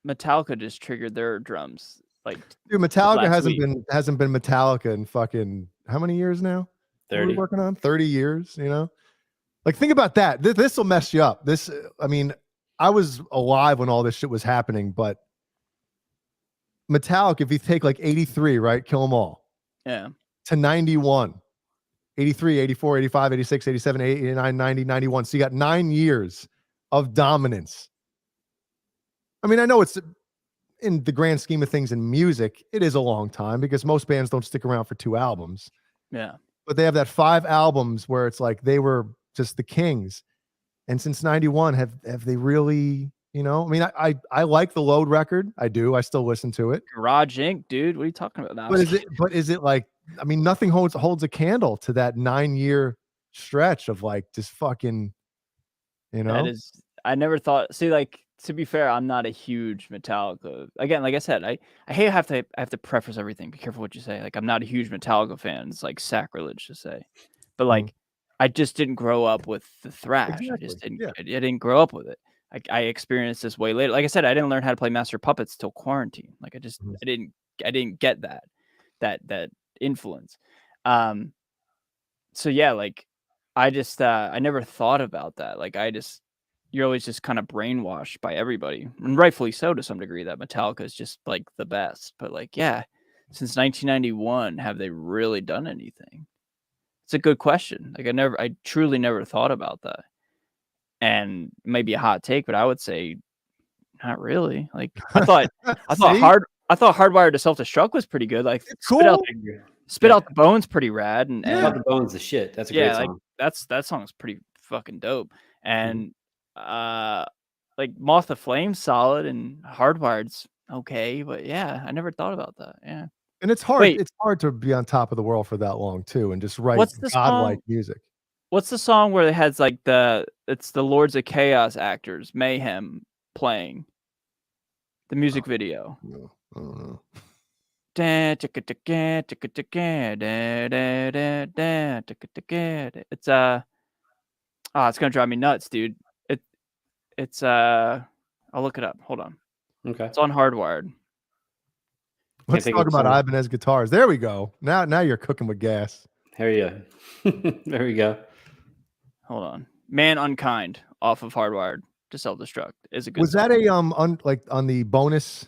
S7: Metallica just triggered their drums. Like,
S5: Dude, Metallica
S7: last
S5: hasn't
S7: week.
S5: been Metallica in fucking how many years now? What are we
S6: 30.
S5: working on 30 years. Like think about that. This will mess you up. I mean, I was alive when all this shit was happening, but Metallica, if you take like 83, right, Kill 'Em All,
S7: yeah.
S5: to 91, 83, 84, 85, 86, 87, 89, 90, 91. So you got 9 years of dominance. I mean, I know it's in the grand scheme of things in music, it is a long time because most bands don't stick around for 2 albums.
S7: Yeah.
S5: But they have that 5 albums where it's like they were just the kings. And since 91, have they really, I mean, I like the Load record. I do. I still listen to it.
S7: Garage Inc., dude. What are you talking about now?
S5: But is it like, I mean, nothing holds a candle to that 9-year stretch of like just fucking,
S7: That is, I never thought. See, like to be fair, I'm not a huge Metallica. Again, like I said, I have to preface everything. Be careful what you say. Like, I'm not a huge Metallica fan. It's like sacrilege to say, but like, I just didn't grow up with the thrash. I just didn't.
S5: Yeah.
S7: I didn't grow up with it. I experienced this way later. Like I said, I didn't learn how to play Master Puppets till quarantine. Like, I didn't get that influence. So yeah, like, I just I never thought about that. Like, you're always just kind of brainwashed by everybody, and rightfully so to some degree, that Metallica is just like the best. But like, yeah, since 1991, have they really done anything? It's a good question. Like, I truly never thought about that. And maybe a hot take, but I would say not really. Like, I thought Hardwired to Self-Destruct was pretty good. Like,
S5: It's cool.
S7: Spit Out the Bones pretty rad. And
S6: Spit Out the Bones the shit. That's a great song.
S7: Like, that song's pretty fucking dope. And like, Moth to Flame solid, and Hardwired's okay, but yeah, I never thought about that. Yeah.
S5: And it's hard.
S7: Wait.
S5: It's hard to be on top of the world for that long too, and just write
S7: What's the
S5: godlike
S7: song?
S5: music.
S7: What's the song where it has like it's the Lords of Chaos actors, Mayhem, playing the music video?
S5: No, I don't know.
S7: It's it's gonna drive me nuts, dude. It's I'll look it up. Hold on.
S6: Okay.
S7: It's on Hardwired.
S5: Let's talk about Ibanez guitars. There we go. Now you're cooking with gas.
S6: There you go. There we go.
S7: Hold on. Man Unkind off of Hardwired to Self-Destruct is a good
S5: Was
S7: song.
S5: that like on the bonus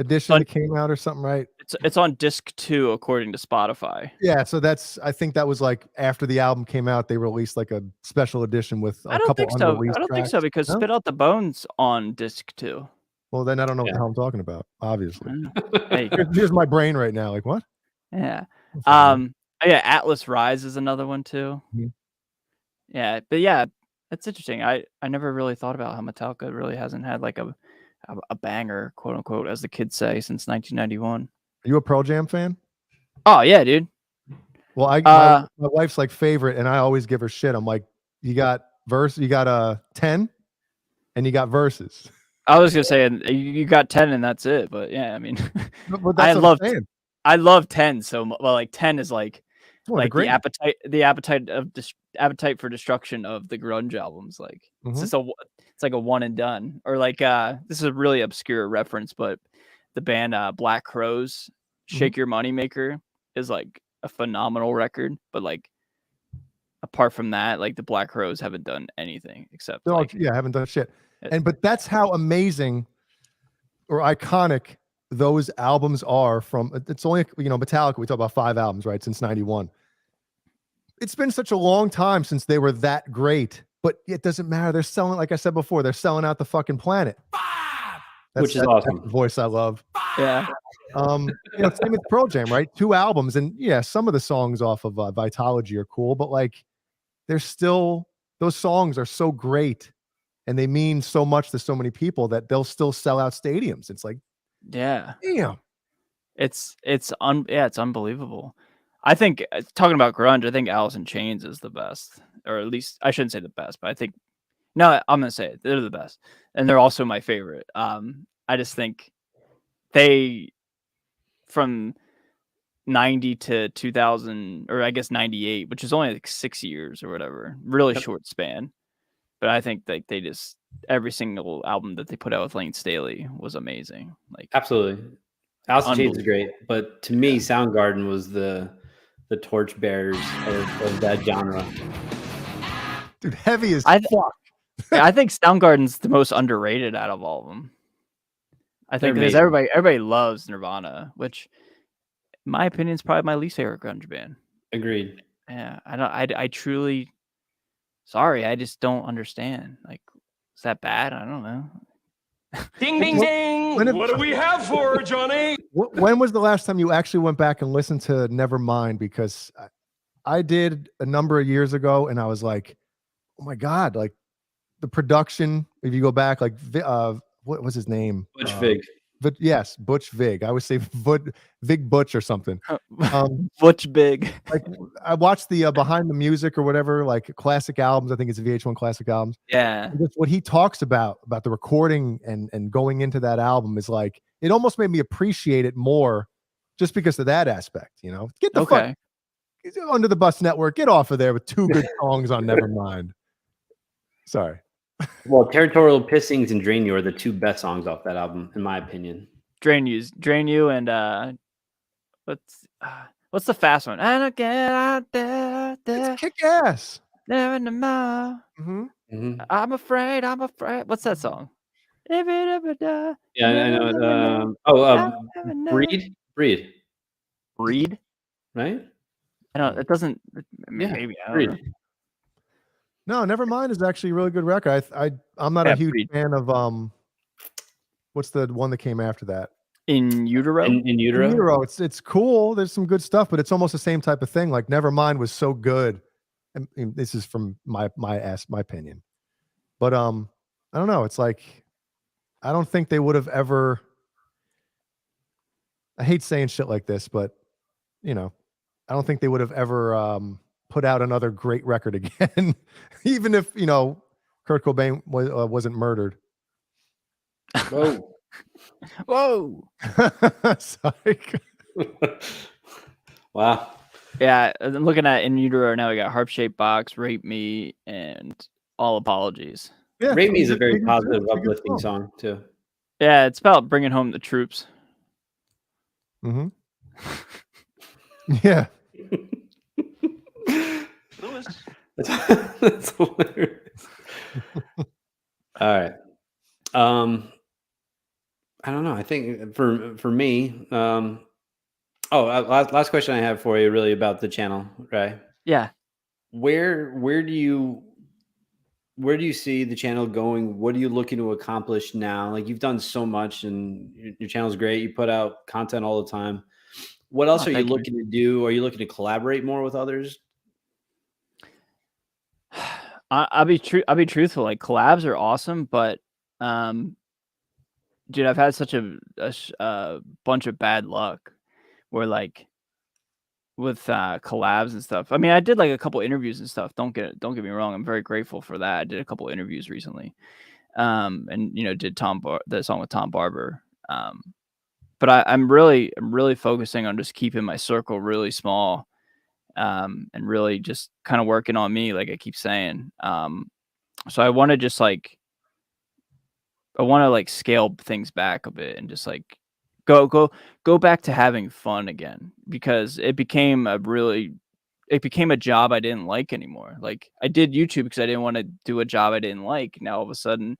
S5: edition that came out or something, right?
S7: It's on disc 2 according to Spotify.
S5: Yeah, so I think that was like after the album came out, they released like a special edition with a couple unreleased
S7: I don't think
S5: tracks.
S7: so, because Spit Out the Bones on disc 2.
S5: Well, then I don't know what the hell I'm talking about, obviously.
S7: Hey.
S5: Here's my brain right now. Like, what?
S7: Yeah. Yeah, Atlas Rise is another one too.
S5: Mm-hmm.
S7: Yeah, but yeah, that's interesting. I never really thought about how Metallica really hasn't had like a banger, quote unquote, as the kids say, since 1991.
S5: Are you a Pearl Jam fan?
S7: Oh yeah, dude.
S5: Well, my wife's like favorite, and I always give her shit. I'm like, you got 10, and you got verses.
S7: I was gonna say you got 10 and that's it, but yeah, I mean,
S5: but that's
S7: I love 10 so much. Well, like 10 is like
S5: the
S7: appetite for destruction of the grunge albums. Like
S5: Mm-hmm.
S7: it's like a one and done. Or like this is a really obscure reference, but the band Black Crowes, Shake Your Moneymaker is like a phenomenal record. But like apart from that, like the Black Crowes haven't done anything except
S5: haven't done shit. But that's how amazing or iconic those albums are. From it's only Metallica, we talk about 5 albums, right, since 91. It's been such a long time since they were that great, but it doesn't matter. They're selling, like I said before, they're selling out the fucking planet.
S6: Which is awesome.
S5: That's the voice I love.
S7: Yeah.
S5: Same with Pearl Jam, right? 2 albums, and yeah, some of the songs off of Vitology are cool, but like they're still, those songs are so great and they mean so much to so many people that they'll still sell out stadiums. It's like,
S7: yeah,
S5: damn.
S7: It's unbelievable. I think talking about grunge, I think Alice in Chains is the best, or at least I shouldn't say the best, but I think I'm gonna say it. They're the best, and they're also my favorite. I just think they, from 90 to 2000, or I guess 98, which is only like 6 years or whatever, really short span. But I think like they just, every single album that they put out with Lane Staley was amazing. Like,
S6: absolutely. Alice in Chains is great, but to me, Soundgarden was the torchbearers of that genre.
S5: Dude, heavy as fuck.
S7: I think Soundgarden's the most underrated out of all of them. I think because everybody loves Nirvana, which, in my opinion, is probably my least favorite grunge band.
S6: Agreed.
S7: Yeah, I truly, sorry, I just don't understand. Like, is that bad? I don't know.
S8: Ding, ding, ding. What do we have for her, Johnny?
S5: When was the last time you actually went back and listened to Nevermind? Because I did a number of years ago, and I was like, oh my God, like the production, if you go back, like, what was his name?
S6: Butch Vig.
S5: But yes, Butch Vig. I would say Vig Butch or something.
S7: Butch Big.
S5: Like I watched the behind the music or whatever, like classic albums. I think it's a VH1 classic albums.
S7: Yeah.
S5: And just what he talks about the recording and going into that album is like it almost made me appreciate it more, just because of that aspect. You know, get the fuck Under the Bus Network. Get off of there with 2 good songs on Nevermind. Sorry.
S6: Well, Territorial Pissings and Drain You are the 2 best songs off that album, in my opinion.
S7: Drain You, and what's the fast one? I don't get out there.
S5: It's kick ass.
S7: There in the mall. I'm afraid. What's that song?
S6: Yeah, I know. Breed. Right?
S7: I don't. It doesn't. Maybe. I don't
S6: Breed.
S7: know.
S5: No, Nevermind is actually a really good record. I'm not a huge fan of what's the one that came after that?
S7: In Utero.
S6: In Utero.
S5: It's cool. There's some good stuff, but it's almost the same type of thing. Like Nevermind was so good. And this is from my opinion. But I don't know. It's like I don't think they would have ever. I hate saying shit like this, but you know, I don't think they would have ever put out another great record again, even if you know Kurt Cobain wasn't murdered.
S6: Whoa.
S7: Whoa.
S5: Sorry.
S6: Wow.
S7: Yeah, I'm looking at In Utero now. We got Harp Shaped Box, Rape Me, and All Apologies.
S5: Yeah,
S6: Rape Me is a very positive, uplifting song too.
S7: Yeah, it's about bringing home the troops.
S5: Mm-hmm. Yeah.
S6: That's hilarious. All right. I don't know. I think for me, last question I have for you, really about the channel, right?
S7: Yeah.
S6: Where do you see the channel going? What are you looking to accomplish now? Like you've done so much, and your channel's great. You put out content all the time. What else are you looking to do? Are you looking to collaborate more with others?
S7: I'll be truthful. Like collabs are awesome, but dude, I've had such a bunch of bad luck where like with collabs and stuff. I mean, I did like a couple interviews and stuff. Don't get me wrong. I'm very grateful for that. I did a couple interviews recently, and you know, did the song with Tom Barber. But I'm really focusing on just keeping my circle really small, and really just kind of working on me, like I keep saying. So I want to just like, scale things back a bit and just like go back to having fun again, because it became a job I didn't like anymore. Like I did YouTube because I didn't want to do a job I didn't like. Now all of a sudden,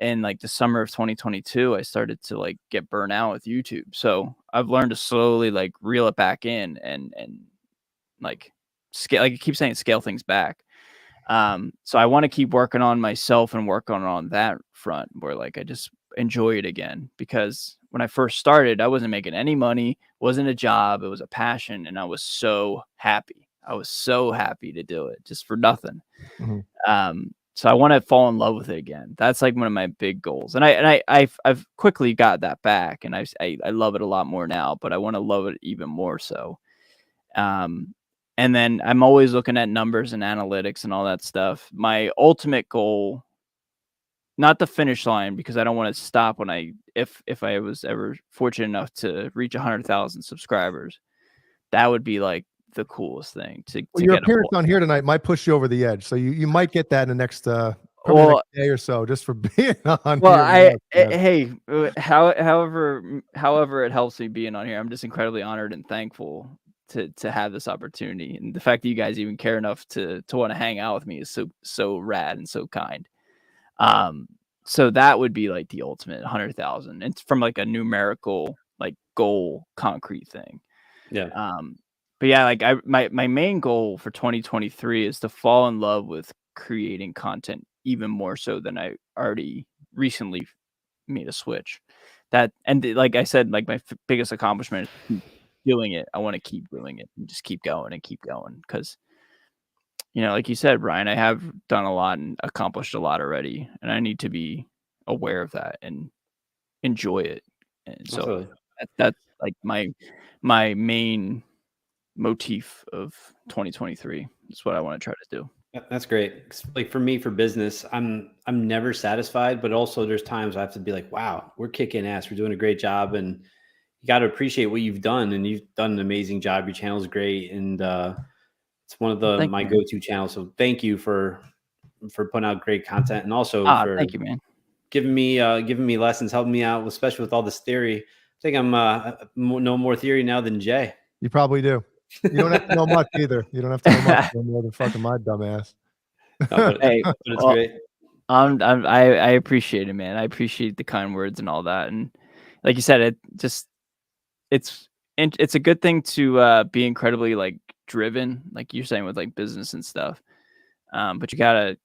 S7: in like the summer of 2022, I started to like get burnt out with YouTube. So I've learned to slowly like reel it back in and like scale, like I keep saying, scale things back. So I want to keep working on myself and work on that front where like I just enjoy it again, because when I first started, I wasn't making any money, wasn't a job, it was a passion, and I was so happy. I was so happy to do it just for nothing.
S5: Mm-hmm.
S7: So I want to fall in love with it again. That's like one of my big goals, and I've quickly got that back, and I love it a lot more now. But I want to love it even more so. And then I'm always looking at numbers and analytics and all that stuff. My ultimate goal, not the finish line, because I don't want to stop when if I was ever fortunate enough to reach 100,000 subscribers, that would be like the coolest thing to
S5: your
S7: get
S5: appearance on here tonight might push you over the edge, so you might get that in the next next day or so, just for being on here.
S7: Hey, however it helps me being on here, I'm just incredibly honored and thankful to have this opportunity, and the fact that you guys even care enough to want to hang out with me is so rad and so kind. So that would be like the ultimate 100,000. It's from like a numerical like goal, concrete thing.
S6: Yeah.
S7: But yeah, like my main goal for 2023 is to fall in love with creating content even more so than I already recently made a switch. That, and like I said, like my biggest accomplishment is doing it. I want to keep doing it and just keep going because, you know, like you said, Brian, I have done a lot and accomplished a lot already, and I need to be aware of that and enjoy it And so
S6: Absolutely.
S7: that's like my main motif of 2023. That's what I want to try to do.
S6: That's great. 'Cause, like for me, for business, I'm never satisfied, but also there's times I have to be like, wow, we're kicking ass. We're doing a great job. And you got to appreciate what you've done. And you've done an amazing job. Your channel is great. And it's one of
S7: Thank
S6: my
S7: you, man.
S6: go-to channels. So thank you for putting out great content, and also for
S7: Thank you, man.
S6: giving me lessons, helping me out, especially with all this theory. I think I'm know more theory now than Jay.
S5: You probably do. You don't have to know much either. You don't have to know much more than fucking my dumb ass.
S6: No,
S7: Hey,
S6: but it's
S7: well,
S6: great.
S7: I appreciate it, man. I appreciate the kind words and all that. And like you said, it's a good thing to be incredibly like driven, like you're saying with like business and stuff. But you gotta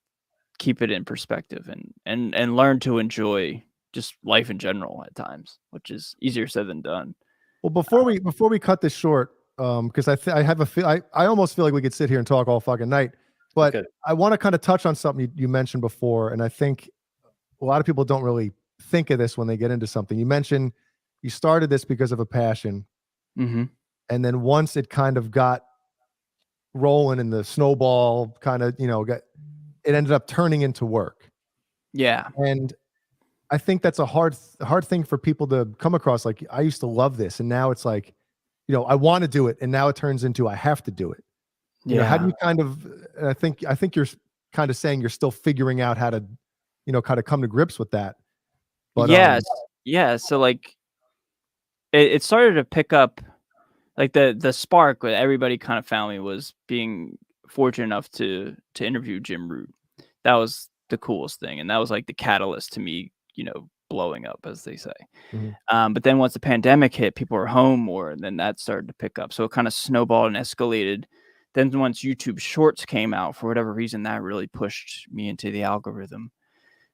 S7: keep it in perspective and learn to enjoy just life in general at times, which is easier said than done.
S5: Well, before we cut this short, because I almost feel like we could sit here and talk all fucking night, but
S6: Okay.
S5: I want to kind of touch on something you mentioned before, and I think a lot of people don't really think of this when they get into something. You mentioned you started this because of a passion,
S7: Mm-hmm.
S5: and then once it kind of got rolling and the snowball kind of it ended up turning into work.
S7: Yeah.
S5: And I think that's a hard thing for people to come across. Like, I used to love this, and now it's like, I want to do it, and now it turns into I have to do it. How do you kind of? I think you're kind of saying you're still figuring out how to, kind of come to grips with that. But
S7: yeah. So like, it started to pick up, like the spark that everybody kind of found me was being fortunate enough to interview Jim Root. That was the coolest thing, and that was like the catalyst to me, blowing up, as they say.
S5: Mhm.
S7: But then once the pandemic hit, people were home more, and then that started to pick up. So it kind of snowballed and escalated. Then once YouTube Shorts came out, for whatever reason, that really pushed me into the algorithm.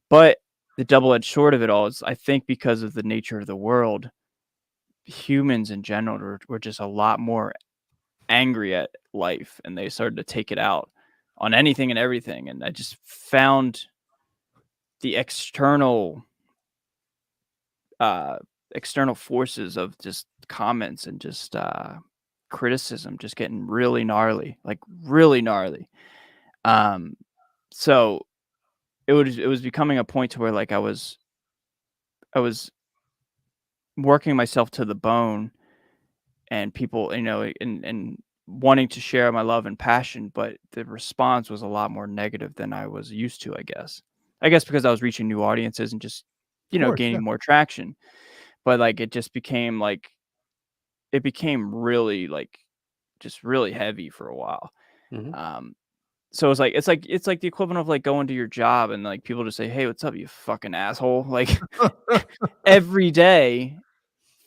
S7: But the double-edged sword of it all is, I think, because of the nature of the world, humans in general were just a lot more angry at life, and they started to take it out on anything and everything. And I just found the external forces of just comments and just criticism just getting really gnarly, like really gnarly. So it was becoming a point to where like I was working myself to the bone, and people, and wanting to share my love and passion, but the response was a lot more negative than I was used to, I guess because I was reaching new audiences and just,
S5: Of course,
S7: gaining
S5: yeah.
S7: more traction. But like, it just became like, it became really like, just really heavy for a while.
S6: Mhm.
S7: So it's like the equivalent of like going to your job and like people just say, "Hey, what's up, you fucking asshole?" Like every day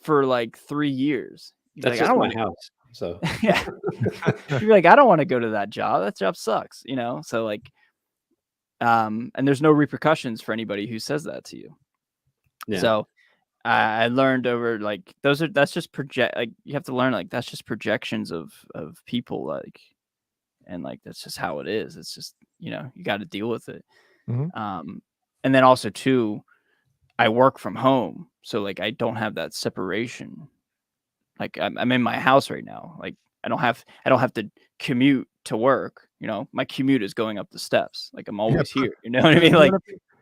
S7: for like 3 years. You'd be
S6: That's
S7: like, "I
S6: just
S7: don't
S6: my
S7: want
S6: house. So
S7: to." Yeah. You'd be like, "I don't want to go to that job. That job sucks," So like, and there's no repercussions for anybody who says that to you.
S6: yeah.
S7: So I learned over like that's just you have to learn like that's just projections of people, like, and like that's just how it is. It's just, you got to deal with it.
S5: Mhm.
S7: And then also too, I work from home, so like I don't have that separation. Like I'm in my house right now. Like I don't have to commute to work. My commute is going up the steps. Like I'm always here. You know what I mean?
S5: You
S7: Like,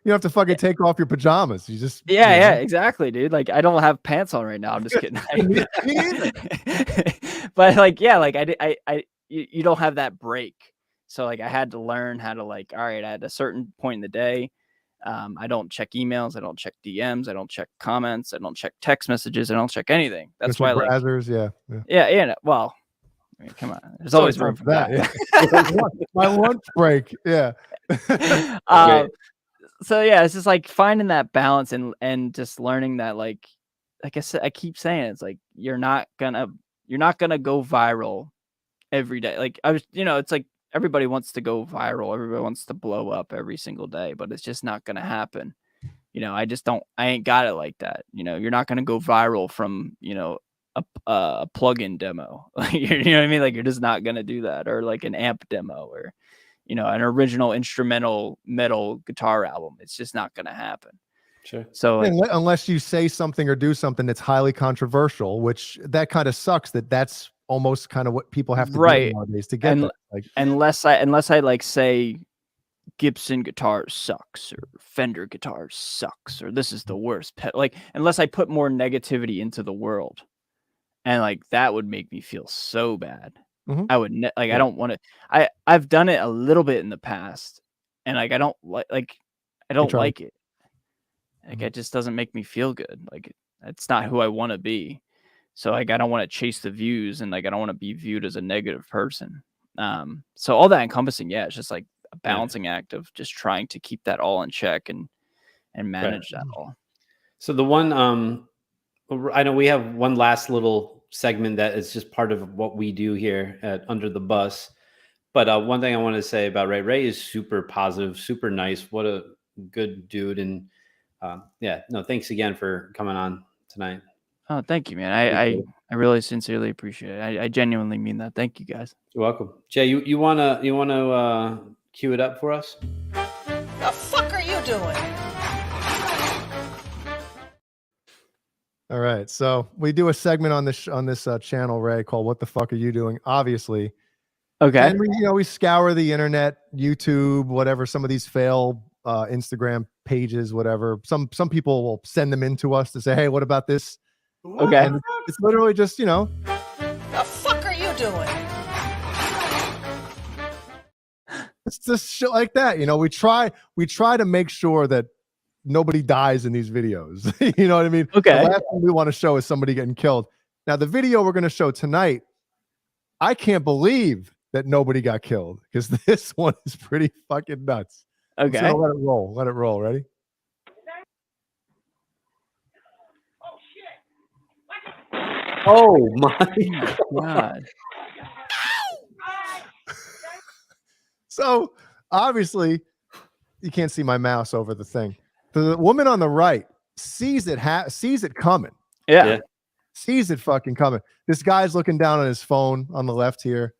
S5: don't have to fucking take off your pajamas. You just
S7: yeah, exactly, dude. Like I don't have pants on right now. I'm just kidding.
S5: Me neither.
S7: But like, yeah, like you don't have that break. So like I had to learn how to like, all right, at a certain point in the day, I don't check emails, I don't check DMs, I don't check comments, I don't check text messages, I don't check anything. That's why, like,
S5: browsers, yeah.
S7: yeah. Well, I mean, come on, there's always room for that.
S5: Yeah. My lunch break, yeah.
S7: So yeah, it's just like finding that balance and just learning that like I said, I keep saying it's like you're not gonna go viral every day. Like I was, it's like everybody wants to go viral, everybody wants to blow up every single day, but it's just not gonna happen. I ain't got it like that. You're not gonna go viral from a plugin demo. Like you know what I mean? Like you're just not gonna do that, or like an amp demo, or an original instrumental metal guitar album. It's just not going to happen.
S6: Sure.
S7: So like,
S5: unless you say something or do something that's highly controversial, which that kind of sucks. That's almost kind of what people have to do
S7: right.
S5: nowadays to get
S7: And
S5: that. Like,
S7: unless I like say Gibson guitar sucks or Fender guitar sucks or this is the worst pet, like unless I put more negativity into the world, and like that would make me feel so bad.
S5: Mhm.
S7: I would I don't want to. I've done it a little bit in the past, and like I don't I don't
S5: try.
S7: like it. Like it just doesn't make me feel good. Like it's not who I want to be. So like I don't want to chase the views, and like I don't want to be viewed as a negative person. So all that encompassing, yeah, it's just like a balancing act of just trying to keep that all in check and manage that all.
S6: So the one I know we have one last little segment that is just part of what we do here at Under the Bus. But one thing I wanted to say about Ray. Ray is super positive, super nice. What a good dude. And thanks again for coming on tonight.
S7: Oh, thank you, man. I really sincerely appreciate it. I genuinely mean that. Thank you, guys.
S6: You're welcome. Jay, you wanna cue it up for us?
S9: The fuck are you doing?
S5: all right, so we do a segment on this channel, Ray, called "What the fuck are you doing?" Obviously,
S7: Okay.
S5: and we scour the internet, YouTube, whatever. Some of these fail Instagram pages, whatever. Some people will send them in to us to say, "Hey, what about this?"
S7: Okay.
S5: And it's literally just
S9: The fuck are you doing?
S5: it's just shit like that. We try to make sure that nobody dies in these videos. You know what I mean?
S7: Okay.
S5: The last thing we want to show is somebody getting killed. Now, the video we're going to show tonight, I can't believe that nobody got killed because this one is pretty fucking nuts.
S7: Okay.
S5: So let it roll. Let it roll. Ready?
S6: Oh my
S7: God.
S5: So obviously, you can't see my mouse over the thing. The woman on the right sees it coming.
S7: Yeah.
S5: Sees it fucking coming. This guy's looking down on his phone on the left here,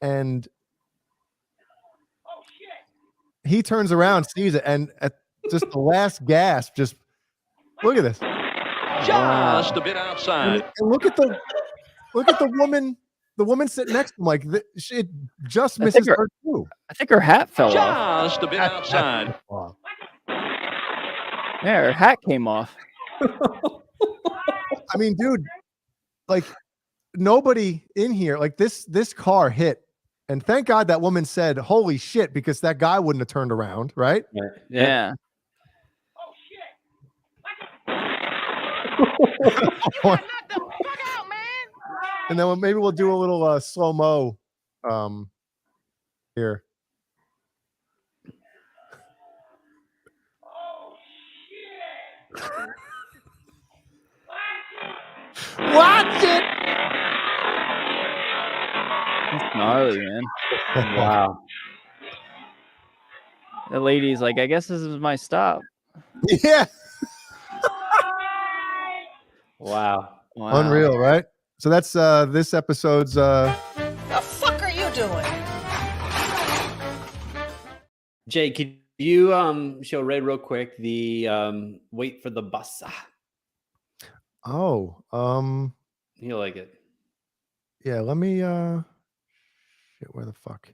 S5: and he turns around, sees it, and at just the last gasp, just look at this.
S10: Just a bit outside.
S5: And look at the woman. The woman sitting next to him, like it just misses her too.
S7: I think her hat fell off.
S10: Just a bit outside.
S5: Wow.
S7: Yeah, her hat came off.
S5: I mean, dude, like nobody in here, like this car hit, and thank God that woman said, "Holy shit," because that guy wouldn't have turned around, right?
S7: Yeah.
S5: And then maybe we'll do a little slow-mo here. Watch it.
S7: That's gnarly, man.
S6: Wow.
S7: The lady's like, I guess this is my stop.
S5: Yeah.
S6: Wow.
S5: Unreal, right? So that's this episode's
S9: The fuck are you doing?
S6: Jay, could you show Ray real quick the wait for the bus?
S5: he'll
S6: like it.
S5: Yeah, let me shit, where the fuck?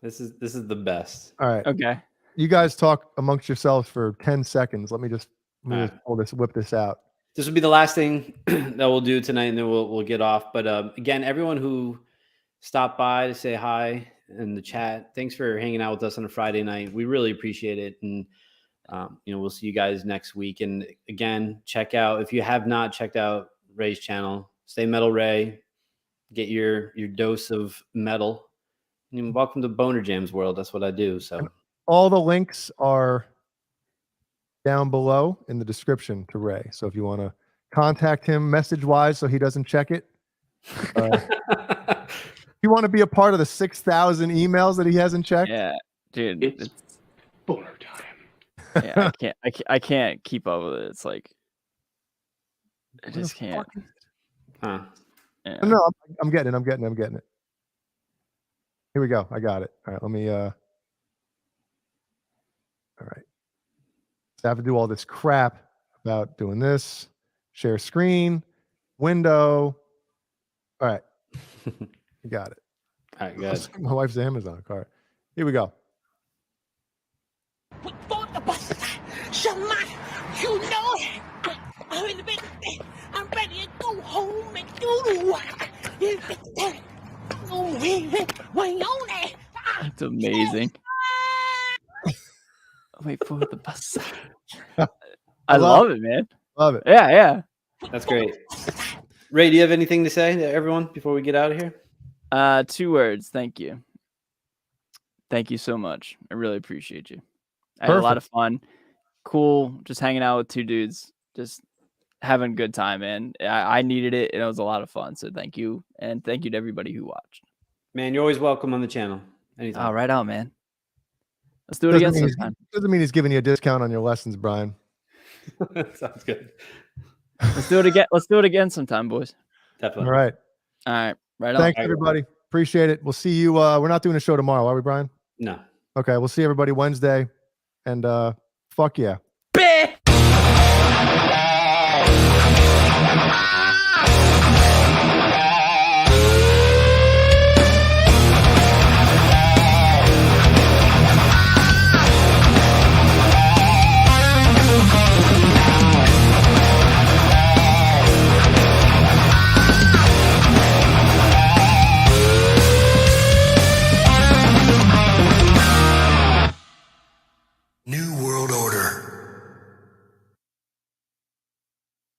S6: This is the best.
S5: All right.
S7: Okay.
S5: You guys talk amongst yourselves for 10 seconds. Let me just whip this out.
S6: This will be the last thing that we'll do tonight, and then we'll get off. But again, everyone who stopped by to say hi in the chat, thanks for hanging out with us on a Friday night. We really appreciate it, and we'll see you guys next week. And again, check out, if you have not checked out Ray's channel, Stay Metal Ray. Get your dose of metal. And welcome to BonerJams world. That's what I do. So
S5: all the links are down below in the description to Ray. So if you want to contact him message wise so he doesn't check it, if you want to be a part of the 6,000 emails that he hasn't checked,
S7: yeah, dude,
S10: It's boner time.
S7: yeah, I can't keep up with it. It's like I just can't.
S6: Huh.
S7: Yeah.
S5: no, I'm getting it. Here we go. I got it. All right, let me all right. I have to do all this crap about doing this. Share screen, window. All right. You got it.
S6: All right, good.
S5: My wife's Amazon card. Here we go.
S11: You know, I'm in the bed. I'm ready to go home and do
S7: That's amazing. Wait for the bus. I love it, man.
S5: Love it.
S7: Yeah, yeah.
S6: That's great. Ray, do you have anything to say to everyone before we get out of here?
S7: 2 words. Thank you. Thank you so much. I really appreciate you. I had a lot of fun. Cool. Just hanging out with 2 dudes. Just having a good time, man. I needed it, and it was a lot of fun. So thank you. And thank you to everybody who watched.
S6: Man, you're always welcome on the channel. Anytime.
S7: All right out, man. Let's do it again sometime.
S5: Doesn't mean he's giving you a discount on your lessons, Brian.
S6: Sounds good.
S7: Let's do it again. Let's do it again sometime, boys.
S6: Definitely.
S5: All right.
S7: All right. Right on.
S5: Thanks, everybody. Appreciate it. We'll see you. We're not doing a show tomorrow, are we, Brian?
S6: No.
S5: Okay. We'll see everybody Wednesday. And fuck yeah.